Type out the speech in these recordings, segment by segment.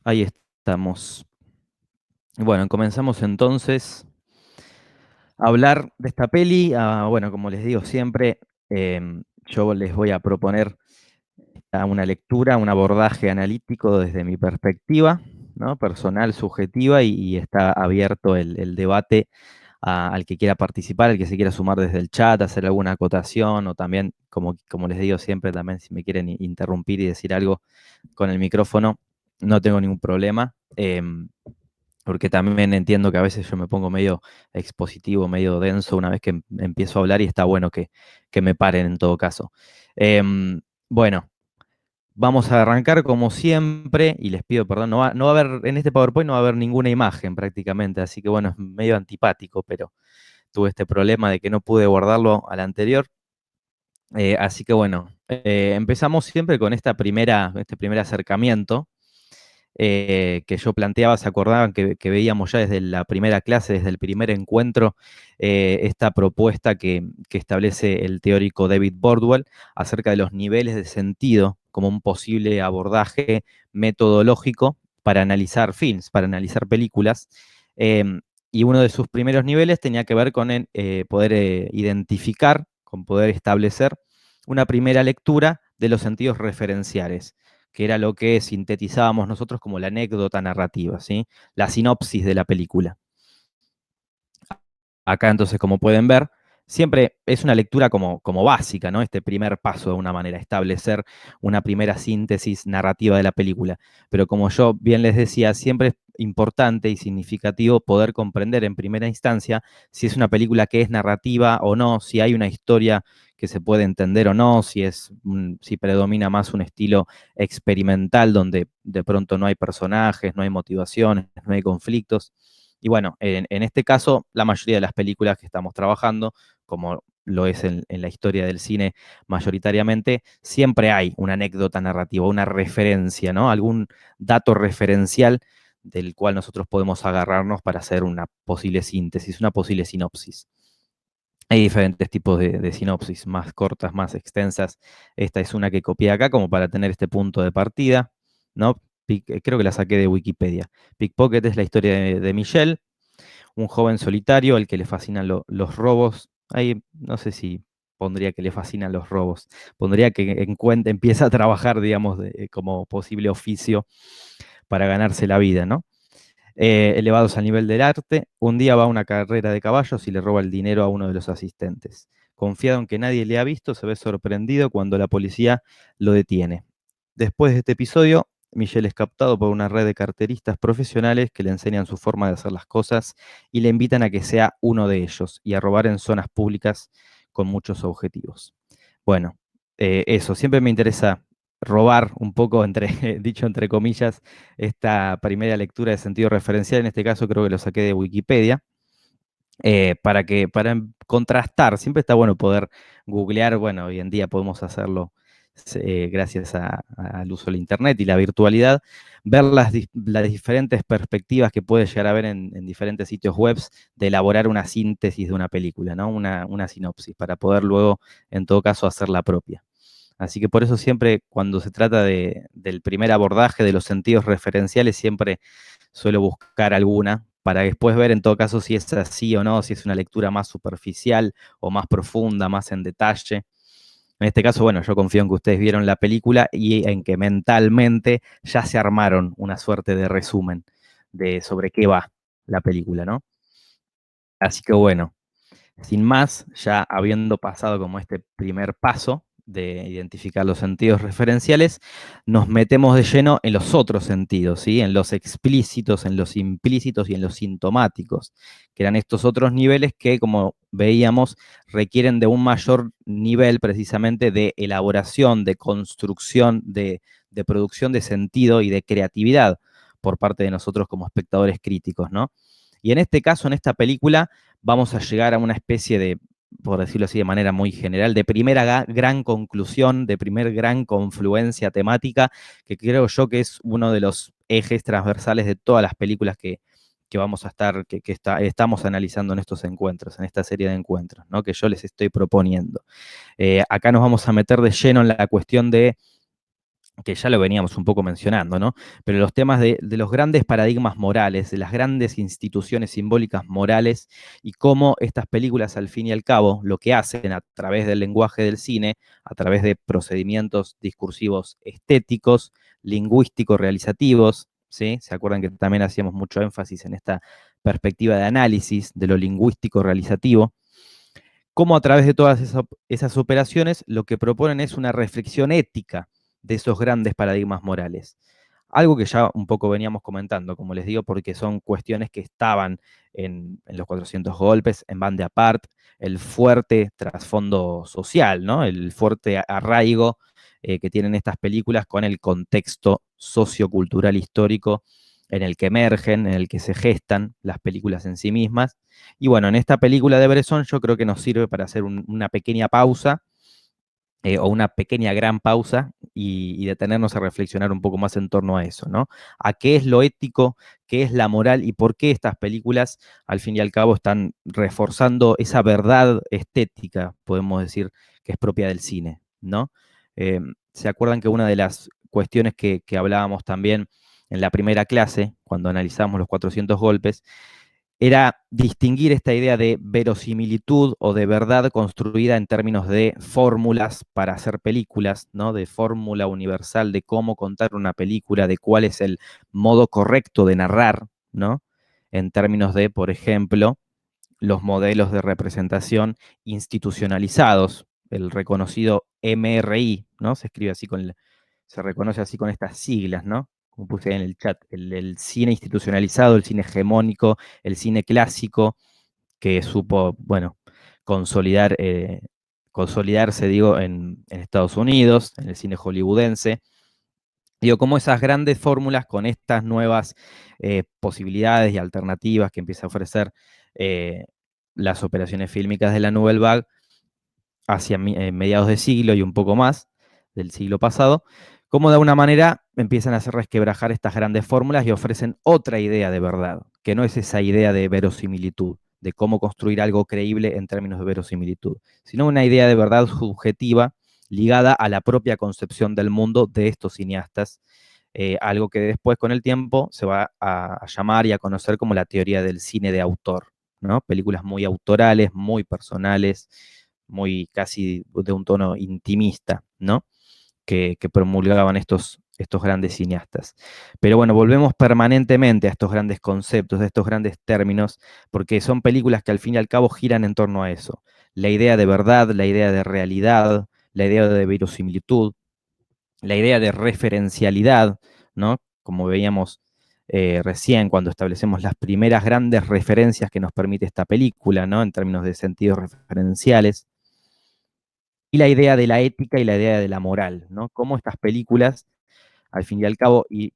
Ahí estamos. Bueno, comenzamos entonces a hablar de esta peli. Bueno, como les digo siempre, yo les voy a proponer una lectura, un abordaje analítico desde mi perspectiva, ¿no? Personal, subjetiva, y está abierto el debate al que quiera participar, al que se quiera sumar desde el chat, hacer alguna acotación, o también, como les digo siempre, también si me quieren interrumpir y decir algo con el micrófono, no tengo ningún problema. Porque también entiendo que a veces yo me pongo medio expositivo, medio denso una vez que empiezo a hablar y está bueno que me paren en todo caso. Bueno, vamos a arrancar como siempre y les pido perdón, no va a haber, en este PowerPoint no va a haber ninguna imagen prácticamente, así que bueno, es medio antipático, pero tuve este problema de que no pude guardarlo al anterior. Así que bueno, empezamos siempre con este primer acercamiento que yo planteaba, se acordaban que veíamos ya desde la primera clase, desde el primer encuentro, esta propuesta que establece el teórico David Bordwell acerca de los niveles de sentido como un posible abordaje metodológico para analizar films, para analizar películas. Y uno de sus primeros niveles tenía que ver con poder identificar, con poder establecer una primera lectura de los sentidos referenciales, que era lo que sintetizábamos nosotros como la anécdota narrativa, ¿sí? La sinopsis de la película. Acá entonces, como pueden ver, siempre es una lectura como básica, ¿no? Este primer paso de una manera, establecer una primera síntesis narrativa de la película. Pero como yo bien les decía, siempre es importante y significativo poder comprender en primera instancia si es una película que es narrativa o no, si hay una historia que se puede entender o no, si predomina más un estilo experimental donde de pronto no hay personajes, no hay motivaciones, no hay conflictos. Y bueno, en este caso, la mayoría de las películas que estamos trabajando, como lo es en la historia del cine mayoritariamente, siempre hay una anécdota narrativa, una referencia, ¿no? Algún dato referencial del cual nosotros podemos agarrarnos para hacer una posible síntesis, una posible sinopsis. Hay diferentes tipos de sinopsis, más cortas, más extensas. Esta es una que copié acá como para tener este punto de partida, ¿no? Creo que la saqué de Wikipedia. Pickpocket es la historia de Michelle, un joven solitario al que le fascinan los robos. Ahí no sé si pondría que le fascinan los robos. Pondría que empieza a trabajar, digamos, como posible oficio para ganarse la vida, ¿no? Elevados al nivel del arte, un día va a una carrera de caballos y le roba el dinero a uno de los asistentes. Confiado en que nadie le ha visto, se ve sorprendido cuando la policía lo detiene. Después de este episodio, Michelle es captado por una red de carteristas profesionales que le enseñan su forma de hacer las cosas y le invitan a que sea uno de ellos y a robar en zonas públicas con muchos objetivos. Bueno, eso, siempre me interesa robar un poco, dicho entre comillas, esta primera lectura de sentido referencial. En este caso creo que lo saqué de Wikipedia. Para contrastar, siempre está bueno poder googlear, bueno, hoy en día podemos hacerlo gracias al uso del Internet y la virtualidad, ver las diferentes perspectivas que puede llegar a haber en diferentes sitios web de elaborar una síntesis de una película, ¿no? Una sinopsis, para poder luego, en todo caso, hacer la propia. Así que por eso siempre cuando se trata del primer abordaje de los sentidos referenciales, siempre suelo buscar alguna para después ver en todo caso si es así o no, si es una lectura más superficial o más profunda, más en detalle. En este caso, bueno, yo confío en que ustedes vieron la película y en que mentalmente ya se armaron una suerte de resumen de sobre qué va la película, ¿no? Así que bueno, sin más, ya habiendo pasado como este primer paso de identificar los sentidos referenciales, nos metemos de lleno en los otros sentidos, ¿sí? En los explícitos, en los implícitos y en los sintomáticos, que eran estos otros niveles que, como veíamos, requieren de un mayor nivel precisamente de elaboración, de construcción, de producción de sentido y de creatividad por parte de nosotros como espectadores críticos, ¿no? Y en este caso, en esta película, vamos a llegar a una especie de, por decirlo así de manera muy general, de primera gran conclusión, de primer gran confluencia temática, que creo yo que es uno de los ejes transversales de todas las películas que vamos a estar, estamos analizando en estos encuentros, en esta serie de encuentros, ¿no? Que yo les estoy proponiendo. Acá nos vamos a meter de lleno en la cuestión de que ya lo veníamos un poco mencionando, ¿no? Pero los temas de los grandes paradigmas morales, de las grandes instituciones simbólicas morales y cómo estas películas, al fin y al cabo, lo que hacen a través del lenguaje del cine, a través de procedimientos discursivos estéticos, lingüísticos, realizativos, ¿sí? ¿Se acuerdan que también hacíamos mucho énfasis en esta perspectiva de análisis de lo lingüístico realizativo? Cómo a través de todas esas operaciones lo que proponen es una reflexión ética de esos grandes paradigmas morales. Algo que ya un poco veníamos comentando, como les digo, porque son cuestiones que estaban en los 400 golpes, en Bande Apart, el fuerte trasfondo social, ¿no? El fuerte arraigo que tienen estas películas con el contexto sociocultural histórico en el que emergen, en el que se gestan las películas en sí mismas. Y bueno, en esta película de Bresson yo creo que nos sirve para hacer una pequeña pausa o una pequeña gran pausa y detenernos a reflexionar un poco más en torno a eso, ¿no? A qué es lo ético, qué es la moral y por qué estas películas, al fin y al cabo, están reforzando esa verdad estética, podemos decir, que es propia del cine, ¿no? ¿Se acuerdan que una de las cuestiones que hablábamos también en la primera clase, cuando analizamos los 400 golpes, era distinguir esta idea de verosimilitud o de verdad construida en términos de fórmulas para hacer películas, ¿no? De fórmula universal de cómo contar una película, de cuál es el modo correcto de narrar, ¿no? En términos de, por ejemplo, los modelos de representación institucionalizados, el reconocido MRI, ¿no? Se escribe así se reconoce así con estas siglas, ¿no? Como puse ahí en el chat, el cine institucionalizado, el cine hegemónico, el cine clásico, que supo, bueno, consolidar, consolidarse, digo, en Estados Unidos, en el cine hollywoodense. Digo, como esas grandes fórmulas con estas nuevas posibilidades y alternativas que empieza a ofrecer eh, las operaciones fílmicas de la Nouvelle Vague hacia mediados de siglo y un poco más del siglo pasado, como de alguna manera empiezan a hacer resquebrajar estas grandes fórmulas y ofrecen otra idea de verdad, que no es esa idea de verosimilitud, de cómo construir algo creíble en términos de verosimilitud, sino una idea de verdad subjetiva ligada a la propia concepción del mundo de estos cineastas, algo que después con el tiempo se va a llamar y a conocer como la teoría del cine de autor, ¿no? Películas muy autorales, muy personales, muy casi de un tono intimista, ¿no? Que promulgaban estos grandes cineastas. Pero bueno, volvemos permanentemente a estos grandes conceptos, a estos grandes términos, porque son películas que al fin y al cabo giran en torno a eso. La idea de verdad, la idea de realidad, la idea de verosimilitud, la idea de referencialidad, ¿no? Como veíamos recién cuando establecemos las primeras grandes referencias que nos permite esta película, ¿no? En términos de sentidos referenciales y la idea de la ética y la idea de la moral, ¿no? Cómo estas películas, al fin y al cabo, y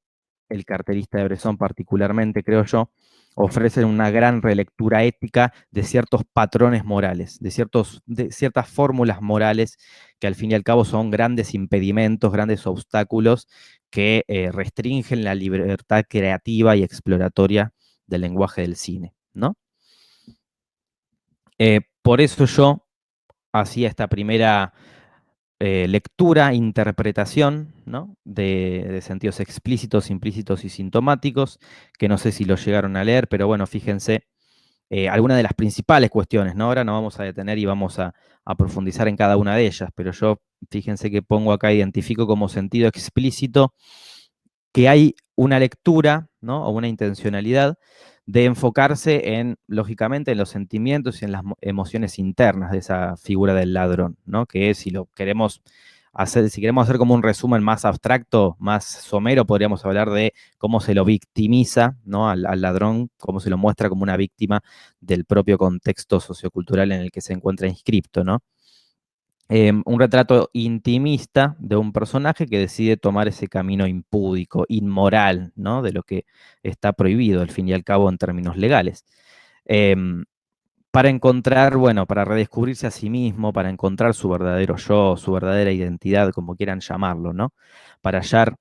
el cartelista de Bresson particularmente, creo yo, ofrecen una gran relectura ética de ciertos patrones morales, de ciertas fórmulas morales que al fin y al cabo son grandes impedimentos, grandes obstáculos que restringen la libertad creativa y exploratoria del lenguaje del cine, ¿no? Por eso yo hacía esta primera lectura, interpretación, ¿no? De sentidos explícitos, implícitos y sintomáticos, que no sé si lo llegaron a leer, pero bueno, fíjense algunas de las principales cuestiones, ¿no? Ahora nos vamos a detener y vamos a profundizar en cada una de ellas, pero yo, fíjense que pongo acá, identifico como sentido explícito que hay una lectura, ¿no? O una intencionalidad de enfocarse en, lógicamente, en los sentimientos y en las emociones internas de esa figura del ladrón, ¿no? Que si lo queremos hacer, si queremos hacer como un resumen más abstracto, más somero, podríamos hablar de cómo se lo victimiza, ¿no? Al ladrón, cómo se lo muestra como una víctima del propio contexto sociocultural en el que se encuentra inscripto, ¿no? Un retrato intimista de un personaje que decide tomar ese camino impúdico, inmoral, ¿no? De lo que está prohibido, al fin y al cabo, en términos legales. Em, para encontrar, bueno, para redescubrirse a sí mismo, para encontrar su verdadero yo, su verdadera identidad, como quieran llamarlo, ¿no? Para hallar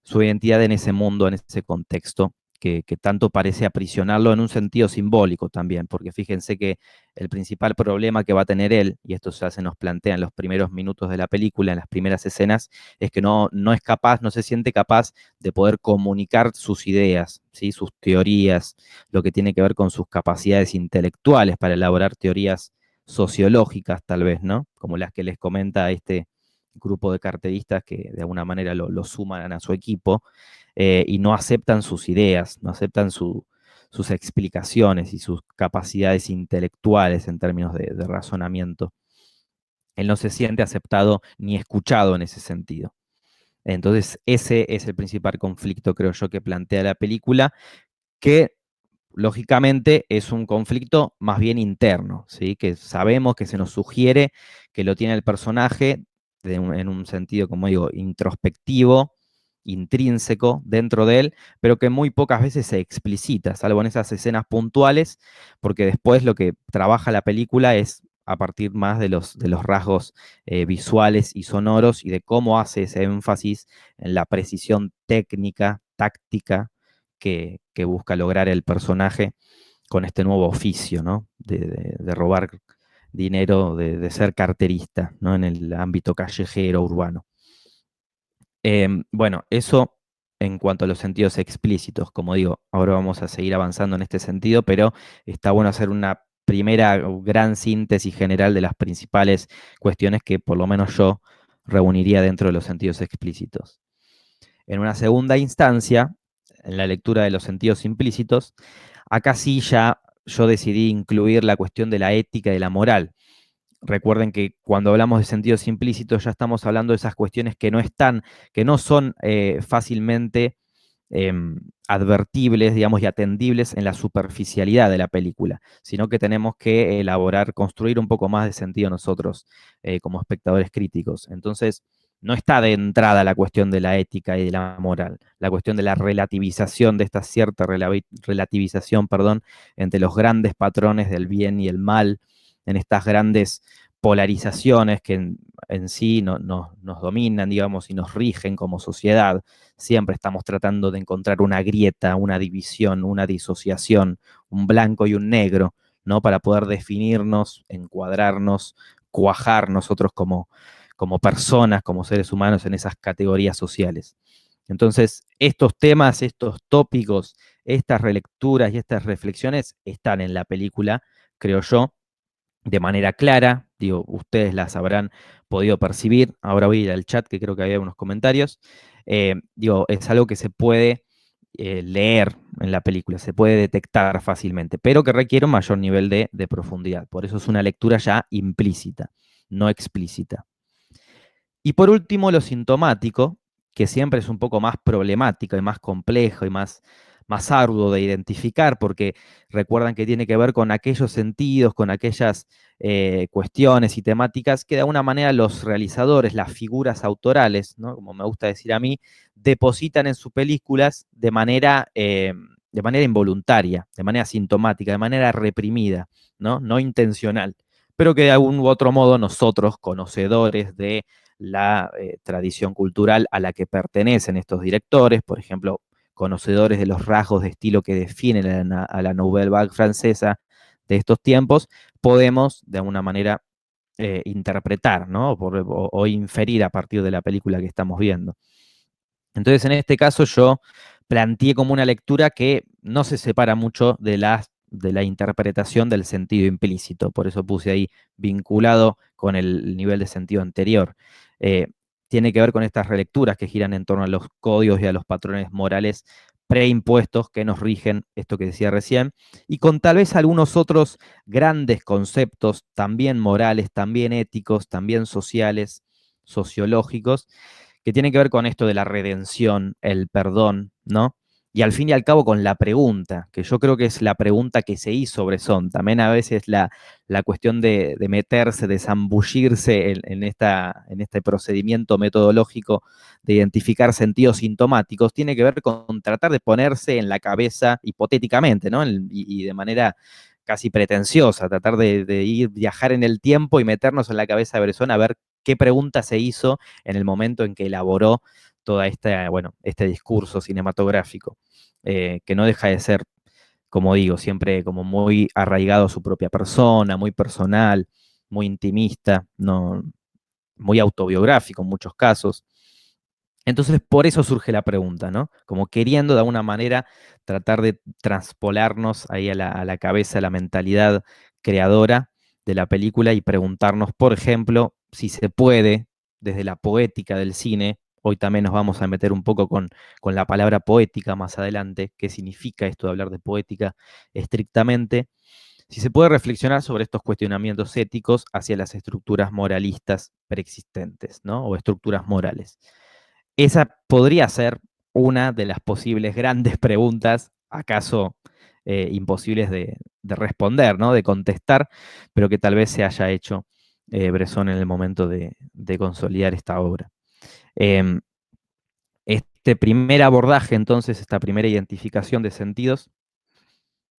su identidad en ese mundo, en ese contexto que tanto parece aprisionarlo en un sentido simbólico también, porque fíjense que el principal problema que va a tener él, y esto ya se nos plantea en los primeros minutos de la película, en las primeras escenas, es que no es capaz, no se siente capaz de poder comunicar sus ideas, ¿sí? Sus teorías, lo que tiene que ver con sus capacidades intelectuales para elaborar teorías sociológicas, tal vez, ¿no? Como las que les comenta este grupo de carteristas que de alguna manera lo suman a su equipo, y no aceptan sus ideas, no aceptan sus explicaciones y sus capacidades intelectuales en términos de razonamiento. Él no se siente aceptado ni escuchado en ese sentido. Entonces, ese es el principal conflicto, creo yo, que plantea la película, que lógicamente es un conflicto más bien interno, ¿sí? Que sabemos que se nos sugiere que lo tiene el personaje en un sentido, como digo, introspectivo, intrínseco dentro de él, pero que muy pocas veces se explicita, salvo en esas escenas puntuales, porque después lo que trabaja la película es a partir más de los rasgos visuales y sonoros y de cómo hace ese énfasis en la precisión técnica, táctica, que busca lograr el personaje con este nuevo oficio, ¿no? De robar dinero, de ser carterista, ¿no? En el ámbito callejero, urbano. Bueno, eso en cuanto a los sentidos explícitos. Como digo, ahora vamos a seguir avanzando en este sentido, pero está bueno hacer una primera gran síntesis general de las principales cuestiones que por lo menos yo reuniría dentro de los sentidos explícitos. En una segunda instancia, en la lectura de los sentidos implícitos, acá sí ya yo decidí incluir la cuestión de la ética y de la moral. Recuerden que cuando hablamos de sentidos implícitos ya estamos hablando de esas cuestiones que no están, que no son fácilmente eh, advertibles, digamos, y atendibles en la superficialidad de la película, sino que tenemos que elaborar, construir un poco más de sentido nosotros como espectadores críticos. Entonces, no está de entrada la cuestión de la ética y de la moral, la cuestión de la relativización, de esta cierta relativización, perdón, entre los grandes patrones del bien y el mal, en estas grandes polarizaciones que en sí nos dominan, digamos, y nos rigen como sociedad. Siempre estamos tratando de encontrar una grieta, una división, una disociación, un blanco y un negro, ¿no? Para poder definirnos, encuadrarnos, cuajar nosotros como personas, como seres humanos en esas categorías sociales. Entonces, estos temas, estos tópicos, estas relecturas y estas reflexiones están en la película, creo yo, de manera clara. Digo, ustedes las habrán podido percibir. Ahora voy a ir al chat, que creo que había unos comentarios. Digo, es algo que se puede leer en la película, se puede detectar fácilmente, pero que requiere un mayor nivel de profundidad. Por eso es una lectura ya implícita, no explícita. Y por último, lo sintomático, que siempre es un poco más problemático y más complejo y más arduo de identificar, porque recuerdan que tiene que ver con aquellos sentidos, con aquellas cuestiones y temáticas que de alguna manera los realizadores, las figuras autorales, ¿no? Como me gusta decir a mí, depositan en sus películas de manera involuntaria, de manera sintomática, de manera reprimida, ¿no? No intencional, pero que de algún u otro modo nosotros, conocedores de la tradición cultural a la que pertenecen estos directores, por ejemplo, conocedores de los rasgos de estilo que definen a la Nouvelle Vague francesa de estos tiempos, podemos de alguna manera interpretar, ¿no? O inferir a partir de la película que estamos viendo. Entonces, en este caso, yo planteé como una lectura que no se separa mucho de la interpretación del sentido implícito. Por eso puse ahí vinculado con el nivel de sentido anterior. Eh, Tiene que ver con estas relecturas que giran en torno a los códigos y a los patrones morales preimpuestos que nos rigen, esto que decía recién, y con tal vez algunos otros grandes conceptos, también morales, también éticos, también sociales, sociológicos, que tiene que ver con esto de la redención, el perdón, ¿no? Y al fin y al cabo con la pregunta, que yo creo que es la pregunta que se hizo Bresson. También a veces la cuestión de meterse, de zambullirse en este procedimiento metodológico de identificar sentidos sintomáticos, tiene que ver con tratar de ponerse en la cabeza hipotéticamente, ¿no? Y de manera casi pretenciosa, tratar de ir, viajar en el tiempo y meternos en la cabeza de Bresson a ver qué pregunta se hizo en el momento en que elaboró toda esta, bueno, este discurso cinematográfico. que no deja de ser, como digo, siempre como muy arraigado a su propia persona, muy personal, muy intimista, no, muy autobiográfico en muchos casos. Entonces, por eso surge la pregunta, ¿no? Como queriendo de alguna manera tratar de transpolarnos ahí a la cabeza, a la mentalidad creadora de la película y preguntarnos, por ejemplo, si se puede, desde la poética del cine, hoy también nos vamos a meter un poco con la palabra poética más adelante, qué significa esto de hablar de poética estrictamente, si se puede reflexionar sobre estos cuestionamientos éticos hacia las estructuras moralistas preexistentes, ¿no? O estructuras morales. Esa podría ser una de las posibles grandes preguntas, acaso imposibles de responder, ¿no? De contestar, pero que tal vez se haya hecho Bresson en el momento de consolidar esta obra. Em, este primer abordaje, entonces, esta primera identificación de sentidos,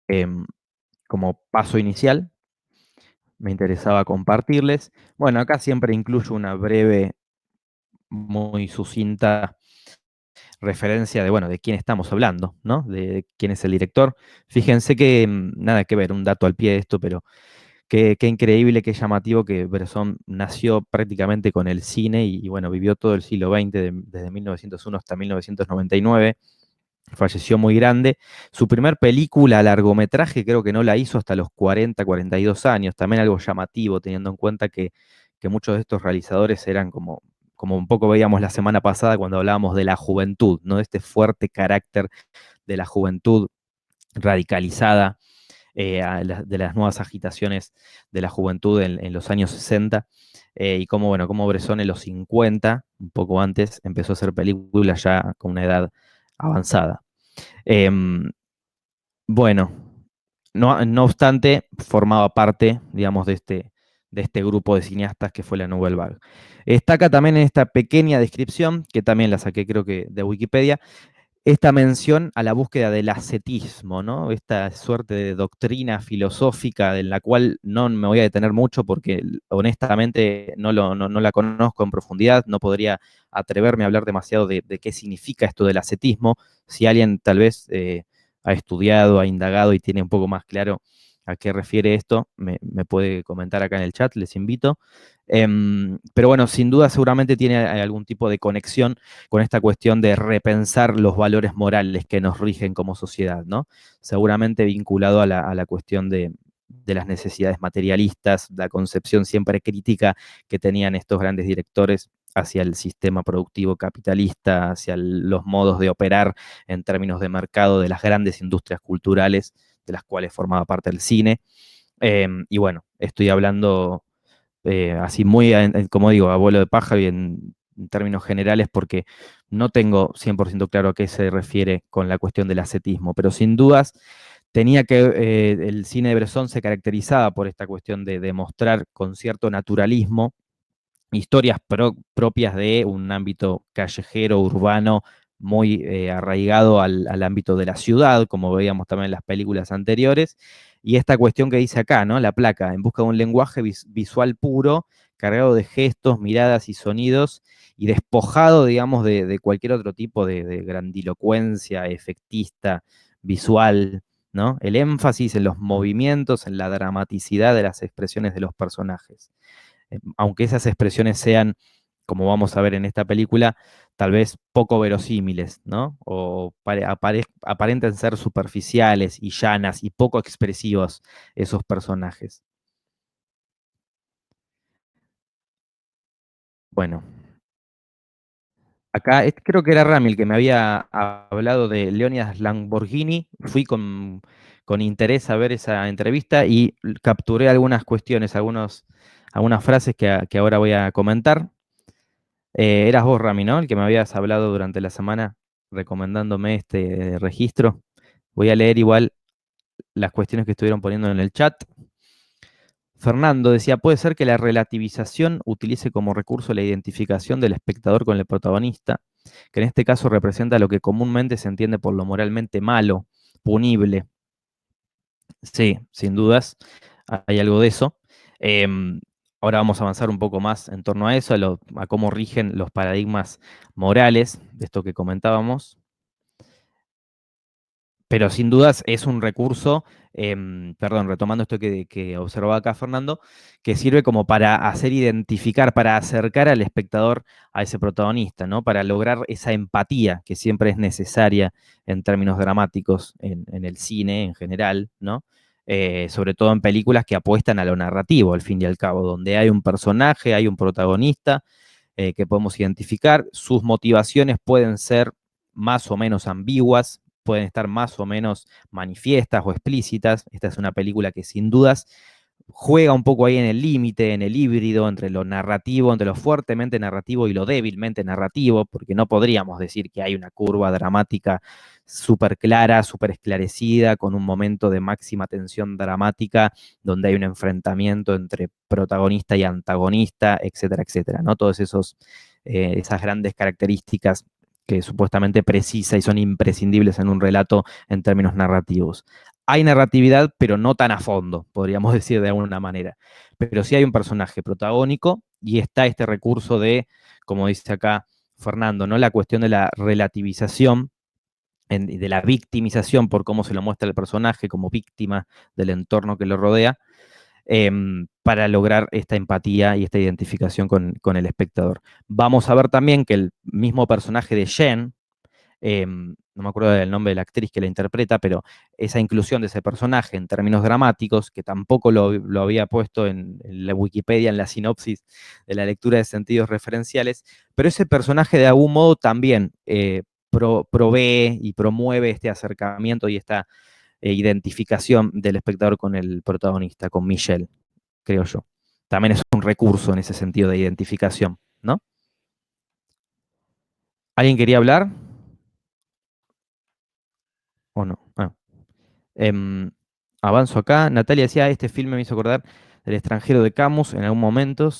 em, como paso inicial, me interesaba compartirles. Bueno, acá siempre incluyo una breve, muy sucinta referencia de, bueno, de quién estamos hablando, ¿no? De quién es el director. Fíjense que, nada que ver, un dato al pie de esto, pero qué increíble, qué llamativo que Bresson nació prácticamente con el cine y, bueno, vivió todo el siglo XX, desde 1901 hasta 1999. Falleció muy grande. Su primer película, largometraje, creo que no la hizo hasta los 40, 42 años. También algo llamativo, teniendo en cuenta que muchos de estos realizadores eran como un poco veíamos la semana pasada cuando hablábamos de la juventud, ¿no? Este fuerte carácter de la juventud radicalizada, de las nuevas agitaciones de la juventud en los años 60, y cómo, bueno, cómo Bresson en los 50, un poco antes, empezó a hacer películas ya con una edad avanzada. Em, bueno, no obstante, formaba parte, digamos, de este grupo de cineastas que fue la Nouvelle Vague. Destaca también en esta pequeña descripción, que también la saqué creo que de Wikipedia, esta mención a la búsqueda del ascetismo, ¿no? Esta suerte de doctrina filosófica en la cual no me voy a detener mucho porque honestamente no la conozco en profundidad, no podría atreverme a hablar demasiado de qué significa esto del ascetismo. Si alguien tal vez ha estudiado, ha indagado y tiene un poco más claro a qué refiere esto, me puede comentar acá en el chat, les invito. Pero bueno, sin duda seguramente tiene algún tipo de conexión con esta cuestión de repensar los valores morales que nos rigen como sociedad, ¿no? Seguramente vinculado a la cuestión de las necesidades materialistas, la concepción siempre crítica que tenían estos grandes directores hacia el sistema productivo capitalista, hacia los modos de operar en términos de mercado de las grandes industrias culturales de las cuales formaba parte el cine. Y bueno, estoy hablando así muy, como digo, a vuelo de pájaro y en términos generales, porque no tengo 100% claro a qué se refiere con la cuestión del ascetismo, pero sin dudas tenía que, el cine de Bresson se caracterizaba por esta cuestión de demostrar con cierto naturalismo historias propias de un ámbito callejero, urbano, muy arraigado al ámbito de la ciudad, como veíamos también en las películas anteriores, y esta cuestión que dice acá, ¿no? La placa, en busca de un lenguaje visual puro, cargado de gestos, miradas y sonidos, y despojado, digamos, de cualquier otro tipo de grandilocuencia efectista, visual, ¿no? El énfasis en los movimientos, en la dramaticidad de las expresiones de los personajes, aunque esas expresiones sean, como vamos a ver en esta película, tal vez poco verosímiles, ¿no? O aparenten ser superficiales y llanas y poco expresivos esos personajes. Bueno, acá creo que era Rami el que me había hablado de Leonidas Lamborghini. Fui con interés a ver esa entrevista y capturé algunas cuestiones, algunas frases que ahora voy a comentar. Eras vos, Rami, ¿no? El que me habías hablado durante la semana recomendándome este registro. Voy a leer igual las cuestiones que estuvieron poniendo en el chat. Fernando decía, puede ser que la relativización utilice como recurso la identificación del espectador con el protagonista, que en este caso representa lo que comúnmente se entiende por lo moralmente malo, punible. Sí, sin dudas, hay algo de eso. Em, Ahora vamos a avanzar un poco más en torno a eso, a cómo rigen los paradigmas morales de esto que comentábamos. Pero sin dudas es un recurso, perdón, retomando esto que observaba acá Fernando, que sirve como para hacer identificar, para acercar al espectador a ese protagonista, ¿no? Para lograr esa empatía que siempre es necesaria en términos dramáticos en el cine en general, ¿no? Sobre todo en películas que apuestan a lo narrativo, al fin y al cabo, donde hay un personaje, hay un protagonista que podemos identificar, sus motivaciones pueden ser más o menos ambiguas, pueden estar más o menos manifiestas o explícitas. Esta es una película que sin dudas juega un poco ahí en el límite, en el híbrido entre lo narrativo, entre lo fuertemente narrativo y lo débilmente narrativo, porque no podríamos decir que hay una curva dramática súper clara, súper esclarecida, con un momento de máxima tensión dramática, donde hay un enfrentamiento entre protagonista y antagonista, etcétera, etcétera, ¿no? Todos esas grandes características que supuestamente precisa y son imprescindibles en un relato en términos narrativos. Hay narratividad, pero no tan a fondo, podríamos decir de alguna manera. Pero sí hay un personaje protagónico y está este recurso de, como dice acá Fernando, ¿no? La cuestión de la relativización, de la victimización por cómo se lo muestra el personaje como víctima del entorno que lo rodea, para lograr esta empatía y esta identificación con el espectador. Vamos a ver también que el mismo personaje de Jen, no me acuerdo del nombre de la actriz que la interpreta, pero esa inclusión de ese personaje en términos dramáticos, que tampoco lo había puesto en la Wikipedia, en la sinopsis de la lectura de sentidos referenciales, pero ese personaje de algún modo también provee y promueve este acercamiento y esta identificación del espectador con el protagonista, con Michelle, creo yo. También es un recurso en ese sentido de identificación, ¿no? ¿Alguien quería hablar o no? Ah. Em, avanzo acá. Natalia decía, este filme me hizo acordar del extranjero de Camus en algún momento.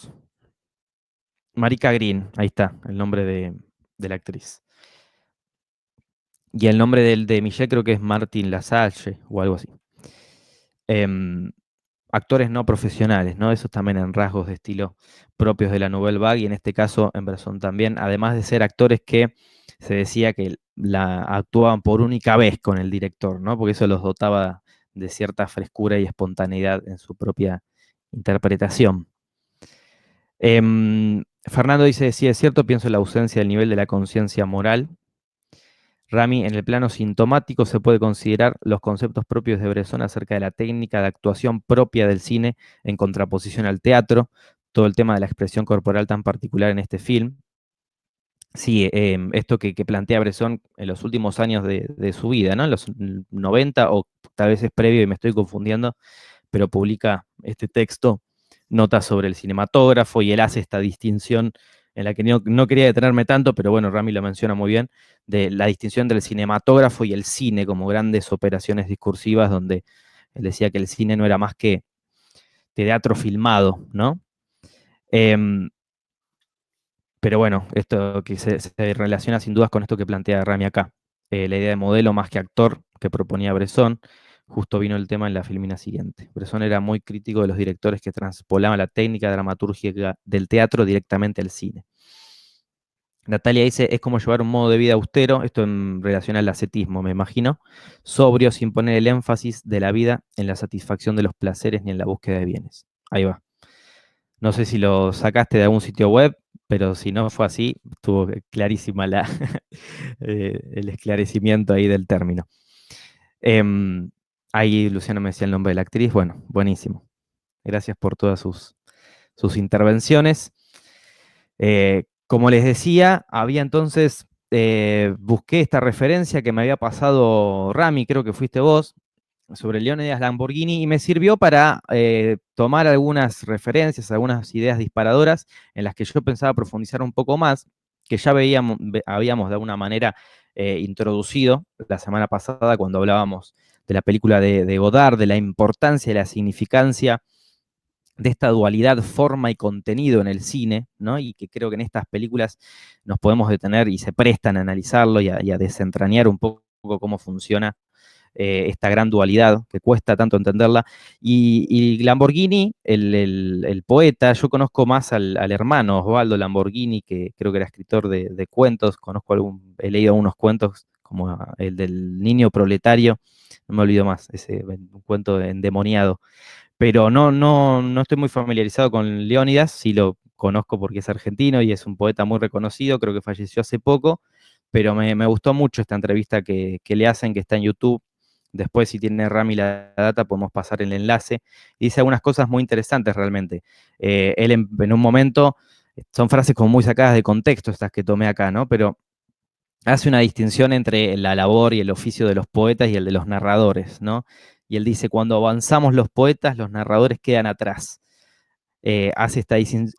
Marika Green, ahí está, el nombre de la actriz. Y el nombre de Michelle creo que es Martin Lasalle o algo así. Em, actores no profesionales, ¿no? Esos también en rasgos de estilo propios de la Nouvelle Vague y en este caso en Bresson también, además de ser actores que se decía que la actuaban por única vez con el director, ¿no? Porque eso los dotaba de cierta frescura y espontaneidad en su propia interpretación. Fernando dice, sí es cierto, pienso en la ausencia del nivel de la conciencia moral. Rami, en el plano sintomático se puede considerar los conceptos propios de Bresson acerca de la técnica de actuación propia del cine en contraposición al teatro, todo el tema de la expresión corporal tan particular en este film. Sí, esto que plantea Bresson en los últimos años de su vida, ¿no? En los 90 o tal vez es previo y me estoy confundiendo, pero publica este texto, notas sobre el cinematógrafo, y él hace esta distinción en la que no quería detenerme tanto, pero bueno, Rami lo menciona muy bien, de la distinción del cinematógrafo y el cine como grandes operaciones discursivas, donde él decía que el cine no era más que teatro filmado, ¿no? Em, pero bueno, esto que se relaciona sin dudas con esto que plantea Rami acá. La idea de modelo más que actor que proponía Bresson, justo vino el tema en la filmina siguiente. Bresson era muy crítico de los directores que transpolaban la técnica dramatúrgica del teatro directamente al cine. Natalia dice, es como llevar un modo de vida austero, esto en relación al ascetismo, me imagino, sobrio, sin poner el énfasis de la vida en la satisfacción de los placeres ni en la búsqueda de bienes. Ahí va. No sé si lo sacaste de algún sitio web, pero si no fue así, estuvo clarísima el esclarecimiento ahí del término. Em, ahí Luciano me decía el nombre de la actriz. Bueno, buenísimo. Gracias por todas sus intervenciones. Como les decía, había entonces, busqué esta referencia que me había pasado Rami, creo que fuiste vos, sobre Leónidas Lamborghini, y me sirvió para tomar algunas referencias, algunas ideas disparadoras en las que yo pensaba profundizar un poco más, que ya habíamos de alguna manera introducido la semana pasada cuando hablábamos de la película de Godard, de la importancia y la significancia de esta dualidad forma y contenido en el cine, ¿no? Y que creo que en estas películas nos podemos detener y se prestan a analizarlo y a desentrañar un poco cómo funciona esta gran dualidad que cuesta tanto entenderla. Y Lamborghini, el poeta, yo conozco más al hermano Osvaldo Lamborghini, que creo que era escritor de cuentos, he leído unos cuentos como el del niño proletario, no me olvido más, ese un cuento endemoniado. Pero no estoy muy familiarizado con Leónidas, sí lo conozco porque es argentino y es un poeta muy reconocido, creo que falleció hace poco, pero me gustó mucho esta entrevista que le hacen, que está en YouTube. Después, si tiene Rami la data, podemos pasar el enlace. Dice algunas cosas muy interesantes realmente. Él en un momento, son frases como muy sacadas de contexto estas que tomé acá, ¿no? Pero hace una distinción entre la labor y el oficio de los poetas y el de los narradores, ¿no? Y él dice, cuando avanzamos los poetas, los narradores quedan atrás. Hace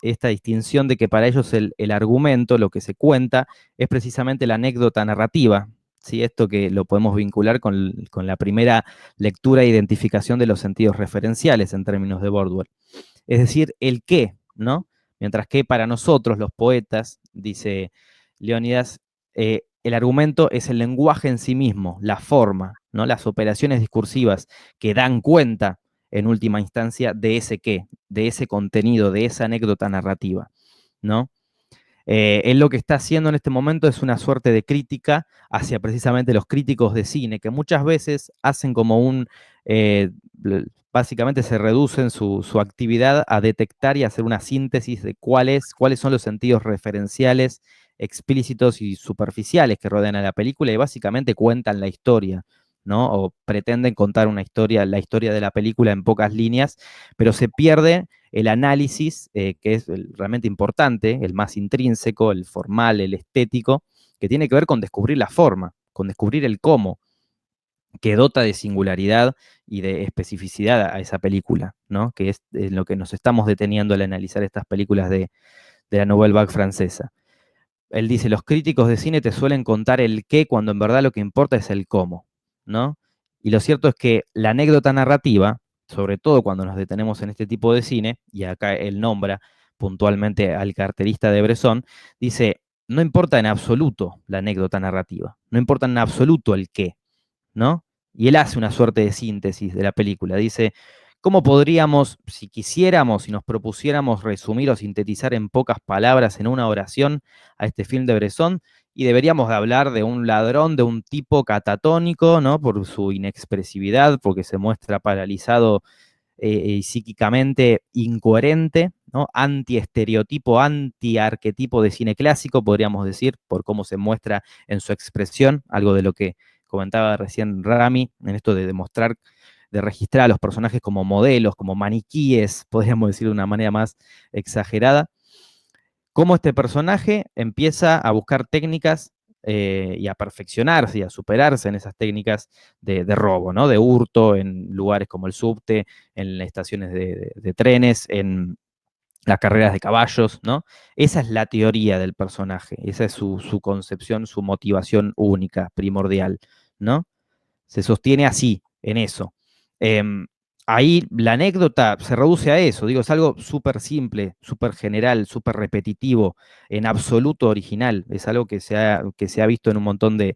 esta distinción de que para ellos el argumento, lo que se cuenta, es precisamente la anécdota narrativa. ¿Sí? Esto que lo podemos vincular con la primera lectura e identificación de los sentidos referenciales en términos de Bordwell. Es decir, el qué, ¿no? Mientras que para nosotros, los poetas, dice Leónidas, el argumento es el lenguaje en sí mismo, la forma, ¿no? Las operaciones discursivas que dan cuenta, en última instancia, de ese qué, de ese contenido, de esa anécdota narrativa, ¿no? Él lo que está haciendo en este momento es una suerte de crítica hacia precisamente los críticos de cine, que muchas veces hacen como eh, básicamente se reducen su actividad a detectar y hacer una síntesis de cuáles son los sentidos referenciales, explícitos y superficiales que rodean a la película y básicamente cuentan la historia, ¿no? O pretenden contar una historia, la historia de la película en pocas líneas, pero se pierde el análisis, que es realmente importante, el más intrínseco, el formal, el estético, que tiene que ver con descubrir la forma, con descubrir el cómo, que dota de singularidad y de especificidad a esa película, ¿no? Que es en lo que nos estamos deteniendo al analizar estas películas de la Nouvelle Vague francesa. Él dice, los críticos de cine te suelen contar el qué cuando en verdad lo que importa es el cómo, ¿no? Y lo cierto es que la anécdota narrativa, sobre todo cuando nos detenemos en este tipo de cine, y acá él nombra puntualmente al cartelista de Bresson, dice, no importa en absoluto la anécdota narrativa, no importa en absoluto el qué, ¿no? Y él hace una suerte de síntesis de la película. Dice, ¿cómo podríamos, si quisiéramos, si nos propusiéramos resumir o sintetizar en pocas palabras, en una oración, a este film de Bresson? Y deberíamos de hablar de un ladrón, de un tipo catatónico, ¿no? Por su inexpresividad, porque se muestra paralizado psíquicamente incoherente, ¿no? Anti-estereotipo, anti-arquetipo de cine clásico, podríamos decir, por cómo se muestra en su expresión, algo de lo que comentaba recién Rami, en esto de demostrar, de registrar a los personajes como modelos, como maniquíes, podríamos decir de una manera más exagerada. Cómo este personaje empieza a buscar técnicas y a perfeccionarse y a superarse en esas técnicas de robo, ¿no? De hurto en lugares como el subte, en estaciones de trenes, en las carreras de caballos, ¿no? Esa es la teoría del personaje, esa es su concepción, su motivación única, primordial, ¿no? Se sostiene así, en eso. Eh, Ahí la anécdota se reduce a eso, digo, es algo súper simple, súper general, súper repetitivo, en absoluto original, es algo que se ha visto en un montón de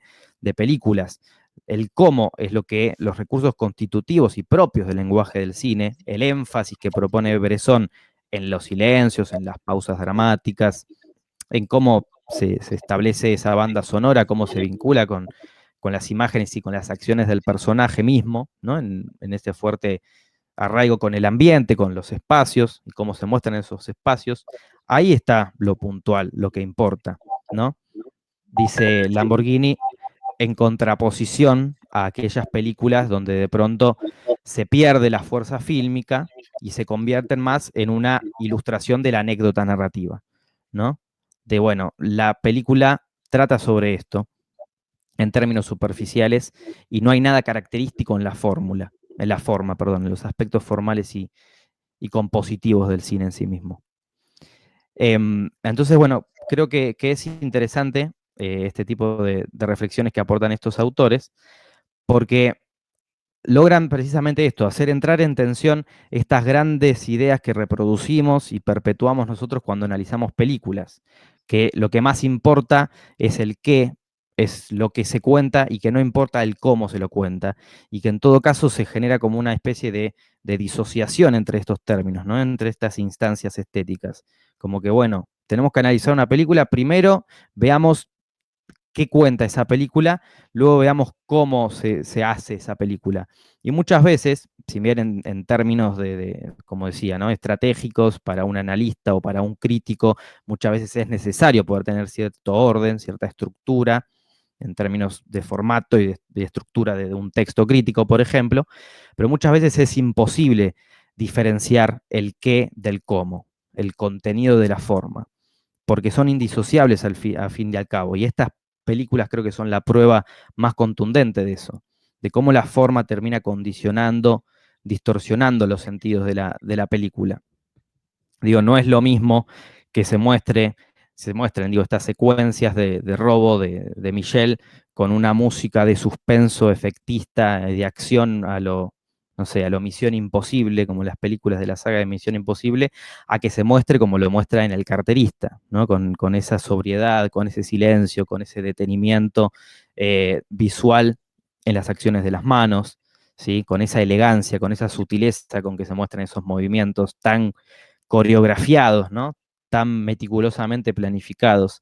películas. El cómo es lo que los recursos constitutivos y propios del lenguaje del cine, el énfasis que propone Bresson en los silencios, en las pausas dramáticas, en cómo se establece esa banda sonora, cómo se vincula con las imágenes y con las acciones del personaje mismo, ¿no? En este fuerte arraigo con el ambiente, con los espacios y cómo se muestran esos espacios, ahí está lo puntual, lo que importa, ¿no? Dice Lamborghini, en contraposición a aquellas películas donde de pronto se pierde la fuerza fílmica y se convierten más en una ilustración de la anécdota narrativa, ¿no? De bueno, la película trata sobre esto en términos superficiales y no hay nada característico en la fórmula, en la forma, perdón, en los aspectos formales y compositivos del cine en sí mismo. Entonces, bueno, creo que es interesante este tipo de reflexiones que aportan estos autores, porque logran precisamente esto, hacer entrar en tensión estas grandes ideas que reproducimos y perpetuamos nosotros cuando analizamos películas, que lo que más importa es el qué, es lo que se cuenta y que no importa el cómo se lo cuenta, y que en todo caso se genera como una especie de disociación entre estos términos, ¿no? Entre estas instancias estéticas. Como que, bueno, tenemos que analizar una película, primero veamos qué cuenta esa película, luego veamos cómo se hace esa película. Y muchas veces, si bien en términos como decía, ¿no? Estratégicos para un analista o para un crítico, muchas veces es necesario poder tener cierto orden, cierta estructura, en términos de formato y de estructura de un texto crítico, por ejemplo, pero muchas veces es imposible diferenciar el qué del cómo, el contenido de la forma, porque son indisociables a fin y al cabo. Y estas películas creo que son la prueba más contundente de eso, de cómo la forma termina condicionando, distorsionando los sentidos de la película. Digo, no es lo mismo que se muestren, digo, estas secuencias de robo de Michelle con una música de suspenso efectista, de acción a lo, no sé, a lo Misión Imposible, como las películas de la saga de Misión Imposible, a que se muestre como lo muestra en El Carterista, ¿no? Con esa sobriedad, con ese silencio, con ese detenimiento visual en las acciones de las manos, ¿sí? Con esa elegancia, con esa sutileza con que se muestran esos movimientos tan coreografiados, ¿no? Tan meticulosamente planificados.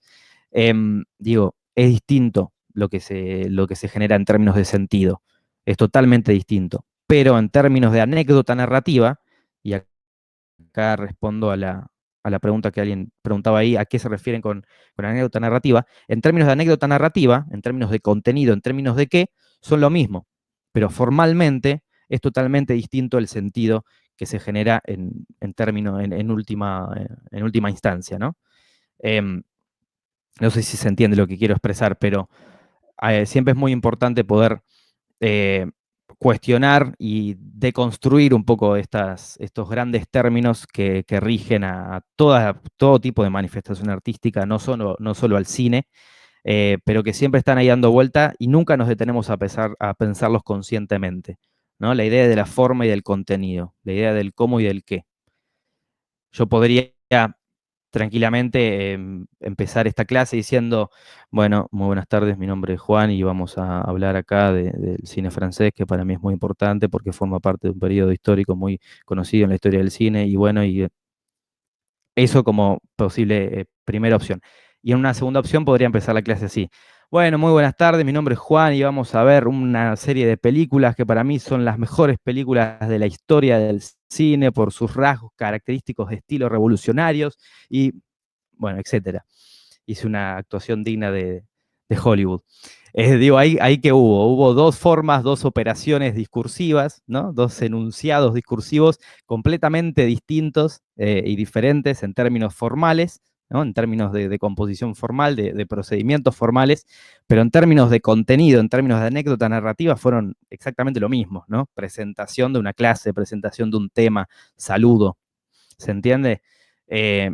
Digo, es distinto lo que se genera en términos de sentido. Es totalmente distinto. Pero en términos de anécdota narrativa, y acá respondo a la pregunta que alguien preguntaba ahí, ¿a qué se refieren con anécdota narrativa? En términos de anécdota narrativa, en términos de contenido, en términos de qué, son lo mismo. Pero formalmente es totalmente distinto el sentido que se genera en última instancia, ¿no? Em, no sé si se entiende lo que quiero expresar, pero siempre es muy importante poder eh, cuestionar y deconstruir un poco estos grandes términos que rigen a todo tipo de manifestación artística, no solo al cine, pero que siempre están ahí dando vuelta y nunca nos detenemos a pensarlos conscientemente, ¿no? La idea de la forma y del contenido, la idea del cómo y del qué. Yo podría tranquilamente empezar esta clase diciendo, bueno, muy buenas tardes, mi nombre es Juan y vamos a hablar acá del cine francés, que para mí es muy importante porque forma parte de un periodo histórico muy conocido en la historia del cine y bueno, y eso como posible primera opción. Y en una segunda opción podría empezar la clase así. Bueno, muy buenas tardes, mi nombre es Juan y vamos a ver una serie de películas que para mí son las mejores películas de la historia del cine por sus rasgos característicos de estilo revolucionarios y bueno, etcétera. Hice una actuación digna de Hollywood. Digo, ahí que hubo dos formas, dos operaciones discursivas, ¿no? Dos enunciados discursivos completamente distintos y diferentes en términos formales, ¿no? En términos de composición formal, de procedimientos formales, pero en términos de contenido, en términos de anécdota narrativa, fueron exactamente lo mismo, ¿no? Presentación de una clase, presentación de un tema, saludo, ¿se entiende? Eh,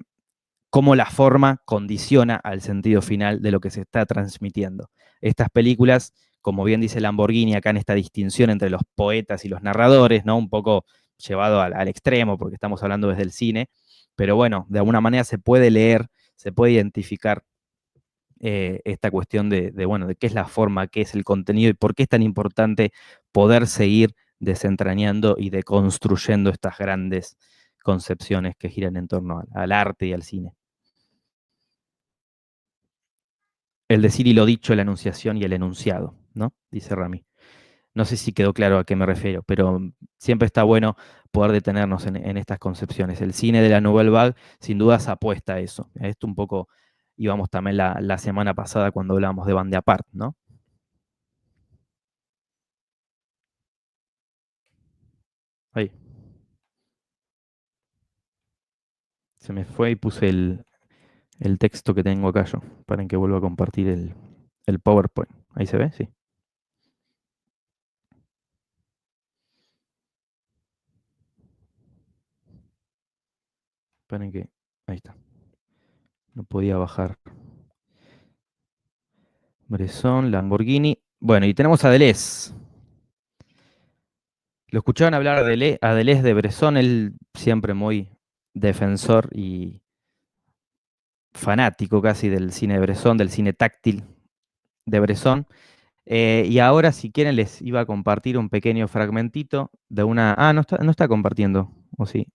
Cómo la forma condiciona al sentido final de lo que se está transmitiendo. Estas películas, como bien dice Lamborghini acá en esta distinción entre los poetas y los narradores, ¿no? Un poco llevado al extremo, porque estamos hablando desde el cine, pero bueno, de alguna manera se puede leer, se puede identificar esta cuestión bueno, de qué es la forma, qué es el contenido y por qué es tan importante poder seguir desentrañando y deconstruyendo estas grandes concepciones que giran en torno al arte y al cine. El decir y lo dicho, la enunciación y el enunciado, ¿no? Dice Rami. No sé si quedó claro a qué me refiero, pero siempre está bueno poder detenernos en estas concepciones. El cine de la Nouvelle Vague sin duda se apuesta a eso. A esto un poco íbamos también la semana pasada cuando hablábamos de Bande Apart, ¿no? Ahí, se me fue y puse el texto que tengo acá yo, para que vuelva a compartir el PowerPoint. Ahí se ve, sí. Esperen que, ahí está. No podía bajar. Bresson, Lamborghini. Bueno, y tenemos a Deleuze. Lo escuchaban hablar a Deleuze de Bresson, él siempre muy defensor y fanático casi del cine de Bresson, del cine táctil de Bresson. Y ahora, si quieren, les iba a compartir un pequeño fragmentito de una... Ah, no está compartiendo, ¿o sí?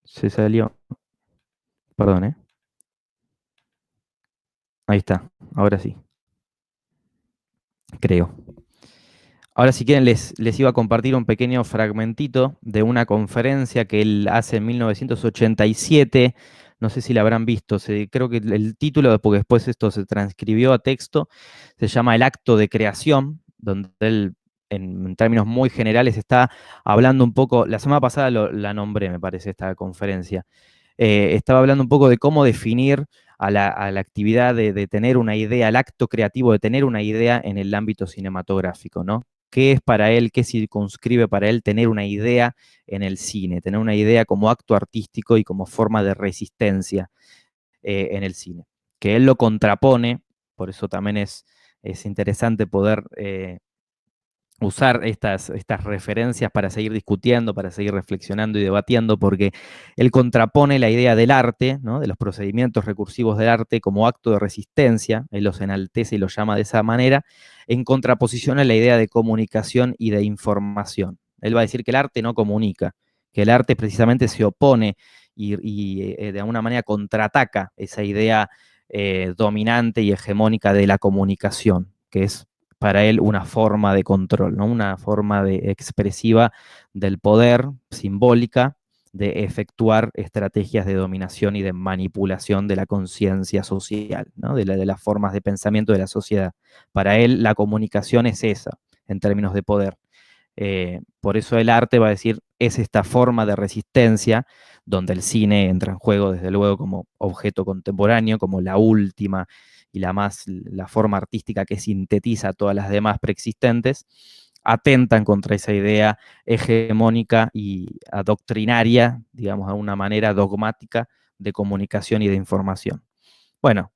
Se salió. Perdón, ¿eh? Ahí está, ahora sí. creo. Ahora, si quieren, les iba a compartir un pequeño fragmentito de una conferencia que él hace en 1987. No sé si la habrán visto. Creo que el título, porque después esto se transcribió a texto, se llama El acto de creación, donde él, en términos muy generales, está hablando un poco. La semana pasada la nombré, me parece, esta conferencia. Estaba hablando un poco de cómo definir a la actividad de tener una idea, al acto creativo de tener una idea en el ámbito cinematográfico, ¿no? ¿Qué es para él, qué circunscribe para él tener una idea en el cine, tener una idea como acto artístico y como forma de resistencia en el cine? Que él lo contrapone, por eso también es interesante poder usar estas referencias para seguir discutiendo, para seguir reflexionando y debatiendo, porque él contrapone la idea del arte, ¿no? De los procedimientos recursivos del arte como acto de resistencia, él los enaltece y los llama de esa manera, en contraposición a la idea de comunicación y de información. Él va a decir que el arte no comunica, que el arte precisamente se opone y de alguna manera contraataca esa idea dominante y hegemónica de la comunicación, que es para él una forma de control, ¿no? Una forma expresiva del poder, simbólica, de efectuar estrategias de dominación y de manipulación de la conciencia social, ¿no? de las formas de pensamiento de la sociedad. Para él la comunicación es esa, en términos de poder. Por eso el arte, va a decir, es esta forma de resistencia, donde el cine entra en juego, desde luego, como objeto contemporáneo, como la última y la forma artística que sintetiza todas las demás preexistentes, atentan contra esa idea hegemónica y adoctrinaria, digamos, de alguna manera dogmática, de comunicación y de información. Bueno,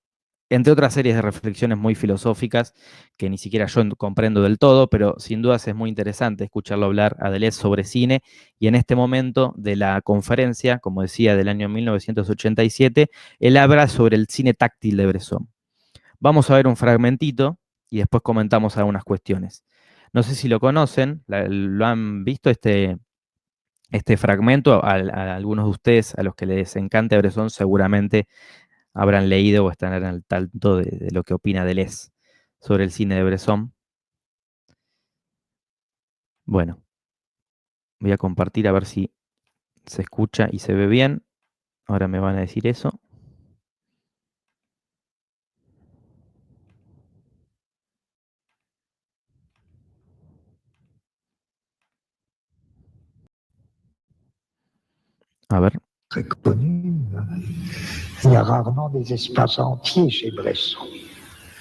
entre otras series de reflexiones muy filosóficas que ni siquiera yo comprendo del todo, pero sin dudas es muy interesante escucharlo hablar a Deleuze sobre cine, y en este momento de la conferencia, como decía, del año 1987, él habla sobre el cine táctil de Bresson. Vamos a ver un fragmentito y después comentamos algunas cuestiones. No sé si lo conocen, lo han visto este fragmento, a algunos de ustedes, a los que les encanta Bresson, seguramente habrán leído o estarán al tanto de lo que opina Deleuze sobre el cine de Bresson. Bueno, voy a compartir a ver si se escucha y se ve bien. Ahora me van a decir eso. A ver. Très connu. Il y a rarement des espaces entiers chez Bresson.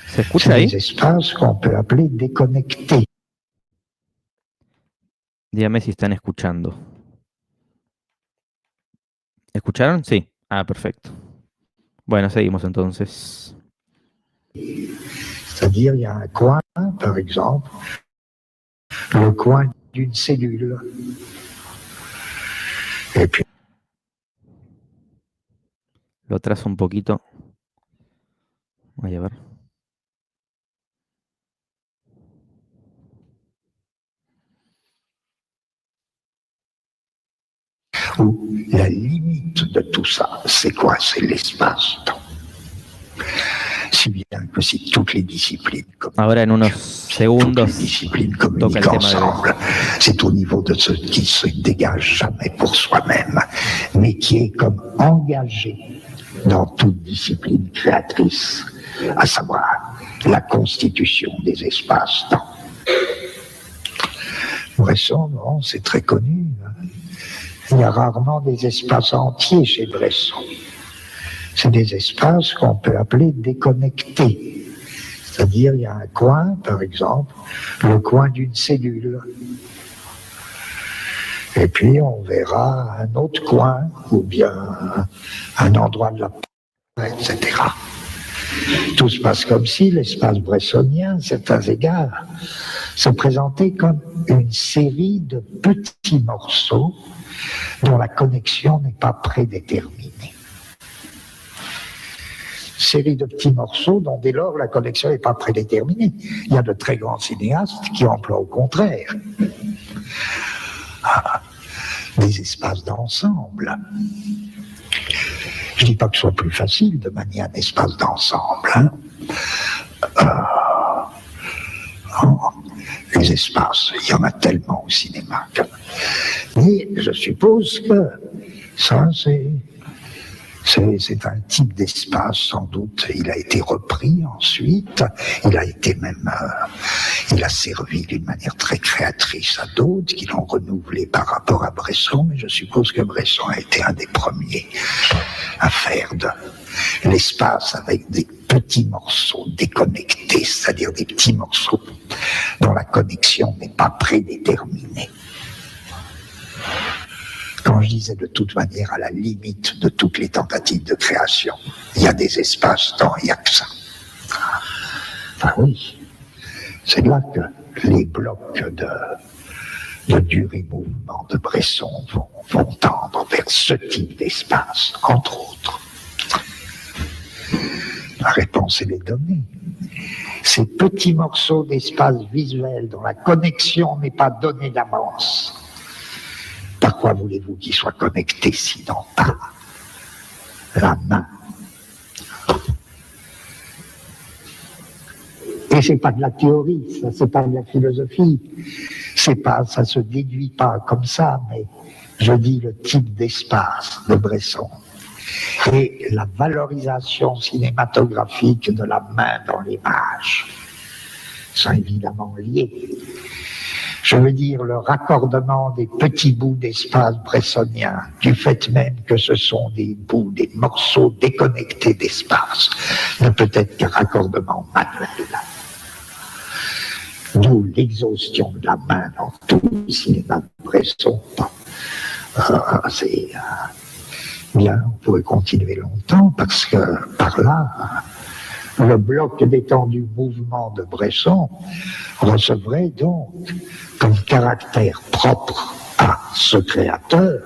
¿Se escucha ahí? Des espaces qu'on peut appeler déconnectés. Dígame si están escuchando. ¿Escucharon? Sí. Ah, perfecto. Bueno, seguimos entonces. C'est-à-dire, il y a un coin, par exemple, le coin d'une cellule. Et puis, lo trazo un poquito. Voy a ver. où la limite de tout ça, c'est quoi? C'est l'espace-temps. Si bien que si toutes les disciplines Ahora en unos segundos toca el tema ensemble, c'est au niveau de ce qui se dégage jamais pour soi-même, mais qui est comme engagé dans toute discipline créatrice, à savoir la constitution des espaces-temps. Bresson, non, c'est très connu. Il y a rarement des espaces entiers chez Bresson. C'est des espaces qu'on peut appeler déconnectés. C'est-à-dire, il y a un coin, par exemple, le coin d'une cellule. Et puis, on verra un autre coin, ou bien un endroit de la terre, etc. Tout se passe comme si l'espace bressonien, à certains égards, se présentait comme une série de petits morceaux dont la connexion n'est pas prédéterminée. Série de petits morceaux dont dès lors la connexion n'est pas prédéterminée. Il y a de très grands cinéastes qui emploient au contraire des espaces d'ensemble. Je ne dis pas que ce soit plus facile de manier un espace d'ensemble. les espaces. Il y en a tellement au cinéma. Mais je suppose que ça, c'est un type d'espace, sans doute. Il a été repris ensuite. Il a été même, il a servi d'une manière très créatrice à d'autres qui l'ont renouvelé par rapport à Bresson. Mais je suppose que Bresson a été un des premiers à faire de l'espace avec des petits morceaux déconnectés, c'est-à-dire des petits morceaux dont la connexion n'est pas prédéterminée. Quand je disais de toute manière à la limite de toutes les tentatives de création, il y a des espaces-temps, il n'y a que ça. Enfin oui, c'est là que les blocs de durée-mouvement de Bresson vont tendre vers ce type d'espace, entre autres. La réponse, elle est donnée. Ces petits morceaux d'espace visuel dont la connexion n'est pas donnée d'avance, par quoi voulez-vous qu'ils soient connectés sinon par la main? Et c'est pas de la théorie, ça, c'est pas de la philosophie, ça se déduit pas comme ça, mais je dis le type d'espace de Bresson et la valorisation cinématographique de la main dans l'image sont évidemment liés. Je veux dire le raccordement des petits bouts d'espace bressonien, du fait même que ce sont des bouts, des morceaux déconnectés d'espace, ne peut être qu'un raccordement manuel. D'où l'exhaustion de la main dans tout le cinéma de Bresson. Bien, on pourrait continuer longtemps parce que par là, le bloc d'étendu mouvement de Bresson recevrait donc comme caractère propre à ce créateur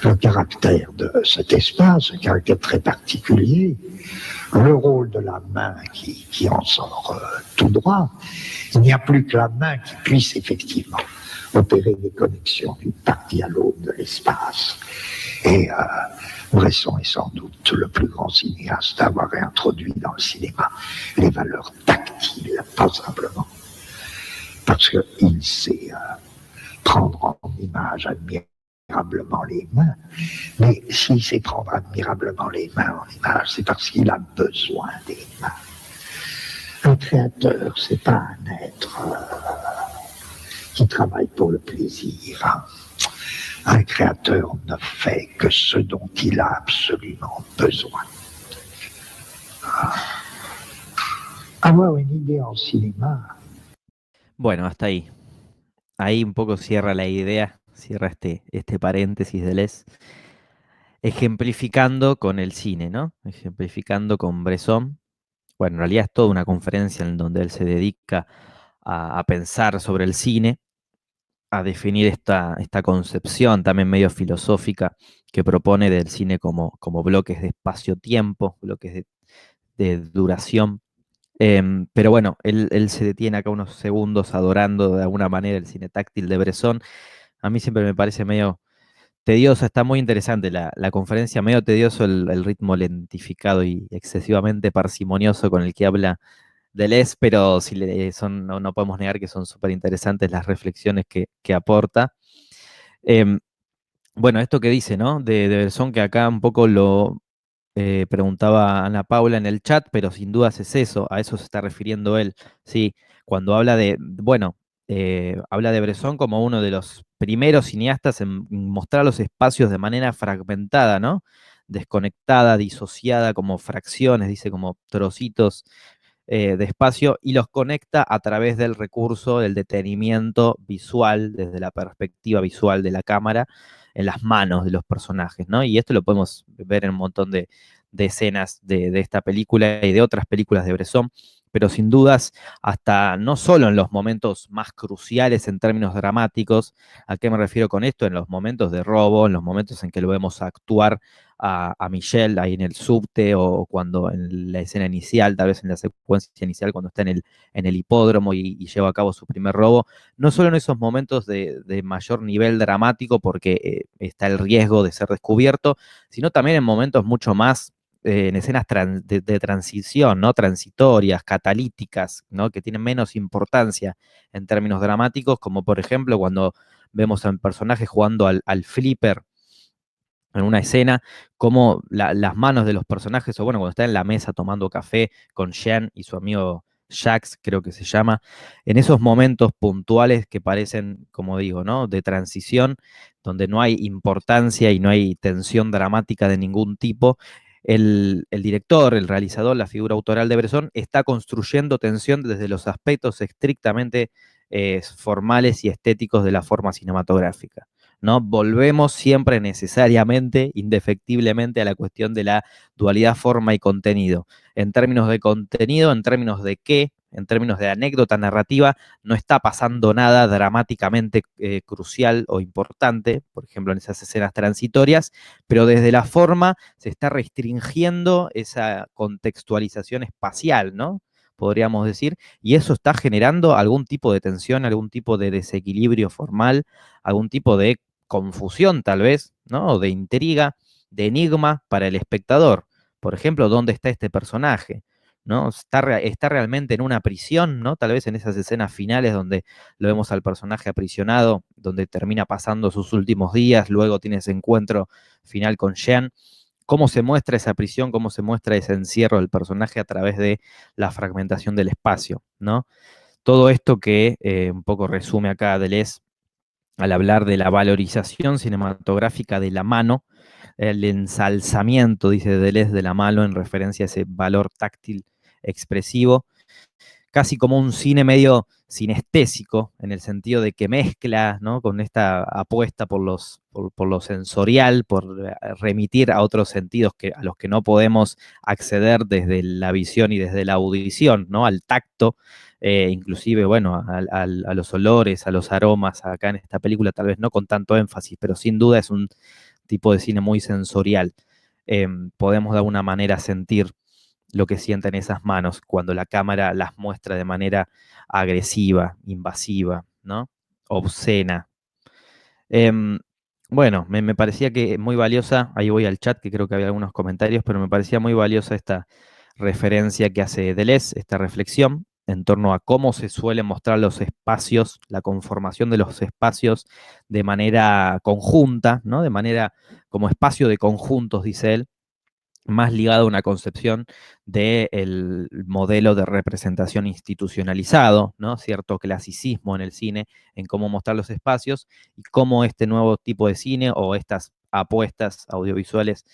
le caractère de cet espace, un caractère très particulier, le rôle de la main qui en sort tout droit. Il n'y a plus que la main qui puisse effectivement opérer des connexions d'une partie à l'autre de l'espace. Et Bresson est sans doute le plus grand cinéaste à avoir introduit dans le cinéma les valeurs tactiles, pas simplement parce qu'il sait prendre en image admirablement les mains, mais s'il sait prendre admirablement les mains en image, c'est parce qu'il a besoin des mains. Un créateur, c'est pas un être qui travaille pour le plaisir. Hein. Un créateur ne fait que ce dont il a absolument besoin. Avoir une idée en cinéma. Bueno, hasta ahí. Ahí un poco cierra la idea, cierra este paréntesis de Les, ejemplificando con el cine, ¿no? Ejemplificando con Bresson. Bueno, en realidad es toda una conferencia en donde él se dedica a pensar sobre el cine, a definir esta concepción también medio filosófica que propone del cine como bloques de espacio-tiempo, bloques de duración. Pero bueno, él se detiene acá unos segundos adorando de alguna manera el cine táctil de Bresson. A mí siempre me parece medio tediosa, está muy interesante la conferencia, medio tedioso el ritmo lentificado y excesivamente parsimonioso con el que habla Deleuze, pero sí no podemos negar que son súper interesantes las reflexiones que aporta. Bueno, esto que dice, ¿no? De Bresson, que acá un poco lo preguntaba Ana Paula en el chat, pero sin dudas es eso, a eso se está refiriendo él, ¿sí? Cuando habla habla de Bresson como uno de los primeros cineastas en mostrar los espacios de manera fragmentada, ¿no? Desconectada, disociada, como fracciones, dice, como trocitos de espacio, y los conecta a través del recurso del detenimiento visual, desde la perspectiva visual de la cámara, en las manos de los personajes, ¿no? Y esto lo podemos ver en un montón de escenas de esta película y de otras películas de Bresson, pero sin dudas, hasta no solo en los momentos más cruciales en términos dramáticos, ¿a qué me refiero con esto? En los momentos de robo, en los momentos en que lo vemos actuar a Michelle ahí en el subte, o cuando en la escena inicial, tal vez en la secuencia inicial, cuando está en el hipódromo y lleva a cabo su primer robo, no solo en esos momentos de mayor nivel dramático porque está el riesgo de ser descubierto, sino también en momentos mucho más en escenas de transición, ¿no? Transitorias, catalíticas, ¿no? Que tienen menos importancia en términos dramáticos, como por ejemplo cuando vemos a un personaje jugando al flipper en una escena, como las manos de los personajes, o bueno, cuando está en la mesa tomando café con Shen y su amigo Jax, creo que se llama, en esos momentos puntuales que parecen, como digo, ¿no? De transición, donde no hay importancia y no hay tensión dramática de ningún tipo, el director, el realizador, la figura autoral de Bresson está construyendo tensión desde los aspectos estrictamente formales y estéticos de la forma cinematográfica. ¿No? Volvemos siempre necesariamente, indefectiblemente, a la cuestión de la dualidad forma y contenido. En términos de contenido, en términos de qué, en términos de anécdota narrativa, no está pasando nada dramáticamente crucial o importante, por ejemplo, en esas escenas transitorias, pero desde la forma se está restringiendo esa contextualización espacial, ¿no? Podríamos decir, y eso está generando algún tipo de tensión, algún tipo de desequilibrio formal, algún tipo de confusión tal vez, ¿no? O de intriga, de enigma para el espectador. Por ejemplo, ¿dónde está este personaje? ¿No? Está realmente en una prisión, ¿no? Tal vez en esas escenas finales donde lo vemos al personaje aprisionado, donde termina pasando sus últimos días, luego tiene ese encuentro final con Shen. ¿Cómo se muestra esa prisión? ¿Cómo se muestra ese encierro del personaje a través de la fragmentación del espacio, ¿no? Todo esto que un poco resume acá Deleuze al hablar de la valorización cinematográfica de la mano, el ensalzamiento, dice Deleuze, de la mano en referencia a ese valor táctil expresivo, casi como un cine medio sinestésico, en el sentido de que mezcla, ¿no? Con esta apuesta por lo sensorial, por remitir a otros sentidos a los que no podemos acceder desde la visión y desde la audición, ¿no? Al tacto, inclusive, bueno, a los olores, a los aromas, acá en esta película, tal vez no con tanto énfasis, pero sin duda es un tipo de cine muy sensorial. Podemos de alguna manera sentir lo que sienten esas manos cuando la cámara las muestra de manera agresiva, invasiva, ¿no? Obscena. Bueno, me parecía que muy valiosa, ahí voy al chat, que creo que había algunos comentarios, pero me parecía muy valiosa esta referencia que hace Deleuze, esta reflexión en torno a cómo se suelen mostrar los espacios, la conformación de los espacios de manera conjunta, ¿no? De manera como espacio de conjuntos, dice él, más ligado a una concepción del modelo de representación institucionalizado, ¿no? Cierto clasicismo en el cine, en cómo mostrar los espacios y cómo este nuevo tipo de cine o estas apuestas audiovisuales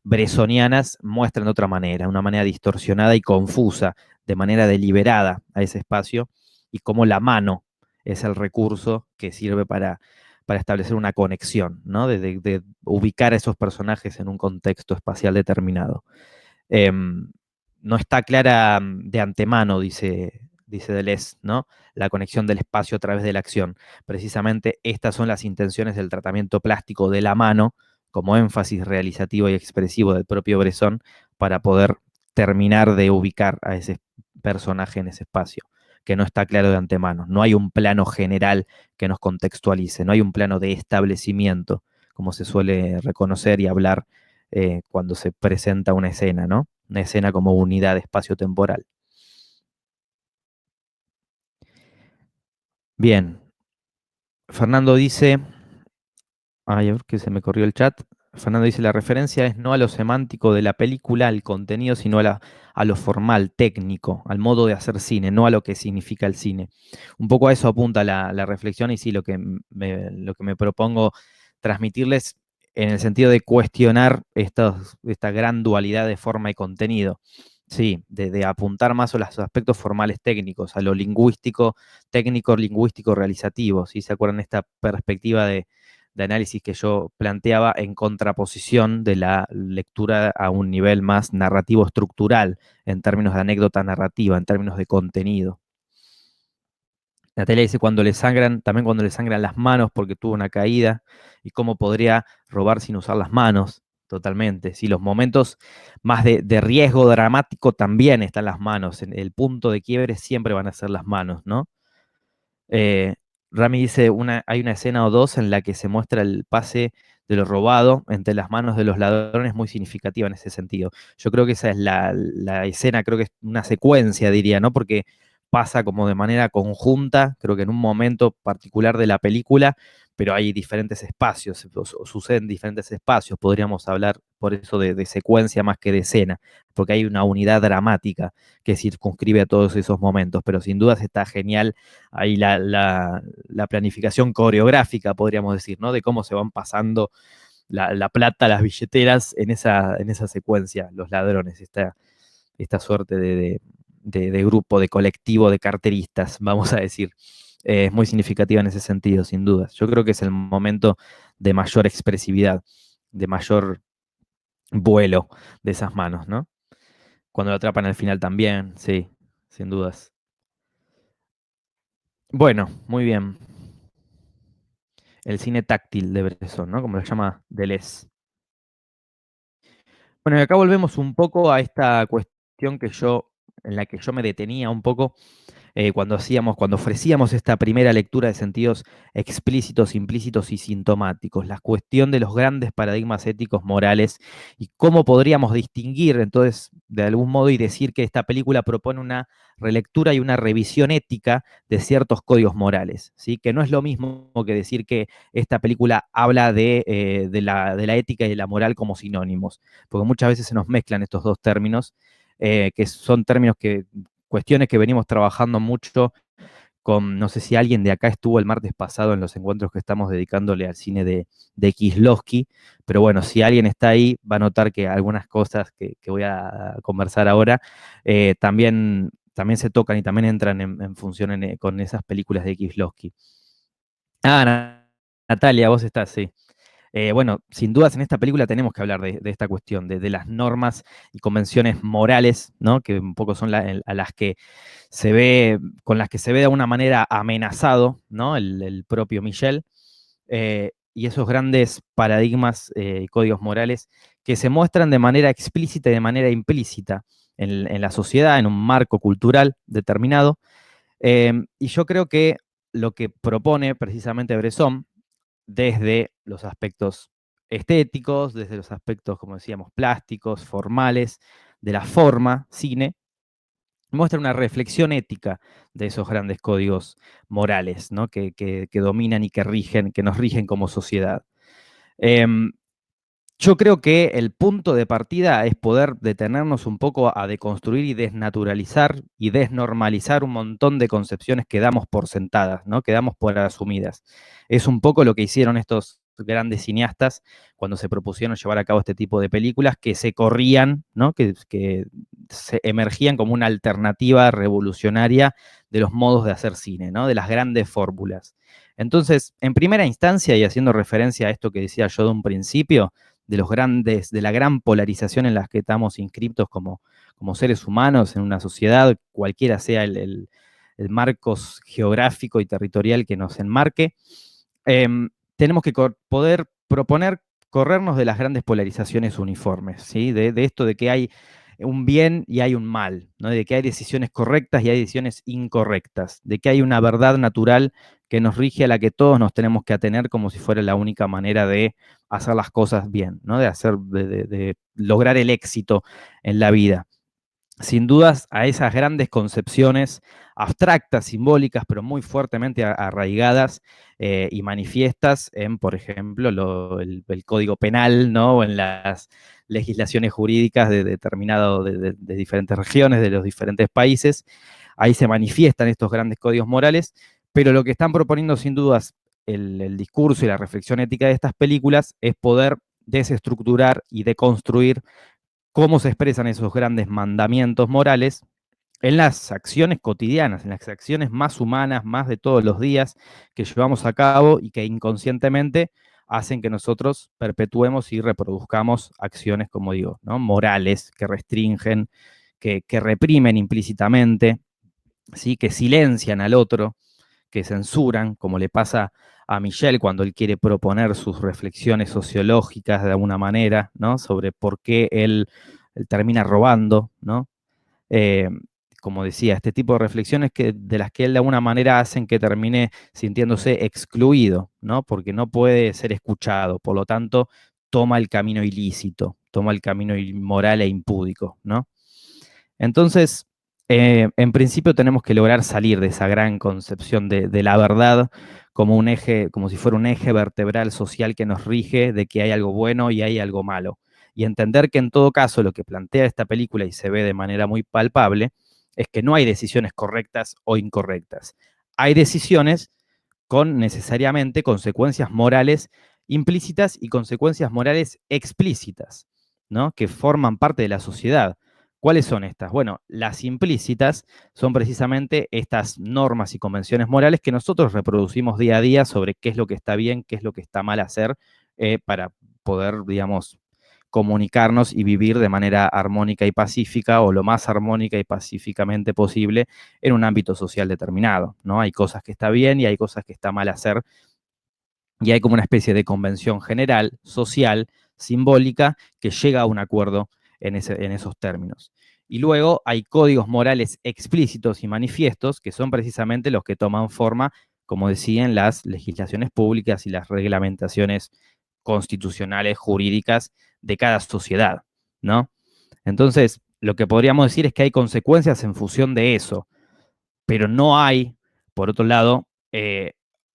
bresonianas muestran de otra manera, una manera distorsionada y confusa, de manera deliberada a ese espacio, y cómo la mano es el recurso que sirve para establecer una conexión, ¿no? De ubicar a esos personajes en un contexto espacial determinado. No está clara de antemano, dice Deleuze, ¿no? La conexión del espacio a través de la acción. Precisamente estas son las intenciones del tratamiento plástico de la mano, como énfasis realizativo y expresivo del propio Bresson, para poder terminar de ubicar a ese personaje en ese espacio, que no está claro de antemano. No hay un plano general que nos contextualice, no hay un plano de establecimiento, como se suele reconocer y hablar cuando se presenta una escena, ¿no? Una escena como unidad espacio-temporal. Bien, Fernando dice, ay, a ver que se me corrió el chat. Fernando dice, la referencia es no a lo semántico de la película, al contenido, sino a lo formal, técnico, al modo de hacer cine, no a lo que significa el cine. Un poco a eso apunta la reflexión y sí, lo que me propongo transmitirles en el sentido de cuestionar esta gran dualidad de forma y contenido. Sí, de apuntar más a los aspectos formales técnicos, a lo lingüístico, técnico, lingüístico, realizativo. ¿Sí? ¿Se acuerdan esta perspectiva de análisis que yo planteaba en contraposición de la lectura a un nivel más narrativo estructural, en términos de anécdota narrativa, en términos de contenido? Natalia dice también cuando le sangran las manos porque tuvo una caída, y cómo podría robar sin usar las manos, totalmente. Si los momentos más de riesgo dramático también están las manos, en el punto de quiebre siempre van a ser las manos, ¿no? Eh, Rami dice, hay una escena o dos en la que se muestra el pase de lo robado entre las manos de los ladrones muy significativa en ese sentido. Yo creo que esa es la escena, creo que es una secuencia, diría, ¿no? Porque pasa como de manera conjunta, creo que en un momento particular de la película, pero hay diferentes espacios, o suceden diferentes espacios, podríamos hablar por eso de secuencia más que de escena, porque hay una unidad dramática que circunscribe a todos esos momentos, pero sin dudas está genial ahí la planificación coreográfica, podríamos decir, ¿no? De cómo se van pasando la plata, las billeteras en esa secuencia, los ladrones, esta suerte de grupo, de colectivo de carteristas, vamos a decir. Es muy significativa en ese sentido, sin dudas. Yo creo que es el momento de mayor expresividad, de mayor vuelo de esas manos, ¿no? Cuando lo atrapan al final también, sí, sin dudas. Bueno, muy bien. El cine táctil de Bresson, ¿no? Como lo llama Deleuze. Bueno, y acá volvemos un poco a esta cuestión en la que yo me detenía un poco cuando ofrecíamos esta primera lectura de sentidos explícitos, implícitos y sintomáticos, la cuestión de los grandes paradigmas éticos morales y cómo podríamos distinguir entonces de algún modo y decir que esta película propone una relectura y una revisión ética de ciertos códigos morales, ¿sí? Que no es lo mismo que decir que esta película habla de la ética y de la moral como sinónimos, porque muchas veces se nos mezclan estos dos términos, que son términos cuestiones que venimos trabajando mucho no sé si alguien de acá estuvo el martes pasado en los encuentros que estamos dedicándole al cine de Kieslowski, pero bueno, si alguien está ahí, va a notar que algunas cosas que voy a conversar ahora también se tocan y también entran en función con esas películas de Kieslowski. Natalia, vos estás, sí. Bueno, sin dudas en esta película tenemos que hablar de esta cuestión, de las normas y convenciones morales, ¿no? Que un poco son a las que con las que se ve de alguna manera amenazado, ¿no? El propio Michel, y esos grandes paradigmas y códigos morales que se muestran de manera explícita y de manera implícita en la sociedad, en un marco cultural determinado. Y yo creo que lo que propone precisamente Bresson, desde los aspectos estéticos, desde los aspectos, como decíamos, plásticos, formales, de la forma, cine, muestra una reflexión ética de esos grandes códigos morales, ¿no? que dominan y que nos rigen como sociedad. Yo creo que el punto de partida es poder detenernos un poco a deconstruir y desnaturalizar y desnormalizar un montón de concepciones que damos por sentadas, ¿no? Que damos por asumidas. Es un poco lo que hicieron estos grandes cineastas cuando se propusieron llevar a cabo este tipo de películas que se corrían, ¿no? Que se emergían como una alternativa revolucionaria de los modos de hacer cine, ¿no? De las grandes fórmulas. Entonces, en primera instancia, y haciendo referencia a esto que decía yo de un principio, de la gran polarización en la que estamos inscriptos como seres humanos en una sociedad, cualquiera sea el marco geográfico y territorial que nos enmarque, tenemos que poder proponer corrernos de las grandes polarizaciones uniformes, ¿sí? De esto de que hay un bien y hay un mal, ¿no? De que hay decisiones correctas y hay decisiones incorrectas, de que hay una verdad natural que nos rige a la que todos nos tenemos que atener como si fuera la única manera de hacer las cosas bien, ¿no? De lograr el éxito en la vida. Sin dudas a esas grandes concepciones abstractas, simbólicas, pero muy fuertemente arraigadas y manifiestas en, por ejemplo, el Código Penal, ¿no? O en las legislaciones jurídicas de diferentes regiones, de los diferentes países. Ahí se manifiestan estos grandes códigos morales, pero lo que están proponiendo sin dudas el discurso y la reflexión ética de estas películas es poder desestructurar y deconstruir cómo se expresan esos grandes mandamientos morales en las acciones cotidianas, en las acciones más humanas, más de todos los días que llevamos a cabo y que inconscientemente hacen que nosotros perpetuemos y reproduzcamos acciones, como digo, ¿no? Morales, que restringen, que reprimen implícitamente, ¿sí? Que silencian al otro, que censuran, como le pasa a Michel cuando él quiere proponer sus reflexiones sociológicas de alguna manera, ¿no? Sobre por qué él termina robando, ¿no? como decía, este tipo de reflexiones de las que él de alguna manera hacen que termine sintiéndose excluido, ¿no? Porque no puede ser escuchado, por lo tanto, toma el camino ilícito, toma el camino inmoral e impúdico, ¿no? Entonces, en principio tenemos que lograr salir de esa gran concepción de la verdad como un eje, como si fuera un eje vertebral social que nos rige de que hay algo bueno y hay algo malo. Y entender que en todo caso lo que plantea esta película y se ve de manera muy palpable es que no hay decisiones correctas o incorrectas. Hay decisiones con necesariamente consecuencias morales implícitas y consecuencias morales explícitas, ¿no? Que forman parte de la sociedad. ¿Cuáles son estas? Bueno, las implícitas son precisamente estas normas y convenciones morales que nosotros reproducimos día a día sobre qué es lo que está bien, qué es lo que está mal hacer, para poder, digamos, comunicarnos y vivir de manera armónica y pacífica, o lo más armónica y pacíficamente posible, en un ámbito social determinado, ¿no? Hay cosas que está bien y hay cosas que está mal hacer, y hay como una especie de convención general, social, simbólica, que llega a un acuerdo en esos términos. Y luego hay códigos morales explícitos y manifiestos, que son precisamente los que toman forma, como decían, las legislaciones públicas y las reglamentaciones constitucionales, jurídicas de cada sociedad, ¿no? Entonces, lo que podríamos decir es que hay consecuencias en función de eso, pero no hay, por otro lado,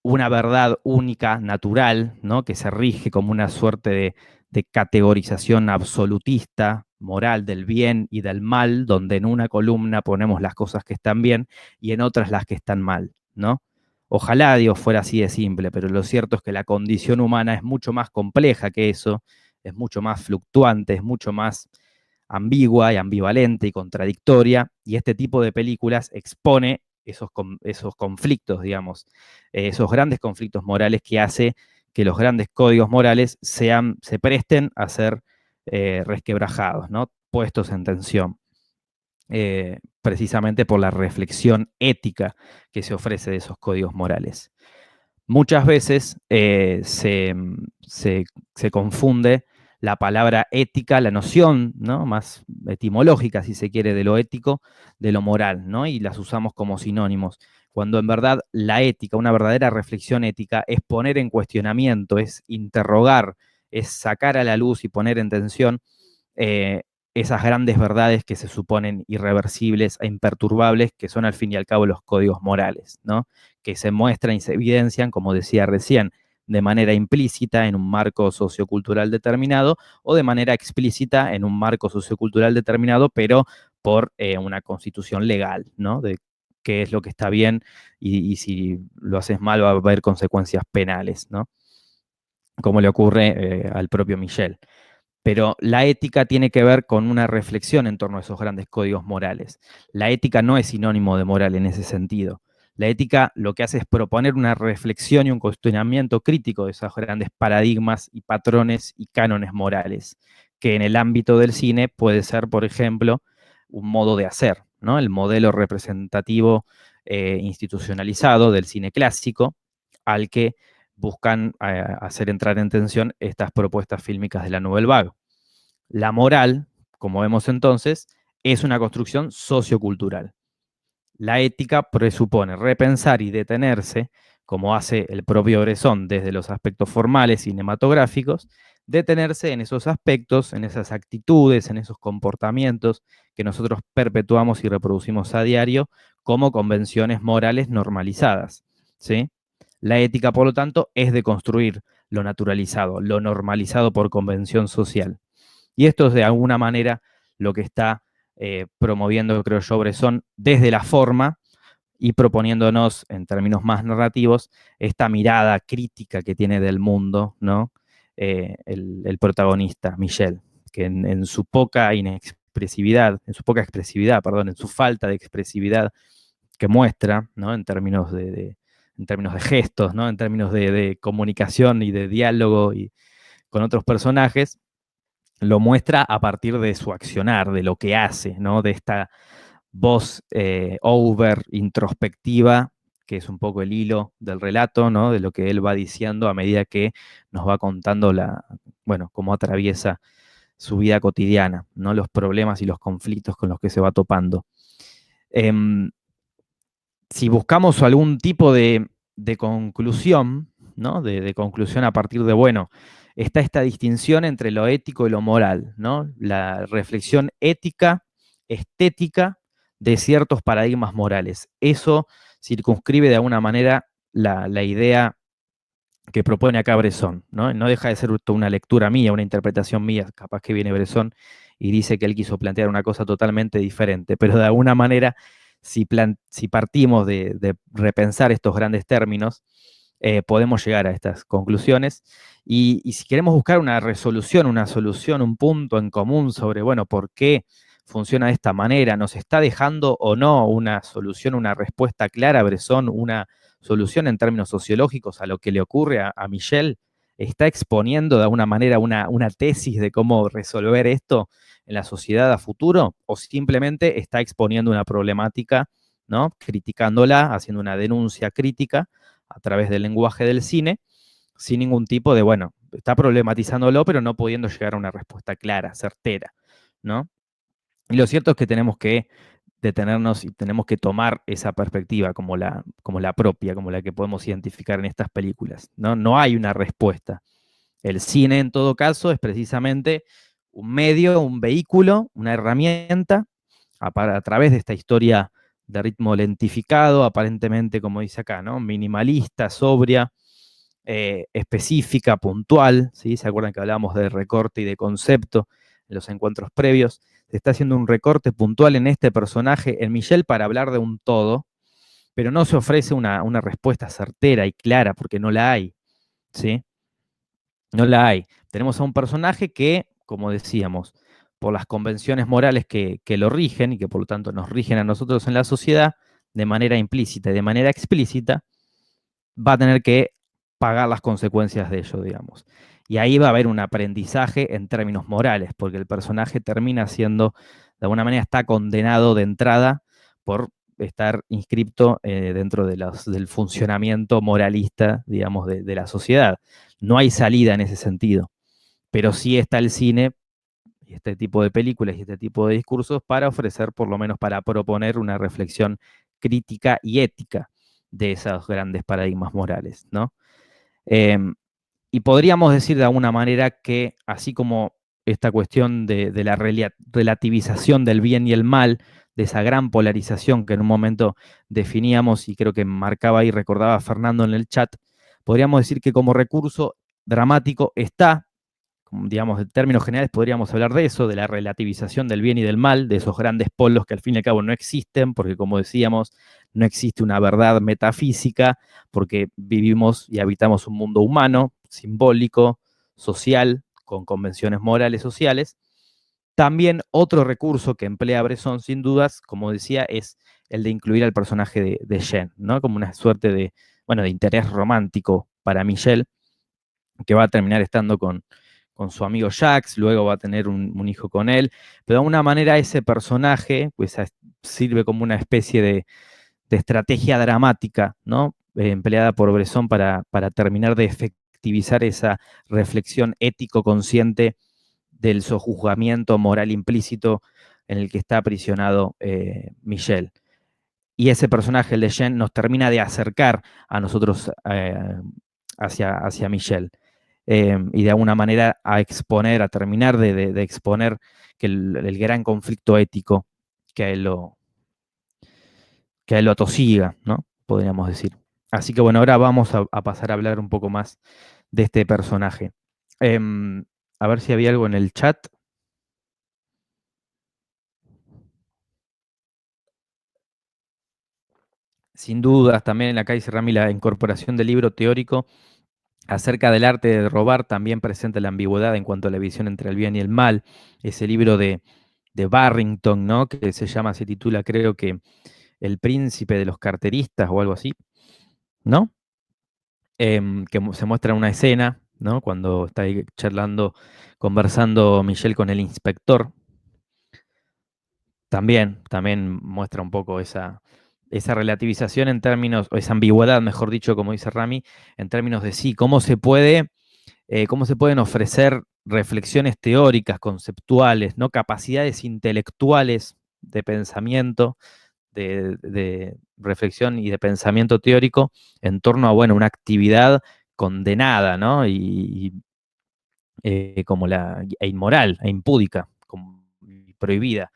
una verdad única, natural, ¿no? Que se rige como una suerte de categorización absolutista, moral del bien y del mal, donde en una columna ponemos las cosas que están bien y en otras las que están mal, ¿no? Ojalá Dios fuera así de simple, pero lo cierto es que la condición humana es mucho más compleja que eso, es mucho más fluctuante, es mucho más ambigua y ambivalente y contradictoria, y este tipo de películas expone esos conflictos, digamos, esos grandes conflictos morales que hace que los grandes códigos morales se presten a ser resquebrajados, ¿no? Puestos en tensión, precisamente por la reflexión ética que se ofrece de esos códigos morales. Muchas veces se confunde la palabra ética, la noción, ¿no? Más etimológica, si se quiere, de lo ético, de lo moral, ¿no? Y las usamos como sinónimos, cuando en verdad la ética, una verdadera reflexión ética, es poner en cuestionamiento, es interrogar, es sacar a la luz y poner en tensión eh, esas grandes verdades que se suponen irreversibles e imperturbables, que son al fin y al cabo los códigos morales, ¿no? Que se muestran y se evidencian, como decía recién, de manera implícita en un marco sociocultural determinado o de manera explícita en un marco sociocultural determinado, pero por una constitución legal, ¿no? De qué es lo que está bien y si lo haces mal va a haber consecuencias penales, ¿no? Como le ocurre al propio Michel. Pero la ética tiene que ver con una reflexión en torno a esos grandes códigos morales. La ética no es sinónimo de moral en ese sentido. La ética lo que hace es proponer una reflexión y un cuestionamiento crítico de esos grandes paradigmas y patrones y cánones morales, que en el ámbito del cine puede ser, por ejemplo, un modo de hacer, ¿no? El modelo representativo institucionalizado del cine clásico, al que buscan hacer entrar en tensión estas propuestas fílmicas de la Nouvelle Vague. La moral, como vemos entonces, es una construcción sociocultural. La ética presupone repensar y detenerse, como hace el propio Bresson desde los aspectos formales cinematográficos, detenerse en esos aspectos, en esas actitudes, en esos comportamientos que nosotros perpetuamos y reproducimos a diario como convenciones morales normalizadas, ¿sí? La ética, por lo tanto, es de construir lo naturalizado, lo normalizado por convención social. Y esto es de alguna manera lo que está promoviendo, creo yo, Bresson desde la forma y proponiéndonos, en términos más narrativos, esta mirada crítica que tiene del mundo, ¿no? El protagonista, Michel, que en su poca inexpresividad, en su poca expresividad, perdón, en su falta de expresividad que muestra, ¿no? En términos de gestos, ¿no? En términos de comunicación y de diálogo y con otros personajes, lo muestra a partir de su accionar, de lo que hace, ¿no? De esta voz over introspectiva, que es un poco el hilo del relato, ¿no? De lo que él va diciendo a medida que nos va contando bueno, cómo atraviesa su vida cotidiana, ¿no? Los problemas y los conflictos con los que se va topando. Si buscamos algún tipo de conclusión, ¿no? De conclusión a partir de, bueno, está esta distinción entre lo ético y lo moral, ¿no? La reflexión ética, estética de ciertos paradigmas morales. Eso circunscribe de alguna manera la idea que propone acá Bresson, ¿no? No deja de ser una lectura mía, una interpretación mía, capaz que viene Bresson y dice que él quiso plantear una cosa totalmente diferente, pero de alguna manera, si partimos de repensar estos grandes términos, podemos llegar a estas conclusiones. Y si queremos buscar una resolución, una solución, un punto en común sobre, bueno, por qué funciona de esta manera, ¿nos está dejando o no una solución, una respuesta clara, Bresson, una solución en términos sociológicos a lo que le ocurre a Michel? ¿Está exponiendo de alguna manera una tesis de cómo resolver esto en la sociedad a futuro? ¿O simplemente está exponiendo una problemática, ¿no? Criticándola, haciendo una denuncia crítica a través del lenguaje del cine, sin ningún tipo de, bueno, está problematizándolo, pero no pudiendo llegar a una respuesta clara, certera, ¿no? Y lo cierto es que tenemos que detenernos y tenemos que tomar esa perspectiva como la propia, como la que podemos identificar en estas películas, ¿no? No hay una respuesta. El cine, en todo caso, es precisamente un medio, un vehículo, una herramienta a través de esta historia de ritmo lentificado, aparentemente, como dice acá, ¿no? Minimalista, sobria, específica, puntual, ¿sí? ¿Se acuerdan que hablábamos de recorte y de concepto en los encuentros previos? Se está haciendo un recorte puntual en este personaje, en Michel, para hablar de un todo, pero no se ofrece una respuesta certera y clara, porque no la hay, ¿sí? No la hay. Tenemos a un personaje que, como decíamos, por las convenciones morales que lo rigen y que por lo tanto nos rigen a nosotros en la sociedad, de manera implícita y de manera explícita, va a tener que pagar las consecuencias de ello, digamos. Y ahí va a haber un aprendizaje en términos morales, porque el personaje termina siendo, de alguna manera, está condenado de entrada por estar inscripto dentro del funcionamiento moralista, digamos, de la sociedad. No hay salida en ese sentido, pero sí está el cine y este tipo de películas y este tipo de discursos para ofrecer, por lo menos para proponer una reflexión crítica y ética de esos grandes paradigmas morales, ¿no? Y podríamos decir de alguna manera que, así como esta cuestión de la relativización del bien y el mal, de esa gran polarización que en un momento definíamos y creo que marcaba y recordaba Fernando en el chat, podríamos decir que como recurso dramático está, digamos, en términos generales podríamos hablar de eso, de la relativización del bien y del mal, de esos grandes polos que al fin y al cabo no existen, porque como decíamos, no existe una verdad metafísica, porque vivimos y habitamos un mundo humano, simbólico, social, con convenciones morales sociales. También otro recurso que emplea Bresson, sin dudas, como decía, es el de incluir al personaje de Jean, ¿no? Como una suerte de, bueno, de interés romántico para Michel, que va a terminar estando con su amigo Jacques, luego va a tener un hijo con él, pero de alguna manera ese personaje pues, sirve como una especie de estrategia dramática, ¿no? Empleada por Bresson para terminar de efectivizar esa reflexión ético-consciente del sojuzgamiento moral implícito en el que está aprisionado Michel. Y ese personaje, el de Jean, nos termina de acercar a nosotros hacia Michel. Y de alguna manera a exponer, a terminar de exponer que el gran conflicto ético que a él lo atosiga, ¿no? Podríamos decir. Así que bueno, ahora vamos a pasar a hablar un poco más de este personaje. A ver si había algo en el chat. Sin dudas, también acá dice Rami, la incorporación del libro teórico acerca del arte de robar también presenta la ambigüedad en cuanto a la visión entre el bien y el mal. Ese libro de Barrington, ¿no? Que se titula, creo que, El príncipe de los carteristas o algo así, ¿no? Que se muestra una escena, ¿no? Cuando está ahí charlando, conversando Michelle con el inspector. También muestra un poco esa relativización en términos, o esa ambigüedad, mejor dicho, como dice Rami, en términos de sí, cómo se pueden ofrecer reflexiones teóricas, conceptuales, ¿no? Capacidades intelectuales de pensamiento de reflexión y de pensamiento teórico en torno a, bueno, una actividad condenada, ¿no? Como e inmoral, e impúdica, como prohibida,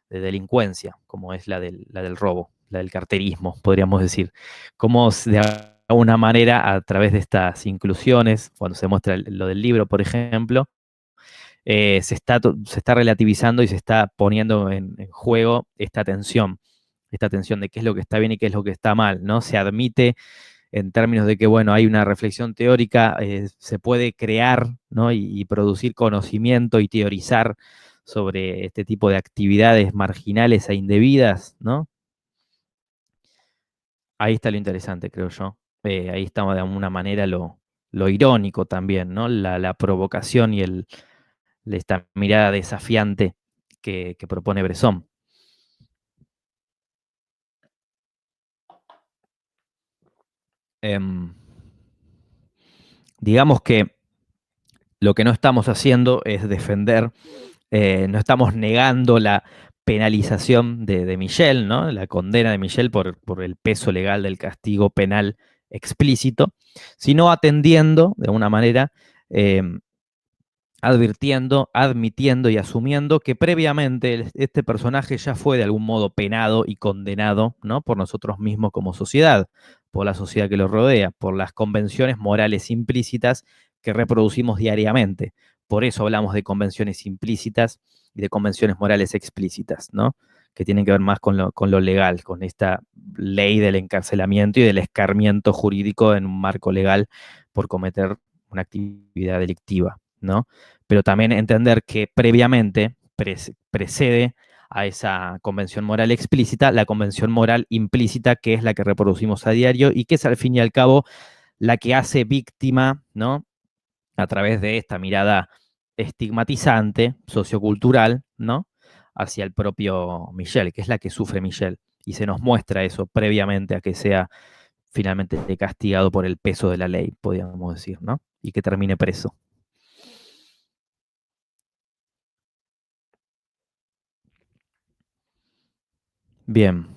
de delincuencia, como es la del robo, la del carterismo, podríamos decir. Cómo de alguna manera, a través de estas inclusiones, cuando se muestra lo del libro, por ejemplo, se está relativizando y se está poniendo en juego esta tensión de qué es lo que está bien y qué es lo que está mal, ¿no? Se admite en términos de que, bueno, hay una reflexión teórica, se puede crear, ¿no? Y producir conocimiento y teorizar sobre este tipo de actividades marginales e indebidas, ¿no? Ahí está lo interesante, creo yo. Ahí está de alguna manera lo irónico también, ¿no? La provocación y esta mirada desafiante que propone Bresson. Digamos que lo que no estamos haciendo es defender, no estamos negando la penalización de Michel, ¿no? La condena de Michel por el peso legal del castigo penal explícito, sino atendiendo de alguna manera, advirtiendo, admitiendo y asumiendo que previamente este personaje ya fue de algún modo penado y condenado, ¿no? Por nosotros mismos como sociedad, por la sociedad que lo rodea, por las convenciones morales implícitas que reproducimos diariamente. Por eso hablamos de convenciones implícitas y de convenciones morales explícitas, ¿no? Que tienen que ver más con lo legal, con esta ley del encarcelamiento y del escarmiento jurídico en un marco legal por cometer una actividad delictiva, ¿no? Pero también entender que previamente precede a esa convención moral explícita la convención moral implícita, que es la que reproducimos a diario y que es al fin y al cabo la que hace víctima, ¿no? A través de esta mirada estigmatizante, sociocultural, ¿no? Hacia el propio Michel, que es la que sufre Michel. Y se nos muestra eso previamente a que sea finalmente castigado por el peso de la ley, podríamos decir, ¿no? Y que termine preso. Bien.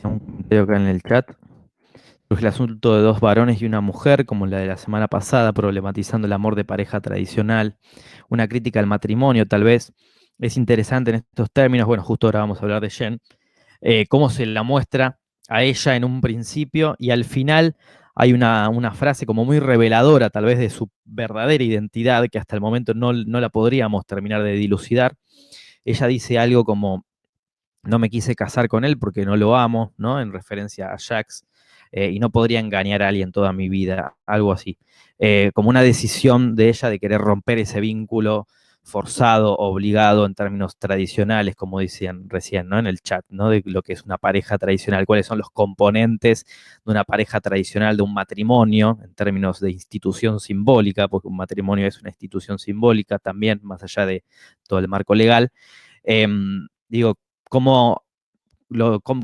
Un comentario acá en el chat. Surge el asunto de dos varones y una mujer, como la de la semana pasada, problematizando el amor de pareja tradicional. Una crítica al matrimonio, tal vez. Es interesante en estos términos. Bueno, justo ahora vamos a hablar de Jen. Cómo se la muestra a ella en un principio y al final hay una frase como muy reveladora, tal vez de su verdadera identidad, que hasta el momento no la podríamos terminar de dilucidar. Ella dice algo como: no me quise casar con él porque no lo amo, ¿no? En referencia a Jax, y no podría engañar a alguien toda mi vida, algo así. Como una decisión de ella de querer romper ese vínculo forzado, obligado en términos tradicionales, como decían recién, ¿no? En el chat, ¿no? De lo que es una pareja tradicional, cuáles son los componentes de una pareja tradicional, de un matrimonio, en términos de institución simbólica, porque un matrimonio es una institución simbólica también, más allá de todo el marco legal. Digo,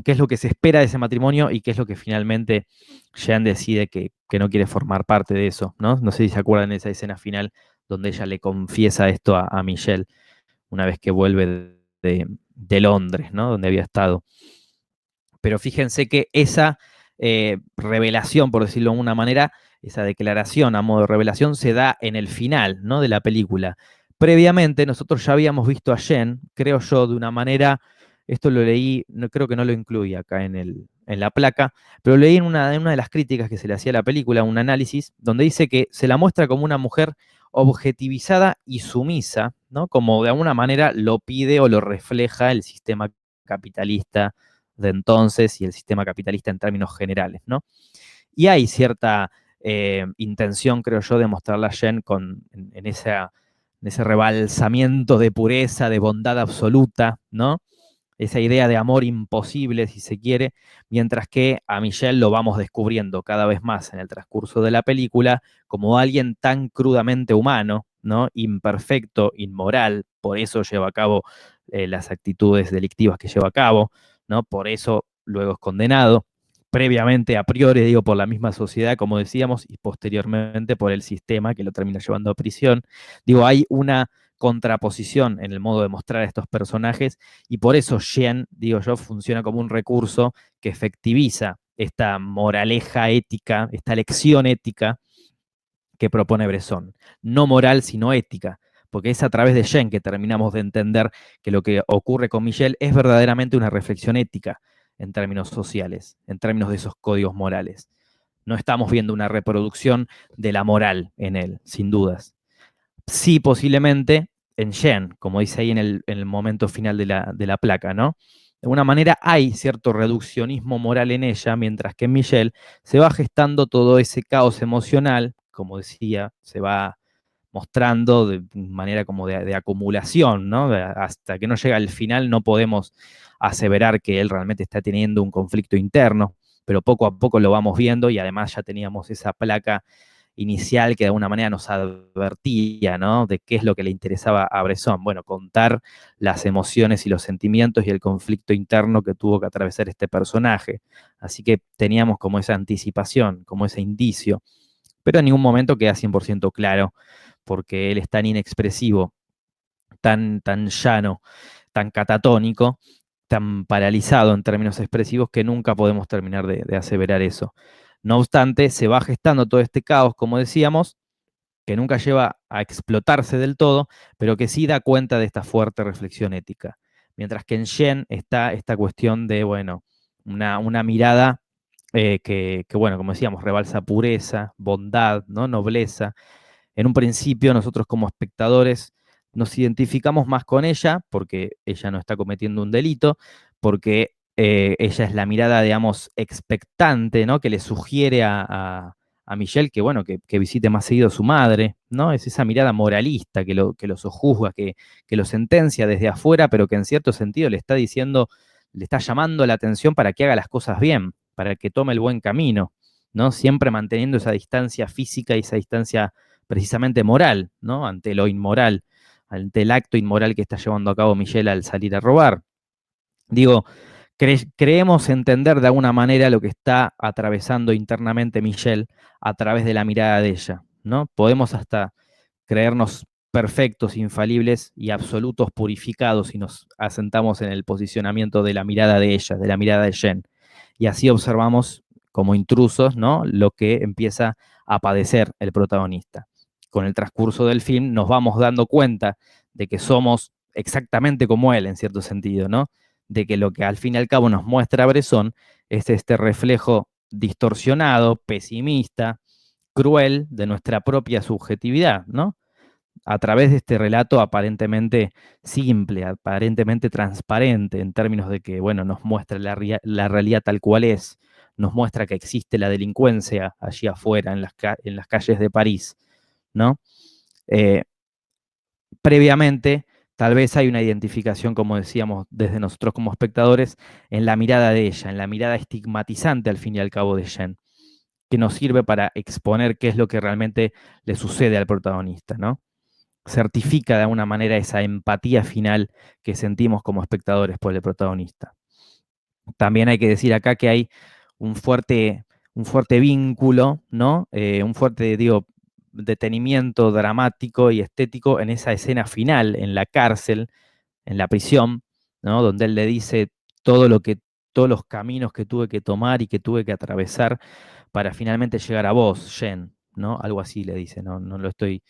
qué es lo que se espera de ese matrimonio y qué es lo que finalmente Jean decide que no quiere formar parte de eso, ¿no? No sé si se acuerdan de esa escena final donde ella le confiesa esto a Michelle una vez que vuelve de Londres, ¿no? Donde había estado. Pero fíjense que esa revelación, por decirlo de alguna manera, esa declaración a modo de revelación se da en el final, ¿no? De la película. Previamente nosotros ya habíamos visto a Jen, creo yo, de una manera, esto lo leí, no, creo que no lo incluí acá en la placa, pero leí en una de las críticas que se le hacía a la película, un análisis, donde dice que se la muestra como una mujer objetivizada y sumisa, ¿no? Como de alguna manera lo pide o lo refleja el sistema capitalista de entonces y el sistema capitalista en términos generales, ¿no? Y hay cierta intención, creo yo, de mostrarla a Jen en ese rebalsamiento de pureza, de bondad absoluta, ¿no? Esa idea de amor imposible, si se quiere, mientras que a Michelle lo vamos descubriendo cada vez más en el transcurso de la película como alguien tan crudamente humano, ¿no? Imperfecto, inmoral, por eso lleva a cabo las actitudes delictivas que lleva a cabo, ¿no? Por eso luego es condenado, previamente, a priori, digo, por la misma sociedad, como decíamos, y posteriormente por el sistema que lo termina llevando a prisión. Digo, hay una contraposición en el modo de mostrar a estos personajes, y por eso Shen, digo yo, funciona como un recurso que efectiviza esta moraleja ética, esta lección ética que propone Bresson. No moral, sino ética, porque es a través de Shen que terminamos de entender que lo que ocurre con Michel es verdaderamente una reflexión ética en términos sociales, en términos de esos códigos morales. No estamos viendo una reproducción de la moral en él, sin dudas. Sí, posiblemente en Shen, como dice ahí en el momento final de la placa, ¿no? De alguna manera hay cierto reduccionismo moral en ella, mientras que en Michelle se va gestando todo ese caos emocional, como decía, se va mostrando de manera como de acumulación, ¿no? Hasta que no llega al final no podemos aseverar que él realmente está teniendo un conflicto interno, pero poco a poco lo vamos viendo y además ya teníamos esa placa inicial que de alguna manera nos advertía, ¿no? De qué es lo que le interesaba a Bresson. Bueno, contar las emociones y los sentimientos y el conflicto interno que tuvo que atravesar este personaje. Así que teníamos como esa anticipación, como ese indicio, pero en ningún momento queda 100% claro, porque él es tan inexpresivo, tan llano, tan catatónico, tan paralizado en términos expresivos que nunca podemos terminar de aseverar eso. No obstante, se va gestando todo este caos, como decíamos, que nunca lleva a explotarse del todo, pero que sí da cuenta de esta fuerte reflexión ética. Mientras que en Shen está esta cuestión de, bueno, una mirada bueno, como decíamos, rebalsa pureza, bondad, ¿no? Nobleza. En un principio, nosotros como espectadores nos identificamos más con ella, porque ella no está cometiendo un delito, porque ella es la mirada, digamos, expectante, ¿no? Que le sugiere a Michelle que, bueno, que visite más seguido a su madre, ¿no? Es esa mirada moralista que lo sojuzga, que lo sentencia desde afuera, pero que en cierto sentido le está diciendo, le está llamando la atención para que haga las cosas bien, para que tome el buen camino, ¿no? Siempre manteniendo esa distancia física y esa distancia precisamente moral, ¿no? Ante lo inmoral, ante el acto inmoral que está llevando a cabo Michelle al salir a robar. Digo, creemos entender de alguna manera lo que está atravesando internamente Michelle a través de la mirada de ella, ¿no? Podemos hasta creernos perfectos, infalibles y absolutos purificados si nos asentamos en el posicionamiento de la mirada de ella, de la mirada de Jen. Y así observamos como intrusos, ¿no? Lo que empieza a padecer el protagonista. Con el transcurso del film nos vamos dando cuenta de que somos exactamente como él, en cierto sentido, ¿no? De que lo que al fin y al cabo nos muestra Bresson es este reflejo distorsionado, pesimista, cruel de nuestra propia subjetividad, ¿no? A través de este relato aparentemente simple, aparentemente transparente, en términos de que, bueno, nos muestra la realidad tal cual es, nos muestra que existe la delincuencia allí afuera, en las calles de París, ¿no? Eh, Previamente, tal vez hay una identificación, como decíamos, desde nosotros como espectadores, en la mirada de ella, en la mirada estigmatizante al fin y al cabo de Jen, que nos sirve para exponer qué es lo que realmente le sucede al protagonista, ¿no? Certifica de alguna manera esa empatía final que sentimos como espectadores por el protagonista. También hay que decir acá que hay un fuerte, un fuerte vínculo, ¿no? Un fuerte, digo, detenimiento dramático y estético en esa escena final, en la cárcel, en la prisión, ¿no? Donde él le dice todo lo que, todos los caminos que tuve que tomar y que tuve que atravesar para finalmente llegar a vos, Jen, ¿no? Algo así le dice, ¿no? No lo estoy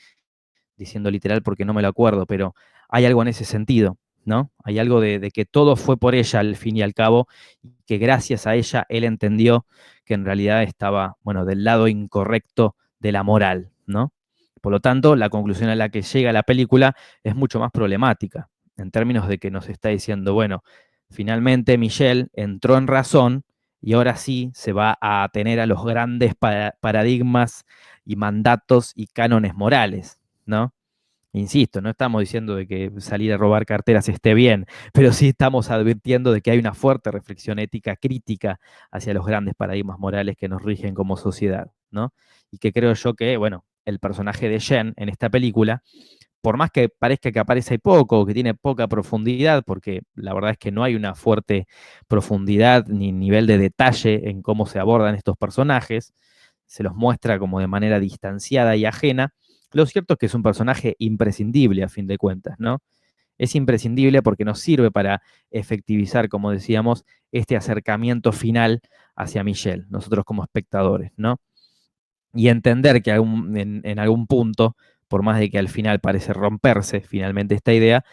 diciendo literal porque no me lo acuerdo, pero hay algo en ese sentido, ¿no? Hay algo de que todo fue por ella al fin y al cabo, y que gracias a ella él entendió que en realidad estaba, bueno, del lado incorrecto de la moral, ¿no? Por lo tanto, la conclusión a la que llega la película es mucho más problemática, en términos de que nos está diciendo, bueno, finalmente Michelle entró en razón y ahora sí se va a atener a los grandes paradigmas y mandatos y cánones morales, ¿no? Insisto, no estamos diciendo de que salir a robar carteras esté bien, pero sí estamos advirtiendo de que hay una fuerte reflexión ética crítica hacia los grandes paradigmas morales que nos rigen como sociedad, ¿no? Y que creo yo que, bueno, el personaje de Jen en esta película, por más que parezca que aparece poco o que tiene poca profundidad, porque la verdad es que no hay una fuerte profundidad ni nivel de detalle en cómo se abordan estos personajes, se los muestra como de manera distanciada y ajena, Lo cierto es que es un personaje imprescindible a fin de cuentas, ¿no? Es imprescindible porque nos sirve para efectivizar, como decíamos, este acercamiento final hacia Michelle, nosotros como espectadores, ¿no? Y entender que en algún punto, por más de que al final parece romperse finalmente esta idea,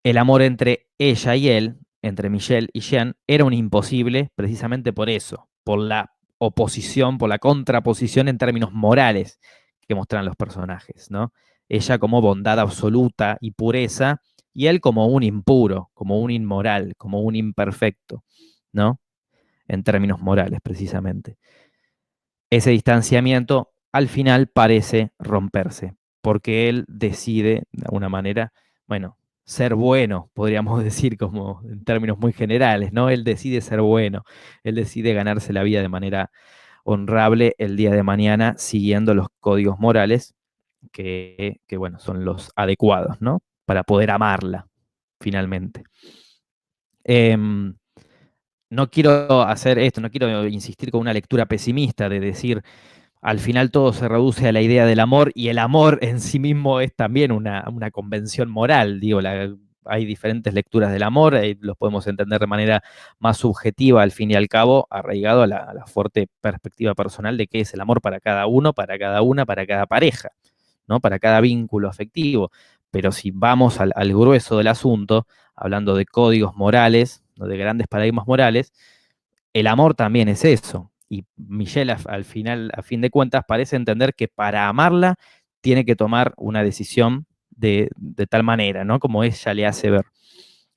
el amor entre ella y él, entre Michelle y Jean, era un imposible precisamente por eso, por la oposición, por la contraposición en términos morales que muestran los personajes, ¿no? Ella como bondad absoluta y pureza, y él como un impuro, como un inmoral, como un imperfecto, ¿no? En términos morales, precisamente. Ese distanciamiento al final parece romperse, porque él decide, de alguna manera, bueno, ser bueno, podríamos decir como en términos muy generales, ¿no? Él decide ser bueno, él decide ganarse la vida de manera honrable el día de mañana siguiendo los códigos morales que bueno, son los adecuados, ¿no? Para poder amarla, finalmente. No quiero hacer esto, no quiero insistir con una lectura pesimista de decir al final todo se reduce a la idea del amor y el amor en sí mismo es también una convención moral. Digo, hay diferentes lecturas del amor, los podemos entender de manera más subjetiva al fin y al cabo, arraigado a la fuerte perspectiva personal de qué es el amor para cada uno, para cada una, para cada pareja, ¿no? Para cada vínculo afectivo. Pero si vamos al grueso del asunto, hablando de códigos morales, ¿no? De grandes paradigmas morales, el amor también es eso. Y Michelle al final, a fin de cuentas, parece entender que para amarla tiene que tomar una decisión de tal manera, ¿no? Como ella le hace ver.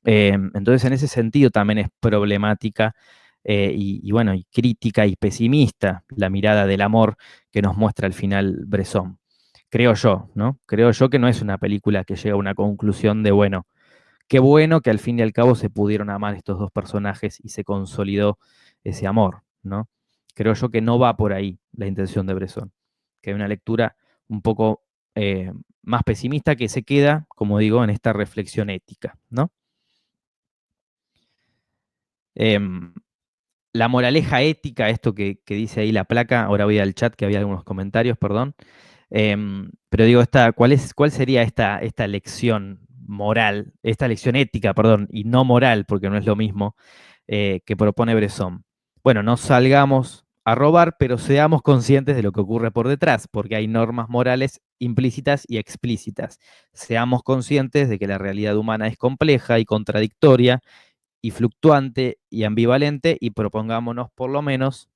Entonces, en ese sentido también es problemática y bueno, y crítica y pesimista la mirada del amor que nos muestra al final Bresson. Creo yo, ¿no? Creo yo que no es una película que llega a una conclusión de, bueno, qué bueno que al fin y al cabo se pudieron amar estos dos personajes y se consolidó ese amor, ¿no? Creo yo que no va por ahí la intención de Bresson, que hay una lectura un poco más pesimista que se queda, como digo, en esta reflexión ética, ¿no? La moraleja ética, esto que dice ahí la placa, ahora voy al chat que había algunos comentarios, perdón. Pero digo, ¿cuál sería esta lección moral, esta lección ética, perdón, y no moral, porque no es lo mismo, que propone Bresson? Bueno, no salgamos a robar, pero seamos conscientes de lo que ocurre por detrás, porque hay normas morales implícitas y explícitas. Seamos conscientes de que la realidad humana es compleja y contradictoria y fluctuante y ambivalente y propongámonos por lo menos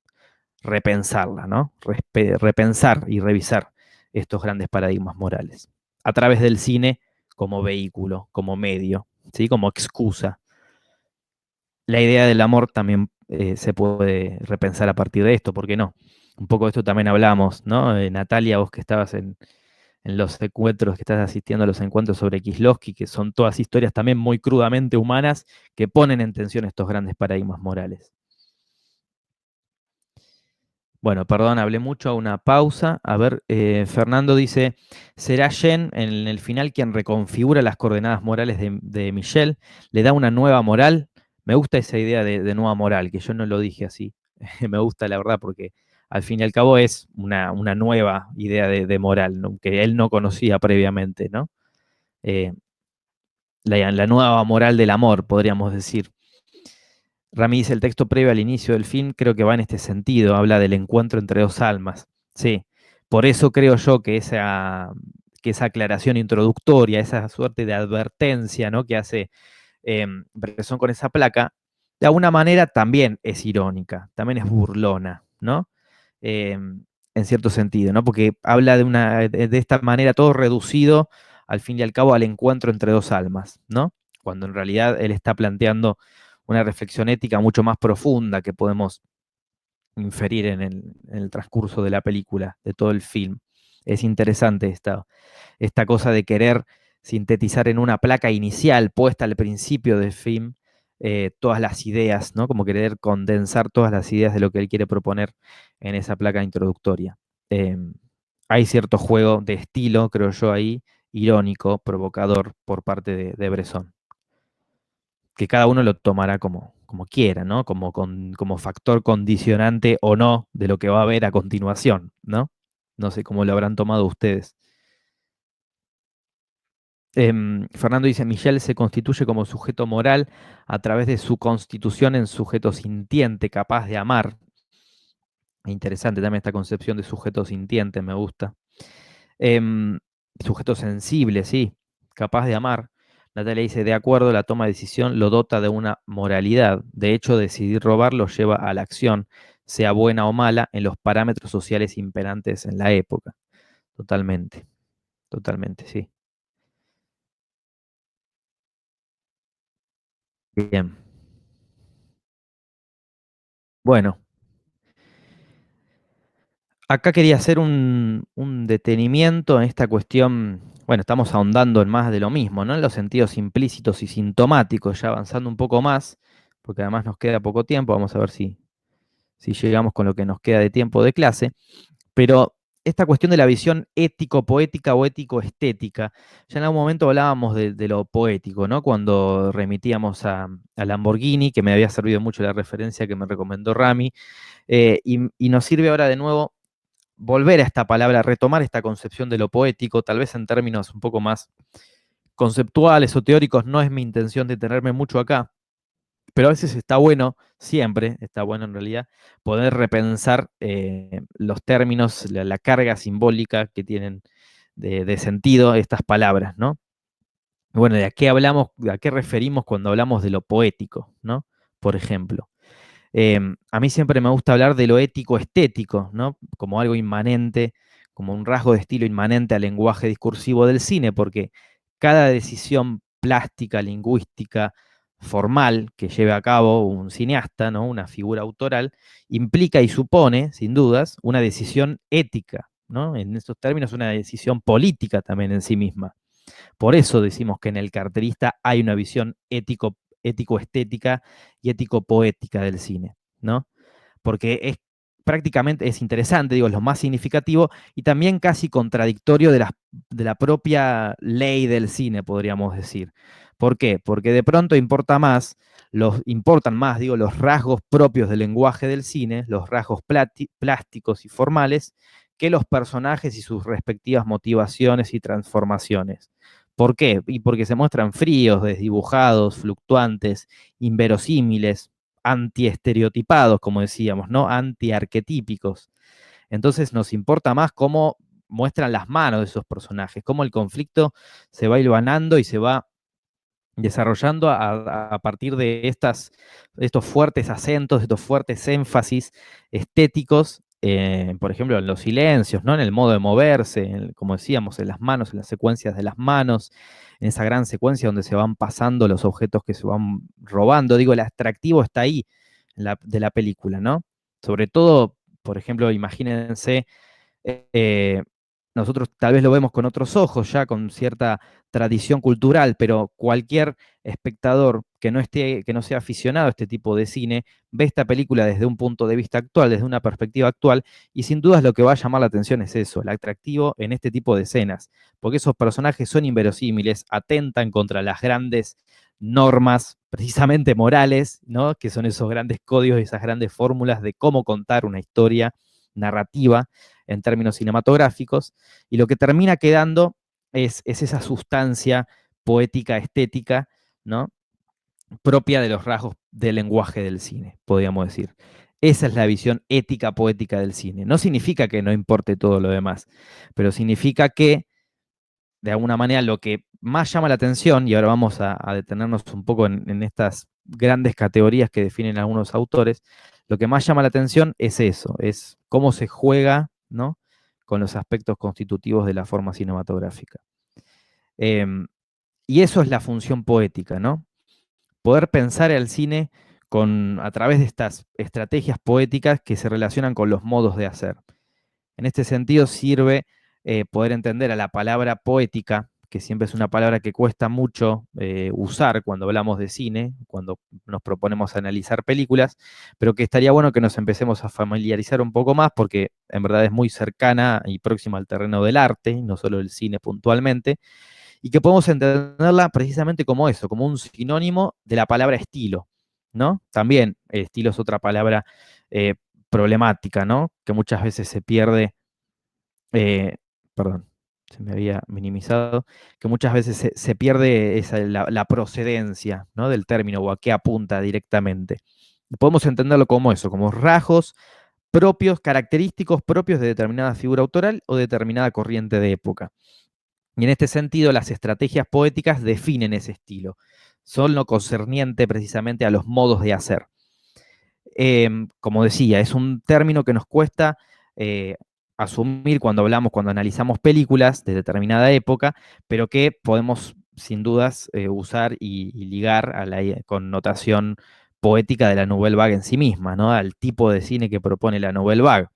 repensarla, ¿no? Repensar y revisar estos grandes paradigmas morales a través del cine como vehículo, como medio, ¿sí? Como excusa. La idea del amor también se puede repensar a partir de esto, ¿por qué no? Un poco de esto también hablamos, ¿no? Natalia, vos que estabas en los encuentros, que estás asistiendo a los encuentros sobre Kieslowski, que son todas historias también muy crudamente humanas que ponen en tensión estos grandes paradigmas morales. Bueno, perdón, hablé mucho, a una pausa. A ver, Fernando dice, ¿será Jen en el final quien reconfigura las coordenadas morales de Michelle? ¿Le da una nueva moral? Me gusta esa idea de nueva moral, que yo no lo dije así. Me gusta la verdad porque al fin y al cabo es una nueva idea de moral, ¿no? Que él no conocía previamente, ¿no? Eh, la nueva moral del amor, podríamos decir. Rami dice, el texto previo al inicio del film creo que va en este sentido, habla del encuentro entre dos almas. Sí, por eso creo yo que esa aclaración introductoria, esa suerte de advertencia, ¿no? Que hace Bresson con esa placa, de alguna manera también es irónica, también es burlona, ¿no? En cierto sentido, ¿no? Porque habla de esta manera todo reducido al fin y al cabo al encuentro entre dos almas, ¿no? Cuando en realidad él está planteando una reflexión ética mucho más profunda que podemos inferir en el transcurso de la película, de todo el film. Es interesante esta cosa de querer sintetizar en una placa inicial puesta al principio del film todas las ideas, ¿no? Como querer condensar todas las ideas de lo que él quiere proponer en esa placa introductoria. Hay cierto juego de estilo, creo yo, ahí, irónico, provocador por parte de Bresson, que cada uno lo tomará como quiera, ¿no? Como factor condicionante o no de lo que va a haber a continuación, ¿no? No sé cómo lo habrán tomado ustedes. Fernando dice, Michel se constituye como sujeto moral a través de su constitución en sujeto sintiente, capaz de amar. Interesante también esta concepción de sujeto sintiente, me gusta. Em, Sujeto sensible, sí, capaz de amar. Natalia dice, de acuerdo, la toma de decisión lo dota de una moralidad. De hecho, decidir robar lo lleva a la acción, sea buena o mala, en los parámetros sociales imperantes en la época. Totalmente, totalmente, sí. Bien. Bueno, acá quería hacer un detenimiento en esta cuestión. Bueno, estamos ahondando en más de lo mismo, ¿no? En los sentidos implícitos y sintomáticos, ya avanzando un poco más, porque además nos queda poco tiempo. Vamos a ver si llegamos con lo que nos queda de tiempo de clase. Pero esta cuestión de la visión ético-poética o ético-estética, ya en algún momento hablábamos de lo poético, ¿no? Cuando remitíamos a Lamborghini, que me había servido mucho la referencia que me recomendó Rami, y nos sirve ahora de nuevo volver a esta palabra, retomar esta concepción de lo poético, tal vez en términos un poco más conceptuales o teóricos, no es mi intención detenerme mucho acá, pero a veces está bueno, siempre está bueno en realidad, poder repensar los términos, la carga simbólica que tienen de sentido estas palabras, ¿no? Bueno, ¿de a qué hablamos, a qué referimos cuando hablamos de lo poético, ¿no? Por ejemplo. A mí siempre me gusta hablar de lo ético-estético, ¿no? Como algo inmanente, como un rasgo de estilo inmanente al lenguaje discursivo del cine, porque cada decisión plástica, lingüística, formal que lleve a cabo un cineasta, ¿no? Una figura autoral, implica y supone, sin dudas, una decisión ética, ¿no? En estos términos, una decisión política también en sí misma. Por eso decimos que en el cartelista hay una visión ético-estética y ético-poética del cine, ¿no? Porque es prácticamente, es interesante, digo, es lo más significativo y también casi contradictorio de la propia ley del cine, podríamos decir. ¿Por qué? Porque de pronto importan más, digo, los rasgos propios del lenguaje del cine, los rasgos plásticos y formales, que los personajes y sus respectivas motivaciones y transformaciones. ¿Por qué? Y porque se muestran fríos, desdibujados, fluctuantes, inverosímiles, antiestereotipados, como decíamos, ¿no? Antiarquetípicos. Entonces nos importa más cómo muestran las manos de esos personajes, cómo el conflicto se va hilvanando y se va desarrollando a partir de estos fuertes acentos, estos fuertes énfasis estéticos, por ejemplo, en los silencios, ¿no? En el modo de moverse, como decíamos, en las manos, en las secuencias de las manos, en esa gran secuencia donde se van pasando los objetos que se van robando. Digo, el atractivo está ahí de la película, ¿no? Sobre todo, por ejemplo, imagínense eh, nosotros tal vez lo vemos con otros ojos, ya con cierta tradición cultural, pero cualquier espectador que no sea aficionado a este tipo de cine, ve esta película desde un punto de vista actual, desde una perspectiva actual, y sin dudas lo que va a llamar la atención es eso, el atractivo en este tipo de escenas, porque esos personajes son inverosímiles, atentan contra las grandes normas, precisamente morales, ¿no? Que son esos grandes códigos, esas grandes fórmulas de cómo contar una historia narrativa en términos cinematográficos, y lo que termina quedando es esa sustancia poética, estética, ¿no? Propia de los rasgos del lenguaje del cine, podríamos decir. Esa es la visión ética poética del cine. No significa que no importe todo lo demás, pero significa que, de alguna manera, lo que más llama la atención, y ahora vamos a detenernos un poco en estas grandes categorías que definen algunos autores, lo que más llama la atención es eso, es cómo se juega, ¿no? Con los aspectos constitutivos de la forma cinematográfica. Y eso es la función poética, ¿no? Poder pensar el cine a través de estas estrategias poéticas que se relacionan con los modos de hacer. En este sentido sirve poder entender a la palabra poética, que siempre es una palabra que cuesta mucho usar cuando hablamos de cine, cuando nos proponemos analizar películas, pero que estaría bueno que nos empecemos a familiarizar un poco más porque en verdad es muy cercana y próxima al terreno del arte, no solo del cine puntualmente, y que podemos entenderla precisamente como eso, como un sinónimo de la palabra estilo, ¿no? También estilo es otra palabra eh, problemática, ¿no? Que muchas veces se pierde, eh, perdón. se me había minimizado, que muchas veces se pierde la procedencia, ¿no?, del término o a qué apunta directamente. Podemos entenderlo como eso, como rasgos propios, característicos propios de determinada figura autoral o determinada corriente de época. Y en este sentido, las estrategias poéticas definen ese estilo. Son lo concerniente precisamente a los modos de hacer. Como decía, es un término que nos cuesta asumir cuando hablamos, cuando analizamos películas de determinada época, pero que podemos sin dudas usar y ligar a la connotación poética de la Nouvelle Vague en sí misma, ¿no?, al tipo de cine que propone la Nouvelle Vague.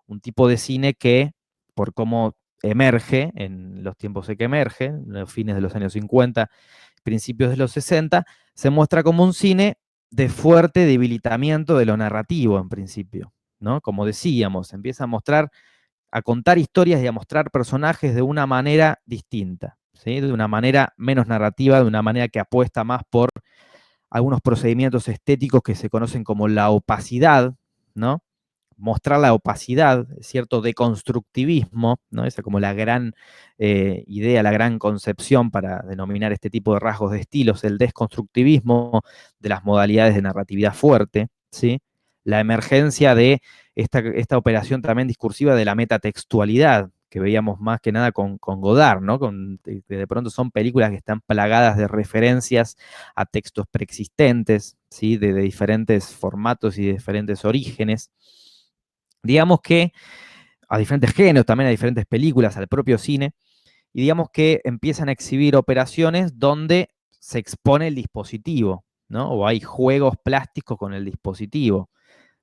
Un tipo de cine que, por cómo emerge en los tiempos en que emerge, en los fines de los años 50, principios de los 60, se muestra como un cine de fuerte debilitamiento de lo narrativo en principio, ¿no? Como decíamos, empieza a mostrar, a contar historias y a mostrar personajes de una manera distinta, ¿sí?, de una manera menos narrativa, de una manera que apuesta más por algunos procedimientos estéticos que se conocen como la opacidad, ¿no? Mostrar la opacidad, cierto deconstructivismo, ¿no? Esa como la gran idea, la gran concepción para denominar este tipo de rasgos de estilos, el desconstructivismo de las modalidades de narratividad fuerte, ¿sí? La emergencia de esta operación también discursiva de la metatextualidad, que veíamos más que nada con Godard, ¿no? Que de pronto son películas que están plagadas de referencias a textos preexistentes, ¿sí?, de diferentes formatos y de diferentes orígenes. Digamos que a diferentes géneros, también a diferentes películas, al propio cine, y digamos que empiezan a exhibir operaciones donde se expone el dispositivo, ¿no? O hay juegos plásticos con el dispositivo,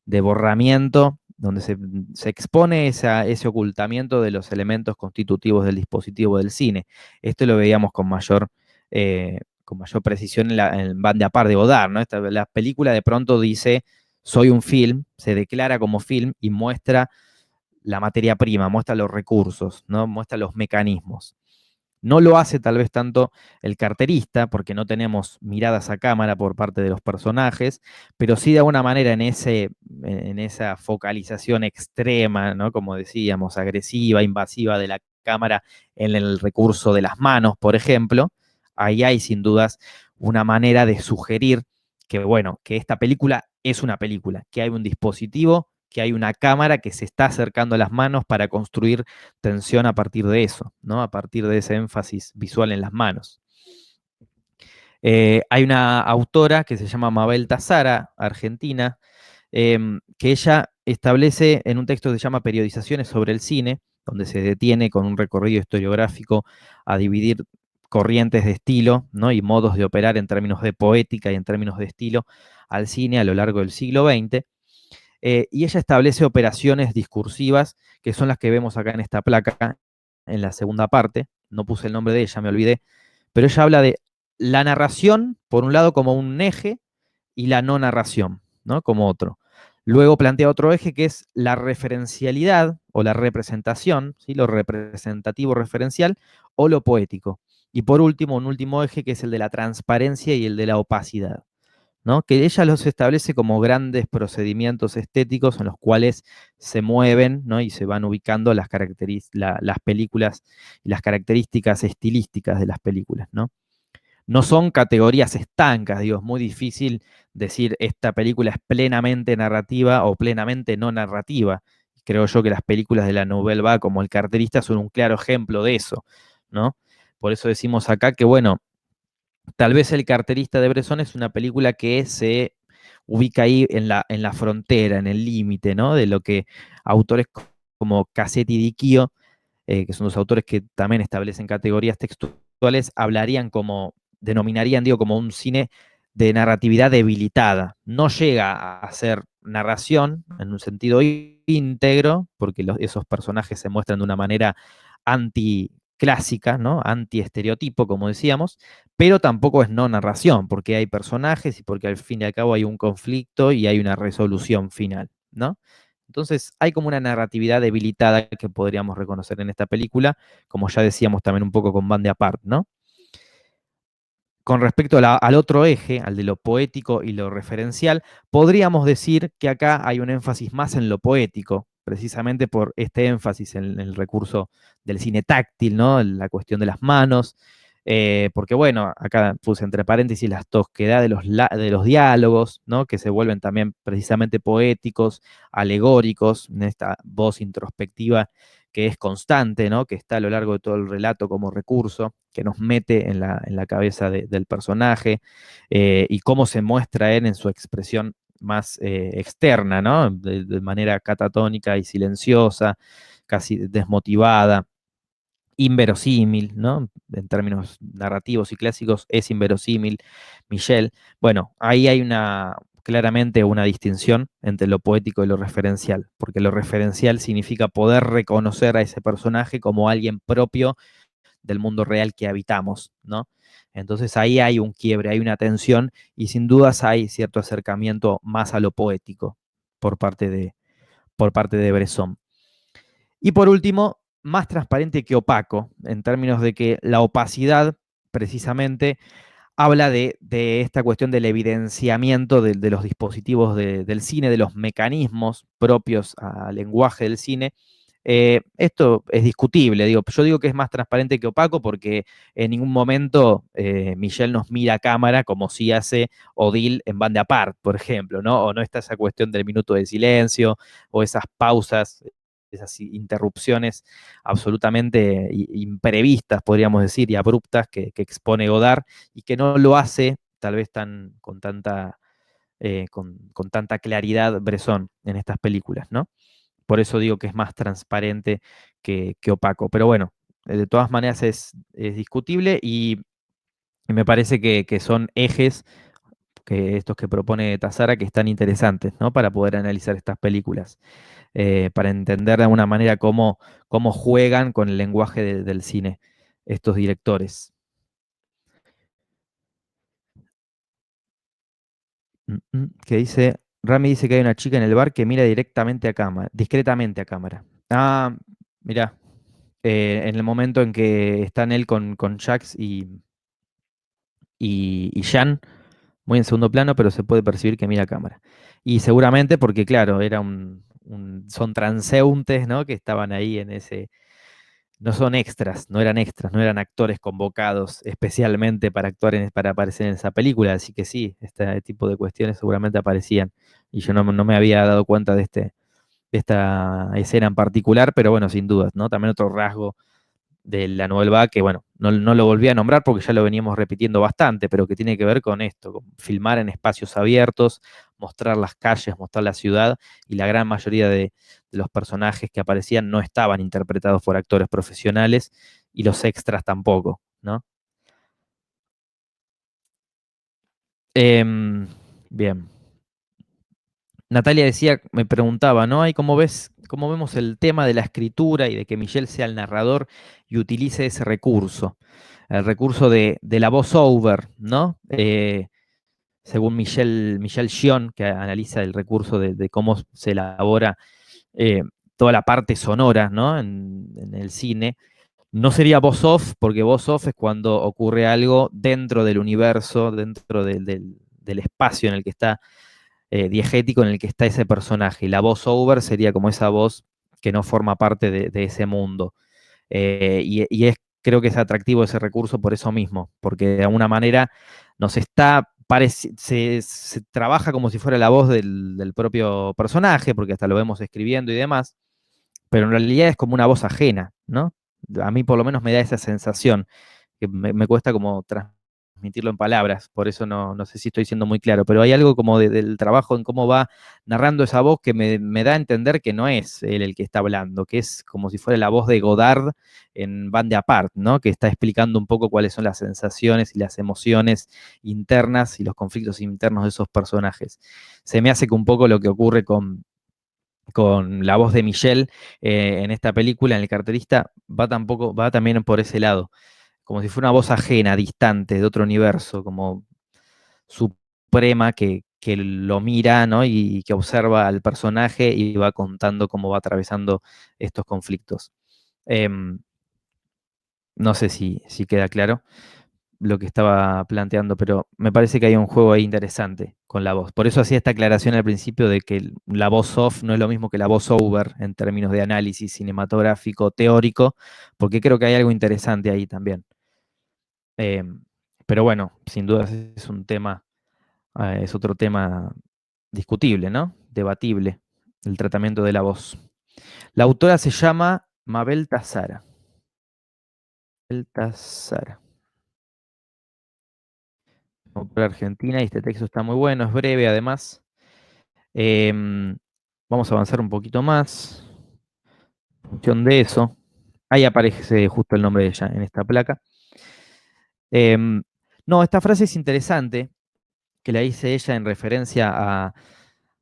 de borramiento, donde se expone ese ocultamiento de los elementos constitutivos del dispositivo del cine. Esto lo veíamos con mayor precisión en Bande à part de Godard, ¿no? La película de pronto dice, soy un film, se declara como film y muestra la materia prima, muestra los recursos, ¿no?, muestra los mecanismos. No lo hace tal vez tanto el carterista, porque no tenemos miradas a cámara por parte de los personajes, pero sí de alguna manera en esa focalización extrema, ¿no?, como decíamos, agresiva, invasiva de la cámara en el recurso de las manos, por ejemplo, ahí hay sin dudas una manera de sugerir que, bueno, que esta película es una película, que hay un dispositivo, que hay una cámara que se está acercando a las manos para construir tensión a partir de eso, ¿no?, a partir de ese énfasis visual en las manos. Hay una autora que se llama Mabel Tazara, argentina, que ella establece en un texto que se llama Periodizaciones sobre el cine, donde se detiene con un recorrido historiográfico a dividir corrientes de estilo, ¿no?, y modos de operar en términos de poética y en términos de estilo al cine a lo largo del siglo XX. Y ella establece operaciones discursivas, que son las que vemos acá en esta placa, en la segunda parte. No puse el nombre de ella, me olvidé. Pero ella habla de la narración, por un lado, como un eje, y la no narración, ¿no?, como otro. Luego plantea otro eje que es la referencialidad o la representación, ¿sí?, lo representativo referencial o lo poético. Y por último, un último eje que es el de la transparencia y el de la opacidad, ¿no?, que ella los establece como grandes procedimientos estéticos en los cuales se mueven, ¿no?, y se van ubicando las películas y las características estilísticas de las películas, ¿no? No son categorías estancas, digo, es muy difícil decir esta película es plenamente narrativa o plenamente no narrativa. Creo yo que las películas de la Nouvelle Vague, como El carterista, son un claro ejemplo de eso, ¿no? Por eso decimos acá que, bueno, tal vez El carterista de Bresson es una película que se ubica ahí en la frontera, en el límite, ¿no?, de lo que autores como Cassetti y Di Chio, que son los autores que también establecen categorías textuales, denominarían, digo, como un cine de narratividad debilitada. No llega a ser narración en un sentido íntegro, porque esos personajes se muestran de una manera anticlásica, ¿no?, anti-estereotipo, como decíamos, pero tampoco es no narración, porque hay personajes y porque al fin y al cabo hay un conflicto y hay una resolución final, ¿no? Entonces hay como una narratividad debilitada que podríamos reconocer en esta película, como ya decíamos también un poco con Bande à part, ¿no? Con respecto al otro eje, al de lo poético y lo referencial, podríamos decir que acá hay un énfasis más en lo poético, precisamente por este énfasis en el recurso del cine táctil, ¿no? La cuestión de las manos, porque bueno, acá puse entre paréntesis la tosquedad de los diálogos, ¿no? Que se vuelven también precisamente poéticos, alegóricos, en esta voz introspectiva que es constante, ¿no? Que está a lo largo de todo el relato como recurso, que nos mete en la cabeza del personaje, y cómo se muestra él en su expresión más externa, ¿no? De manera catatónica y silenciosa, casi desmotivada, inverosímil, ¿no? En términos narrativos y clásicos, es inverosímil Michelle. Bueno, ahí hay claramente una distinción entre lo poético y lo referencial, porque lo referencial significa poder reconocer a ese personaje como alguien propio del mundo real que habitamos, ¿no? Entonces ahí hay un quiebre, hay una tensión y sin dudas hay cierto acercamiento más a lo poético por parte de Bresson. Y por último, más transparente que opaco, en términos de que la opacidad, precisamente, habla de esta cuestión del evidenciamiento de los dispositivos del cine, de los mecanismos propios al lenguaje del cine. Esto es discutible, digo, yo digo que es más transparente que opaco porque en ningún momento Michelle nos mira a cámara como si hace Odile en Bande Apart, por ejemplo, ¿no? O no está esa cuestión del minuto de silencio o esas pausas, esas interrupciones absolutamente imprevistas, podríamos decir, y abruptas que expone Godard y que no lo hace tal vez con tanta claridad Bresson en estas películas, ¿no? Por eso digo que es más transparente que opaco. Pero bueno, de todas maneras es discutible y me parece que son ejes que estos que propone Tazara que están interesantes, ¿no? Para poder analizar estas películas, para entender de alguna manera cómo juegan con el lenguaje del cine estos directores. Que dice, Rami dice que hay una chica en el bar que mira directamente a cámara, discretamente a cámara. Ah, mirá, en el momento en que están él con Jax y Jan, muy en segundo plano, pero se puede percibir que mira a cámara. Y seguramente porque, claro, son transeúntes, ¿no? Que estaban ahí en ese. No son extras, no eran actores convocados especialmente para para aparecer en esa película, así que sí, este tipo de cuestiones seguramente aparecían. Y yo no me había dado cuenta de esta escena en particular, pero bueno, sin dudas, ¿no? También otro rasgo de la Nouvelle Vague, que bueno, no lo volví a nombrar porque ya lo veníamos repitiendo bastante, pero que tiene que ver con esto, con filmar en espacios abiertos, mostrar las calles, mostrar la ciudad, y la gran mayoría de los personajes que aparecían no estaban interpretados por actores profesionales, y los extras tampoco, ¿no? Bien. Natalia decía, me preguntaba, ¿no? ¿Y cómo vemos el tema de la escritura y de que Michel sea el narrador y utilice ese recurso? El recurso de la voice-over, ¿no? Según Michel Gion, que analiza el recurso de cómo se elabora eh, toda la parte sonora, ¿no? En el cine. No sería voice-off, porque voice-off es cuando ocurre algo dentro del universo, dentro del espacio en el que está diegético en el que está ese personaje. Y la voz over sería como esa voz que no forma parte de ese mundo. Creo que es atractivo ese recurso por eso mismo, porque de alguna manera nos está se trabaja como si fuera la voz del propio personaje, porque hasta lo vemos escribiendo y demás, pero en realidad es como una voz ajena, ¿no? A mí por lo menos me da esa sensación, que me cuesta como transmitirlo en palabras, por eso no sé si estoy siendo muy claro, pero hay algo como del trabajo en cómo va narrando esa voz que me da a entender que no es él el que está hablando, que es como si fuera la voz de Godard en Bande Apart, ¿no? Que está explicando un poco cuáles son las sensaciones y las emociones internas y los conflictos internos de esos personajes. Se me hace que un poco lo que ocurre con la voz de Michelle en esta película, en El carterista, va también por ese lado, como si fuera una voz ajena, distante, de otro universo, como suprema que lo mira, ¿no? Y que observa al personaje y va contando cómo va atravesando estos conflictos. No sé si queda claro. lo que estaba planteando, pero me parece que hay un juego ahí interesante con la voz. Por eso hacía esta aclaración al principio de que la voz off no es lo mismo que la voz over en términos de análisis cinematográfico, teórico, porque creo que hay algo interesante ahí también. Eh, pero bueno, sin duda es un tema, es otro tema discutible, ¿no? Debatible, el tratamiento de la voz. La autora se llama Mabel Tazara. Mabel Tazara. Autora argentina, y este texto está muy bueno, es breve además. Vamos a avanzar un poquito más. En función de eso, ahí aparece justo el nombre de ella en esta placa. No, esta frase es interesante, que la dice ella en referencia a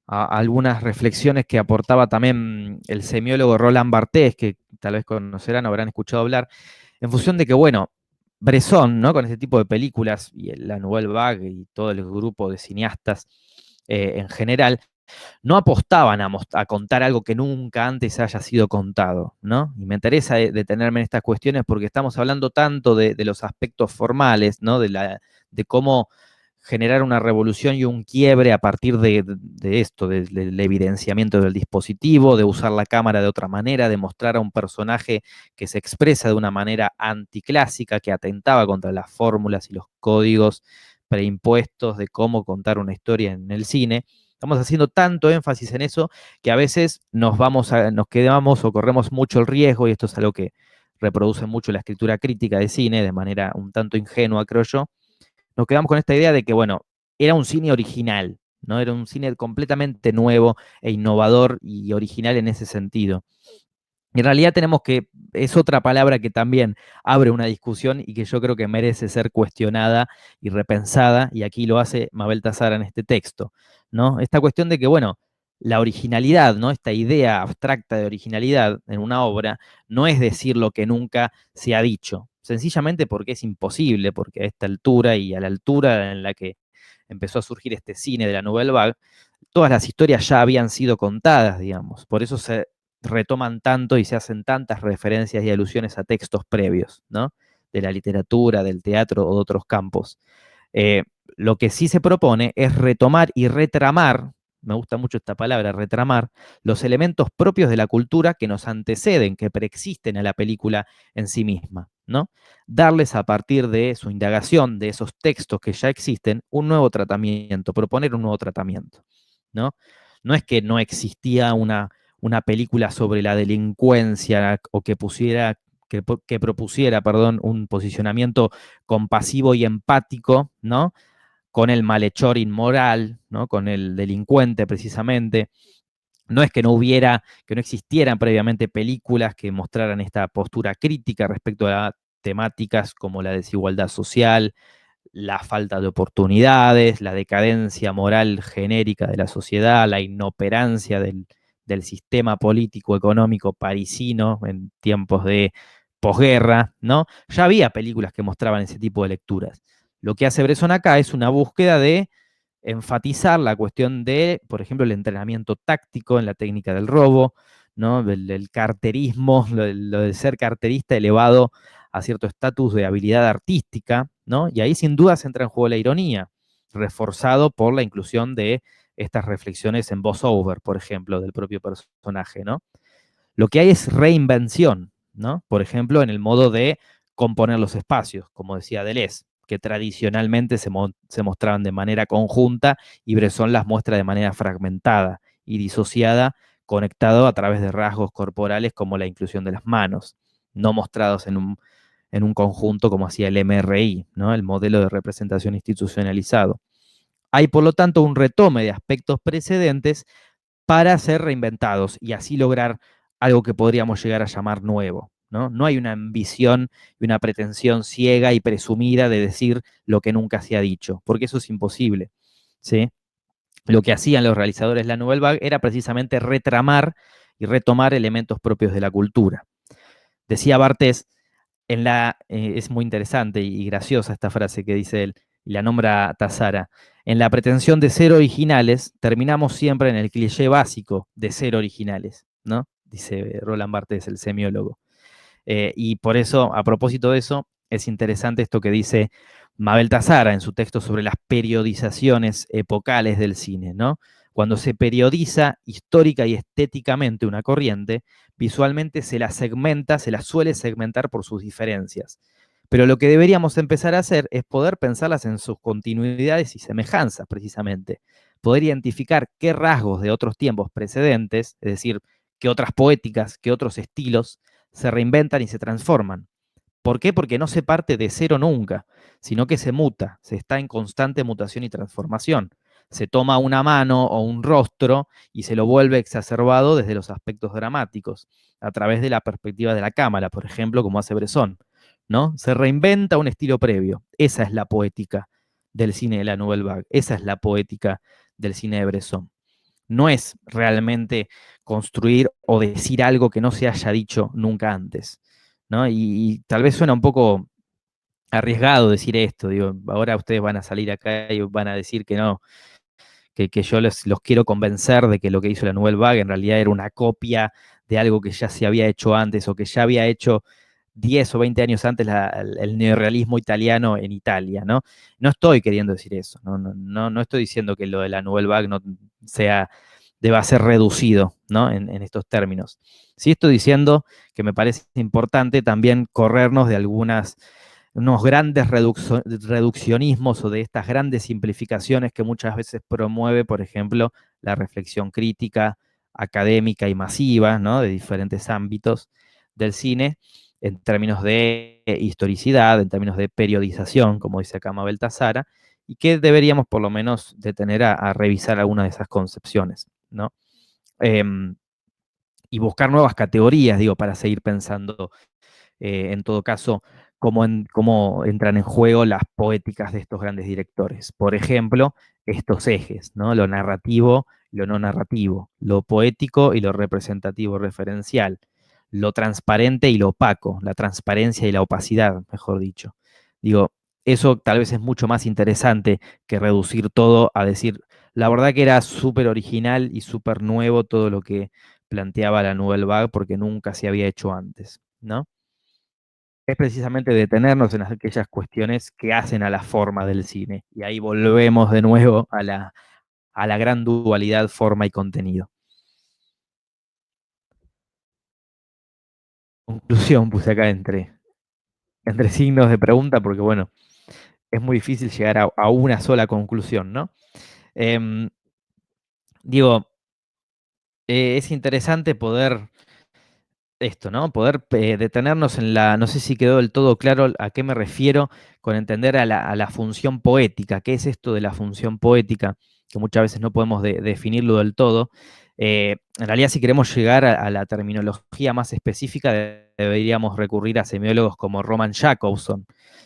algunas reflexiones que aportaba también el semiólogo Roland Barthes, que tal vez conocerán o habrán escuchado hablar, en función de que, bueno, Bresson, ¿no? Con este tipo de películas, y la Nouvelle Vague y todo el grupo de cineastas en general, no apostaban a contar algo que nunca antes haya sido contado, ¿no? Y me interesa detenerme en estas cuestiones porque estamos hablando tanto de los aspectos formales, ¿no? De cómo generar una revolución y un quiebre a partir de esto, del evidenciamiento del dispositivo, de usar la cámara de otra manera, de mostrar a un personaje que se expresa de una manera anticlásica, que atentaba contra las fórmulas y los códigos preimpuestos de cómo contar una historia en el cine. Estamos haciendo tanto énfasis en eso que a veces nos quedamos o corremos mucho el riesgo, y esto es algo que reproduce mucho la escritura crítica de cine de manera un tanto ingenua, creo yo. Nos quedamos con esta idea de que, bueno, era un cine original, ¿no? Era un cine completamente nuevo e innovador y original en ese sentido. En realidad es otra palabra que también abre una discusión y que yo creo que merece ser cuestionada y repensada, y aquí lo hace Mabel Tazara en este texto, ¿no? Esta cuestión de que, bueno, la originalidad, ¿no? Esta idea abstracta de originalidad en una obra no es decir lo que nunca se ha dicho, sencillamente porque es imposible, porque a esta altura y a la altura en la que empezó a surgir este cine de la Nouvelle Vague, todas las historias ya habían sido contadas, digamos. Por eso se retoman tanto y se hacen tantas referencias y alusiones a textos previos, ¿no? De la literatura, del teatro o de otros campos. Eh, lo que sí se propone es retomar y retramar, me gusta mucho esta palabra, retramar, los elementos propios de la cultura que nos anteceden, que preexisten a la película en sí misma, ¿no? Darles a partir de su indagación, de esos textos que ya existen, un nuevo tratamiento, proponer un nuevo tratamiento, ¿no? No es que no existía una película sobre la delincuencia o que propusiera, perdón, un posicionamiento compasivo y empático, ¿no? Con el malhechor inmoral, ¿no? Con el delincuente precisamente. No es que que no existieran previamente películas que mostraran esta postura crítica respecto a temáticas como la desigualdad social, la falta de oportunidades, la decadencia moral genérica de la sociedad, la inoperancia del sistema político económico parisino en tiempos de posguerra, ¿no? Ya había películas que mostraban ese tipo de lecturas. Lo que hace Bresson acá es una búsqueda de enfatizar la cuestión de, por ejemplo, el entrenamiento táctico en la técnica del robo, ¿no? El carterismo, lo de ser carterista elevado a cierto estatus de habilidad artística, ¿no? Y ahí sin duda se entra en juego la ironía, reforzado por la inclusión de estas reflexiones en voice-over, por ejemplo, del propio personaje, ¿no? Lo que hay es reinvención, ¿no? Por ejemplo, en el modo de componer los espacios, como decía Deleuze, que tradicionalmente se mostraban de manera conjunta y Bresson las muestra de manera fragmentada y disociada, conectado a través de rasgos corporales como la inclusión de las manos, no mostrados en un conjunto como hacía el MRI, ¿no? El modelo de representación institucionalizado. Hay, por lo tanto, un retome de aspectos precedentes para ser reinventados y así lograr algo que podríamos llegar a llamar nuevo, ¿no? No hay una ambición y una pretensión ciega y presumida de decir lo que nunca se ha dicho, porque eso es imposible, ¿sí? Lo que hacían los realizadores de la Nouvelle Vague era precisamente retramar y retomar elementos propios de la cultura. Decía Barthes, es muy interesante y graciosa esta frase que dice él, y la nombra Tazara. En la pretensión de ser originales, terminamos siempre en el cliché básico de ser originales, ¿no? Dice Roland Barthes, el semiólogo. Y por eso, a propósito de eso, es interesante esto que dice Mabel Tazara en su texto sobre las periodizaciones epocales del cine, ¿no? Cuando se periodiza histórica y estéticamente una corriente, visualmente se la segmenta, se la suele segmentar por sus diferencias. Pero lo que deberíamos empezar a hacer es poder pensarlas en sus continuidades y semejanzas, precisamente. Poder identificar qué rasgos de otros tiempos precedentes, es decir, qué otras poéticas, qué otros estilos, se reinventan y se transforman. ¿Por qué? Porque no se parte de cero nunca, sino que se muta, se está en constante mutación y transformación. Se toma una mano o un rostro y se lo vuelve exacerbado desde los aspectos dramáticos, a través de la perspectiva de la cámara, por ejemplo, como hace Bresson, ¿no? Se reinventa un estilo previo. Esa es la poética del cine de la Nouvelle Vague, esa es la poética del cine de Bresson. No es realmente construir o decir algo que no se haya dicho nunca antes, ¿no? Y tal vez suena un poco arriesgado decir esto, digo, ahora ustedes van a salir acá y van a decir que no, que yo los quiero convencer de que lo que hizo la Nouvelle Vague en realidad era una copia de algo que ya se había hecho antes o que ya había hecho 10 o 20 años antes el neorrealismo italiano en Italia, ¿no? No estoy queriendo decir eso, no estoy diciendo que lo de la Nouvelle Vague no deba ser reducido, ¿no? En estos términos. Sí estoy diciendo que me parece importante también corrernos de unos grandes reduccionismos o de estas grandes simplificaciones que muchas veces promueve, por ejemplo, la reflexión crítica, académica y masiva, ¿no? De diferentes ámbitos del cine, en términos de historicidad, en términos de periodización, como dice acá Mabel Tazara, y que deberíamos por lo menos detener a revisar alguna de esas concepciones, ¿no? Y buscar nuevas categorías, digo, para seguir pensando, en todo caso, cómo entran en juego las poéticas de estos grandes directores. Por ejemplo, estos ejes, ¿no? Lo narrativo, lo no narrativo, lo poético y lo representativo referencial, lo transparente y lo opaco, la transparencia y la opacidad, mejor dicho. Digo, eso tal vez es mucho más interesante que reducir todo a decir, la verdad que era súper original y súper nuevo todo lo que planteaba la Nouvelle Vague porque nunca se había hecho antes, ¿no? Es precisamente detenernos en aquellas cuestiones que hacen a la forma del cine. Y ahí volvemos de nuevo a la gran dualidad forma y contenido. Conclusión puse acá entre signos de pregunta, porque bueno, es muy difícil llegar a una sola conclusión, ¿no? Digo, es interesante poder esto, ¿no? Poder detenernos en no sé si quedó del todo claro a qué me refiero con entender a la función poética. ¿Qué es esto de la función poética? Que muchas veces no podemos definirlo del todo. En realidad, si queremos llegar a la terminología más específica, deberíamos recurrir a semiólogos como Roman Jakobson,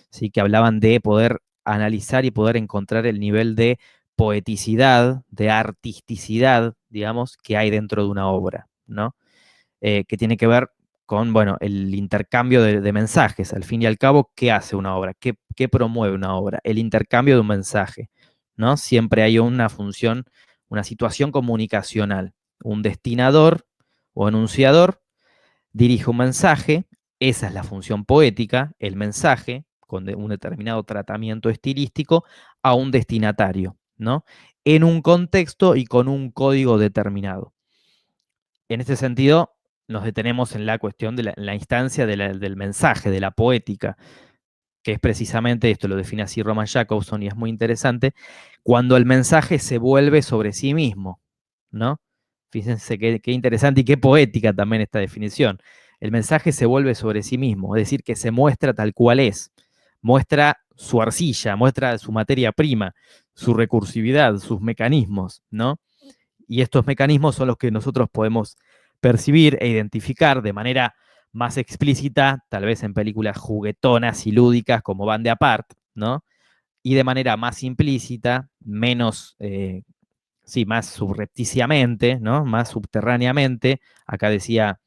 ¿sí? Que hablaban de poder analizar y poder encontrar el nivel de poeticidad, de artisticidad, digamos, que hay dentro de una obra, ¿no? Que tiene que ver con, bueno, el intercambio de mensajes. Al fin y al cabo, ¿qué hace una obra? ¿Qué promueve una obra? El intercambio de un mensaje, ¿no? Siempre hay una función, una situación comunicacional. Un destinador o enunciador dirige un mensaje, esa es la función poética, el mensaje, con un determinado tratamiento estilístico, a un destinatario, ¿no? En un contexto y con un código determinado. En este sentido, nos detenemos en la cuestión de la instancia del mensaje, de la poética, que es precisamente esto, lo define así Roman Jakobson y es muy interesante, cuando el mensaje se vuelve sobre sí mismo, ¿no? Fíjense qué interesante y qué poética también esta definición. El mensaje se vuelve sobre sí mismo, es decir, que se muestra tal cual es, muestra su arcilla, muestra su materia prima, su recursividad, sus mecanismos, ¿no? Y estos mecanismos son los que nosotros podemos percibir e identificar de manera más explícita, tal vez en películas juguetonas y lúdicas como Van de Apart, ¿no? Y de manera más implícita, menos, sí, más subrepticiamente, ¿no? Más subterráneamente. Acá decía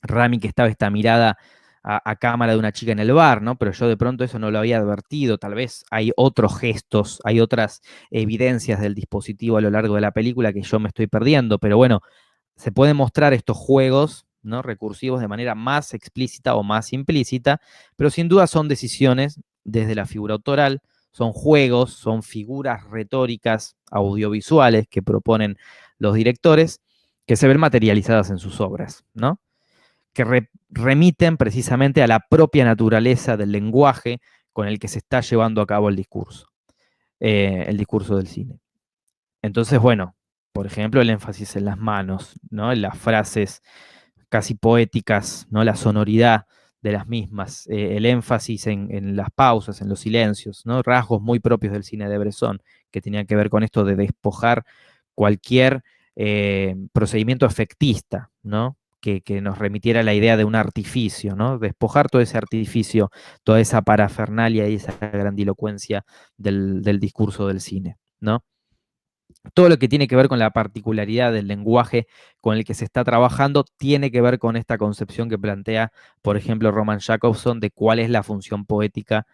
Rami que estaba esta mirada a cámara de una chica en el bar, ¿no? Pero yo de pronto eso no lo había advertido. Tal vez hay otros gestos, hay otras evidencias del dispositivo a lo largo de la película que yo me estoy perdiendo. Pero bueno, se pueden mostrar estos juegos, ¿no? Recursivos de manera más explícita o más implícita, pero sin duda son decisiones desde la figura autoral, son juegos, son figuras retóricas audiovisuales que proponen los directores que se ven materializadas en sus obras, ¿no? Que remiten precisamente a la propia naturaleza del lenguaje con el que se está llevando a cabo el discurso del cine. Entonces, bueno, por ejemplo, el énfasis en las manos, ¿no? En las frases casi poéticas, ¿no? La sonoridad de las mismas, el énfasis en las pausas, en los silencios, ¿no? Rasgos muy propios del cine de Bresson, que tenían que ver con esto de despojar cualquier procedimiento efectista, ¿no? Que nos remitiera a la idea de un artificio, ¿no? Despojar todo ese artificio, toda esa parafernalia y esa grandilocuencia del discurso del cine, ¿no? Todo lo que tiene que ver con la particularidad del lenguaje con el que se está trabajando tiene que ver con esta concepción que plantea, por ejemplo, Roman Jakobson de cuál es la función poética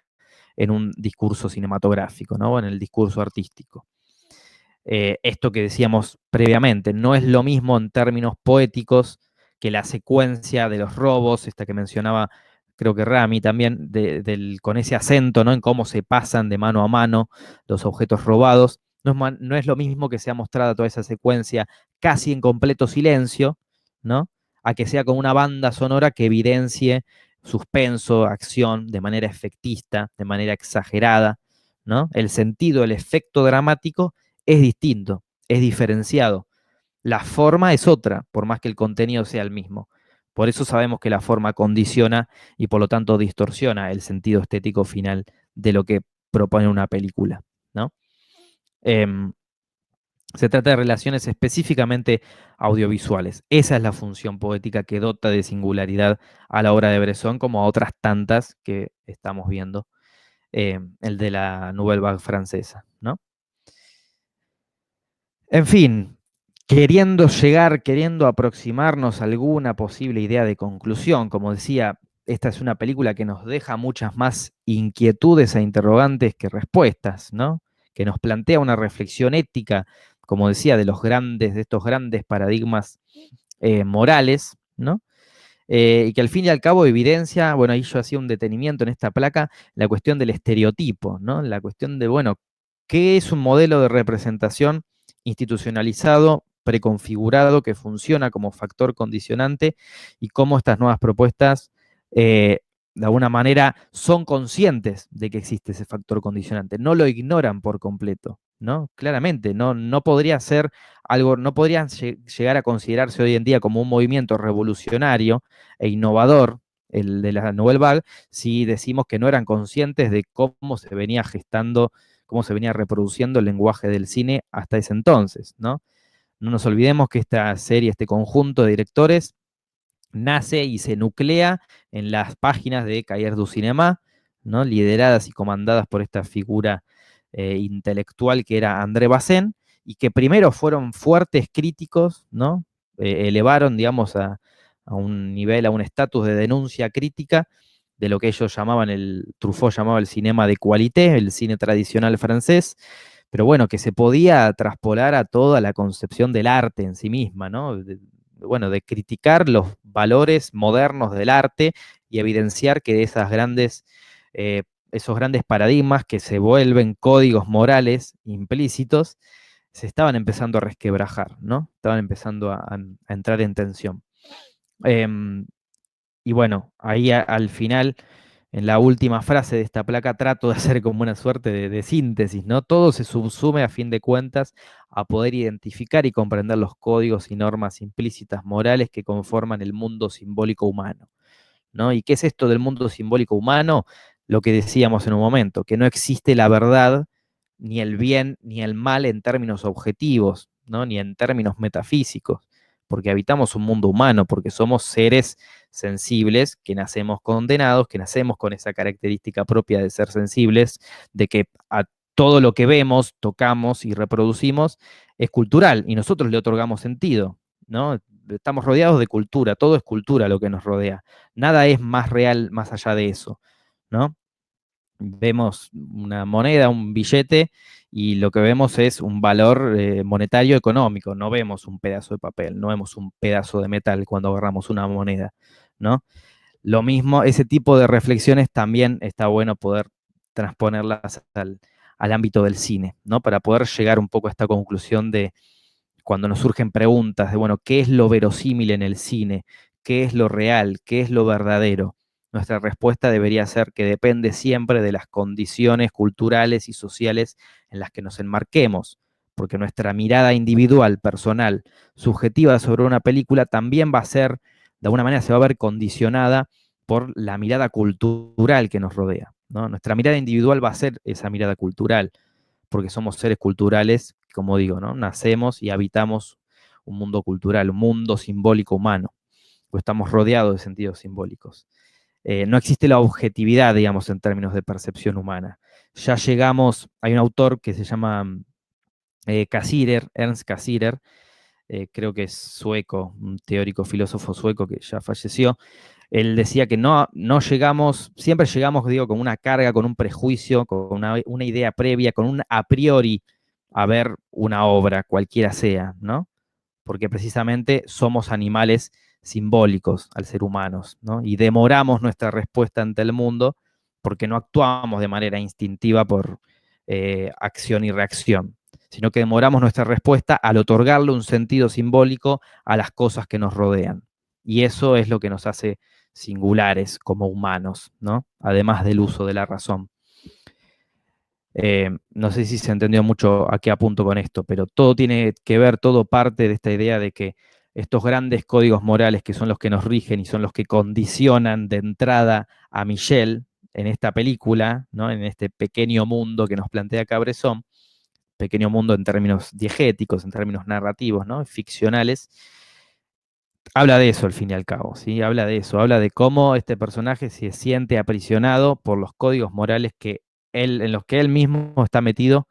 en un discurso cinematográfico, ¿no? En el discurso artístico. Esto que decíamos previamente, no es lo mismo en términos poéticos que la secuencia de los robos, esta que mencionaba creo que Rami también, con ese acento, ¿no? En cómo se pasan de mano a mano los objetos robados. No es lo mismo que sea mostrada toda esa secuencia casi en completo silencio, ¿no? A que sea con una banda sonora que evidencie suspenso, acción, de manera efectista, de manera exagerada, ¿no? El sentido, el efecto dramático es distinto, es diferenciado. La forma es otra, por más que el contenido sea el mismo. Por eso sabemos que la forma condiciona y por lo tanto distorsiona el sentido estético final de lo que propone una película, ¿no? Se trata de relaciones específicamente audiovisuales. Esa es la función poética que dota de singularidad a la obra de Bresson, como a otras tantas que estamos viendo, el de la Nouvelle Vague francesa, ¿no? En fin, queriendo aproximarnos a alguna posible idea de conclusión, como decía, esta es una película que nos deja muchas más inquietudes e interrogantes que respuestas, ¿no? Que nos plantea una reflexión ética, como decía, de estos grandes paradigmas morales, ¿no? Y que al fin y al cabo evidencia, bueno, ahí yo hacía un detenimiento en esta placa, la cuestión del estereotipo, ¿no? La cuestión de, bueno, ¿qué es un modelo de representación institucionalizado, preconfigurado, que funciona como factor condicionante y cómo estas nuevas propuestas, de alguna manera, son conscientes de que existe ese factor condicionante, no lo ignoran por completo, ¿no? Claramente, no podría ser algo, no podrían llegar a considerarse hoy en día como un movimiento revolucionario e innovador, el de la Nouvelle Vague, si decimos que no eran conscientes de cómo se venía gestando, cómo se venía reproduciendo el lenguaje del cine hasta ese entonces, ¿no? No nos olvidemos que esta serie, este conjunto de directores, nace y se nuclea en las páginas de Cahiers du Cinéma, ¿no? Lideradas y comandadas por esta figura intelectual que era André Bazin, y que primero fueron fuertes críticos, ¿no? Elevaron, digamos, a un nivel, a un estatus de denuncia crítica de lo que ellos llamaban, Truffaut llamaba el cinema de qualité, el cine tradicional francés, pero bueno, que se podía traspolar a toda la concepción del arte en sí misma, ¿no? Bueno, de criticar los valores modernos del arte y evidenciar que esos grandes paradigmas que se vuelven códigos morales implícitos se estaban empezando a resquebrajar, ¿no? Estaban empezando a entrar en tensión. Y bueno, ahí al final, en la última frase de esta placa, trato de hacer como una suerte de síntesis, ¿no? Todo se subsume a fin de cuentas a poder identificar y comprender los códigos y normas implícitas morales que conforman el mundo simbólico humano, ¿no? ¿Y qué es esto del mundo simbólico humano? Lo que decíamos en un momento, que no existe la verdad, ni el bien, ni el mal en términos objetivos, ¿no? Ni en términos metafísicos, porque habitamos un mundo humano, porque somos seres sensibles, que nacemos condenados, que nacemos con esa característica propia de ser sensibles, de que a todo lo que vemos, tocamos y reproducimos es cultural y nosotros le otorgamos sentido, ¿no? Estamos rodeados de cultura, todo es cultura lo que nos rodea. Nada es más real más allá de eso, ¿no? vemos una moneda, un billete, y lo que vemos es un valor monetario económico, no vemos un pedazo de papel, no vemos un pedazo de metal cuando agarramos una moneda, ¿no? Lo mismo, ese tipo de reflexiones también está bueno poder transponerlas al ámbito del cine, ¿no? Para poder llegar un poco a esta conclusión de cuando nos surgen preguntas de, bueno, ¿qué es lo verosímil en el cine? ¿Qué es lo real? ¿Qué es lo verdadero? Nuestra respuesta debería ser que depende siempre de las condiciones culturales y sociales en las que nos enmarquemos, porque nuestra mirada individual, personal, subjetiva sobre una película también va a ser, de alguna manera se va a ver condicionada por la mirada cultural que nos rodea, ¿no? Nuestra mirada individual va a ser esa mirada cultural, porque somos seres culturales, como digo, ¿no? Nacemos y habitamos un mundo cultural, un mundo simbólico humano, pues estamos rodeados de sentidos simbólicos. No existe la objetividad, digamos, en términos de percepción humana. Ya llegamos, hay un autor que se llama Cassirer, Ernst Cassirer, creo que es sueco, un teórico filósofo sueco que ya falleció. Él decía que no llegamos, siempre llegamos, digo, con una carga, con un prejuicio, con una idea previa, con un a priori a ver una obra, cualquiera sea, ¿no? Porque precisamente somos animales simbólicos al ser humanos, ¿no? Y demoramos nuestra respuesta ante el mundo porque no actuamos de manera instintiva por acción y reacción, sino que demoramos nuestra respuesta al otorgarle un sentido simbólico a las cosas que nos rodean. Y eso es lo que nos hace singulares como humanos, ¿no? Además del uso de la razón. No sé si se entendió mucho a qué apunto con esto, pero todo tiene que ver, todo parte de esta idea de que estos grandes códigos morales que son los que nos rigen y son los que condicionan de entrada a Michelle en esta película, ¿no? En este pequeño mundo que nos plantea Cabresón, pequeño mundo en términos diegéticos, en términos narrativos, ¿no? Ficcionales, habla de eso al fin y al cabo, ¿sí? Habla de eso, habla de cómo este personaje se siente aprisionado por los códigos morales que en los que él mismo está metido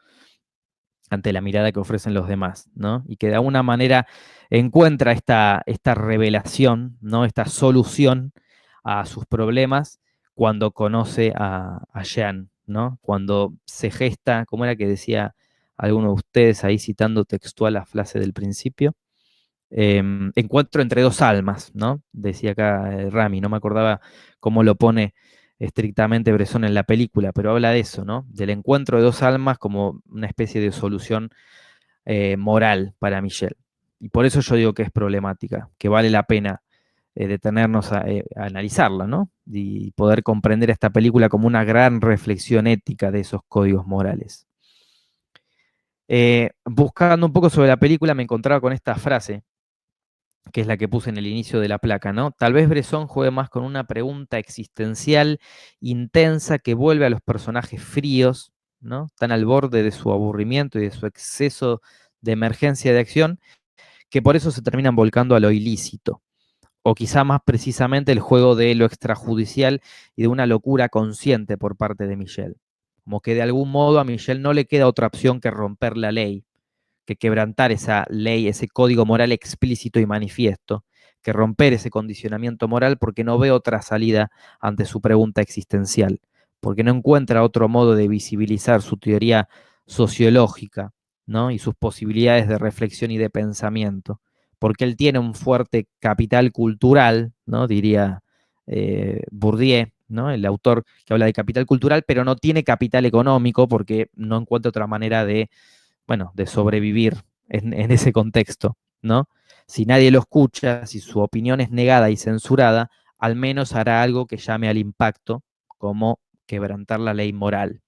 ante la mirada que ofrecen los demás, ¿no? Y que de alguna manera encuentra esta revelación, ¿no? Esta solución a sus problemas cuando conoce a Jean, ¿no? Cuando se gesta, ¿cómo era que decía alguno de ustedes ahí citando textual la frase del principio? Encuentro entre dos almas, ¿no? Decía acá Rami, no me acordaba cómo lo pone estrictamente Bresson en la película, pero habla de eso, ¿no? Del encuentro de dos almas como una especie de solución moral para Michelle. Y por eso yo digo que es problemática, que vale la pena detenernos a analizarla, ¿no? Y poder comprender esta película como una gran reflexión ética de esos códigos morales. Buscando un poco sobre la película me encontraba con esta frase que es la que puse en el inicio de la placa, ¿no? Tal vez Bresson juegue más con una pregunta existencial intensa que vuelve a los personajes fríos, ¿no? Tan al borde de su aburrimiento y de su exceso de emergencia de acción, que por eso se terminan volcando a lo ilícito. O quizá más precisamente el juego de lo extrajudicial y de una locura consciente por parte de Michelle. Como que de algún modo a Michelle no le queda otra opción que romper la ley, que quebrantar esa ley, ese código moral explícito y manifiesto, que romper ese condicionamiento moral porque no ve otra salida ante su pregunta existencial, porque no encuentra otro modo de visibilizar su teoría sociológica, ¿no? Y sus posibilidades de reflexión y de pensamiento, porque él tiene un fuerte capital cultural, ¿no? Diría Bourdieu, ¿no? El autor que habla de capital cultural, pero no tiene capital económico porque no encuentra otra manera de bueno, de sobrevivir en ese contexto, ¿no? Si nadie lo escucha, si su opinión es negada y censurada, al menos hará algo que llame al impacto, como quebrantar la ley moral,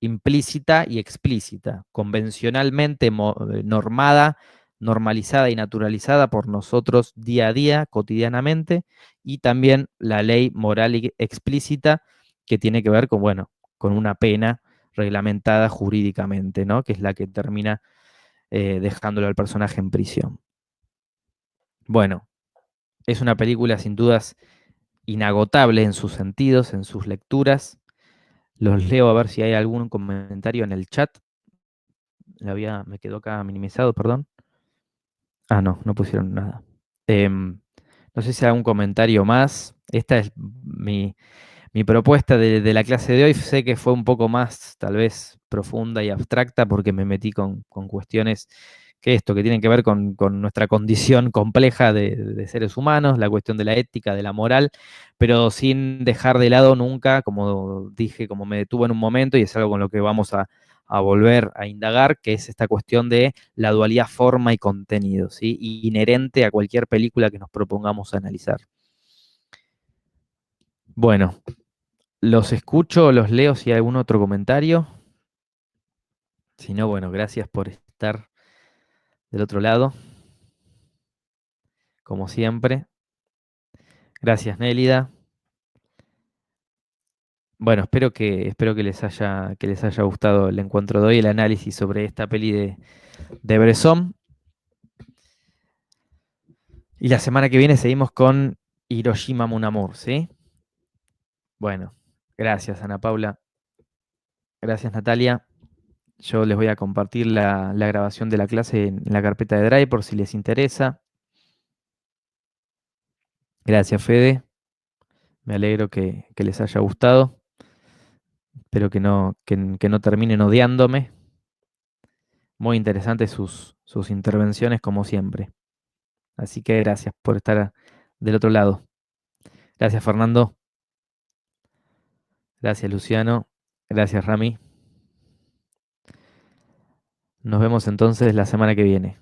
implícita y explícita, convencionalmente normada, normalizada y naturalizada por nosotros día a día, cotidianamente, y también la ley moral y explícita que tiene que ver con, bueno, con una pena reglamentada jurídicamente, ¿no? Que es la que termina dejándolo al personaje en prisión. Bueno, es una película sin dudas inagotable en sus sentidos, en sus lecturas. Los leo a ver si hay algún comentario en el chat. Me quedó acá minimizado, perdón. Ah, no, no pusieron nada. No sé si hay algún comentario más. Esta es Mi propuesta de la clase de hoy sé que fue un poco más, tal vez, profunda y abstracta, porque me metí con cuestiones que tienen que ver con nuestra condición compleja de seres humanos, la cuestión de la ética, de la moral, pero sin dejar de lado nunca, como dije, como me detuvo en un momento, y es algo con lo que vamos a volver a indagar, que es esta cuestión de la dualidad forma y contenido, ¿sí? Inherente a cualquier película que nos propongamos analizar. Bueno, los escucho, los leo si hay algún otro comentario. Si no, bueno, gracias por estar del otro lado, como siempre. Gracias, Nélida. Bueno, espero que les haya gustado el encuentro de hoy, el análisis sobre esta peli de Bresson. Y la semana que viene seguimos con Hiroshima Mon Amour, ¿sí? Bueno, gracias, Ana Paula. Gracias, Natalia. Yo les voy a compartir la grabación de la clase en la carpeta de Drive por si les interesa. Gracias, Fede. Me alegro que les haya gustado. Espero que no terminen odiándome. Muy interesantes sus intervenciones, como siempre. Así que gracias por estar del otro lado. Gracias, Fernando. Gracias, Luciano. Gracias, Rami. Nos vemos entonces la semana que viene.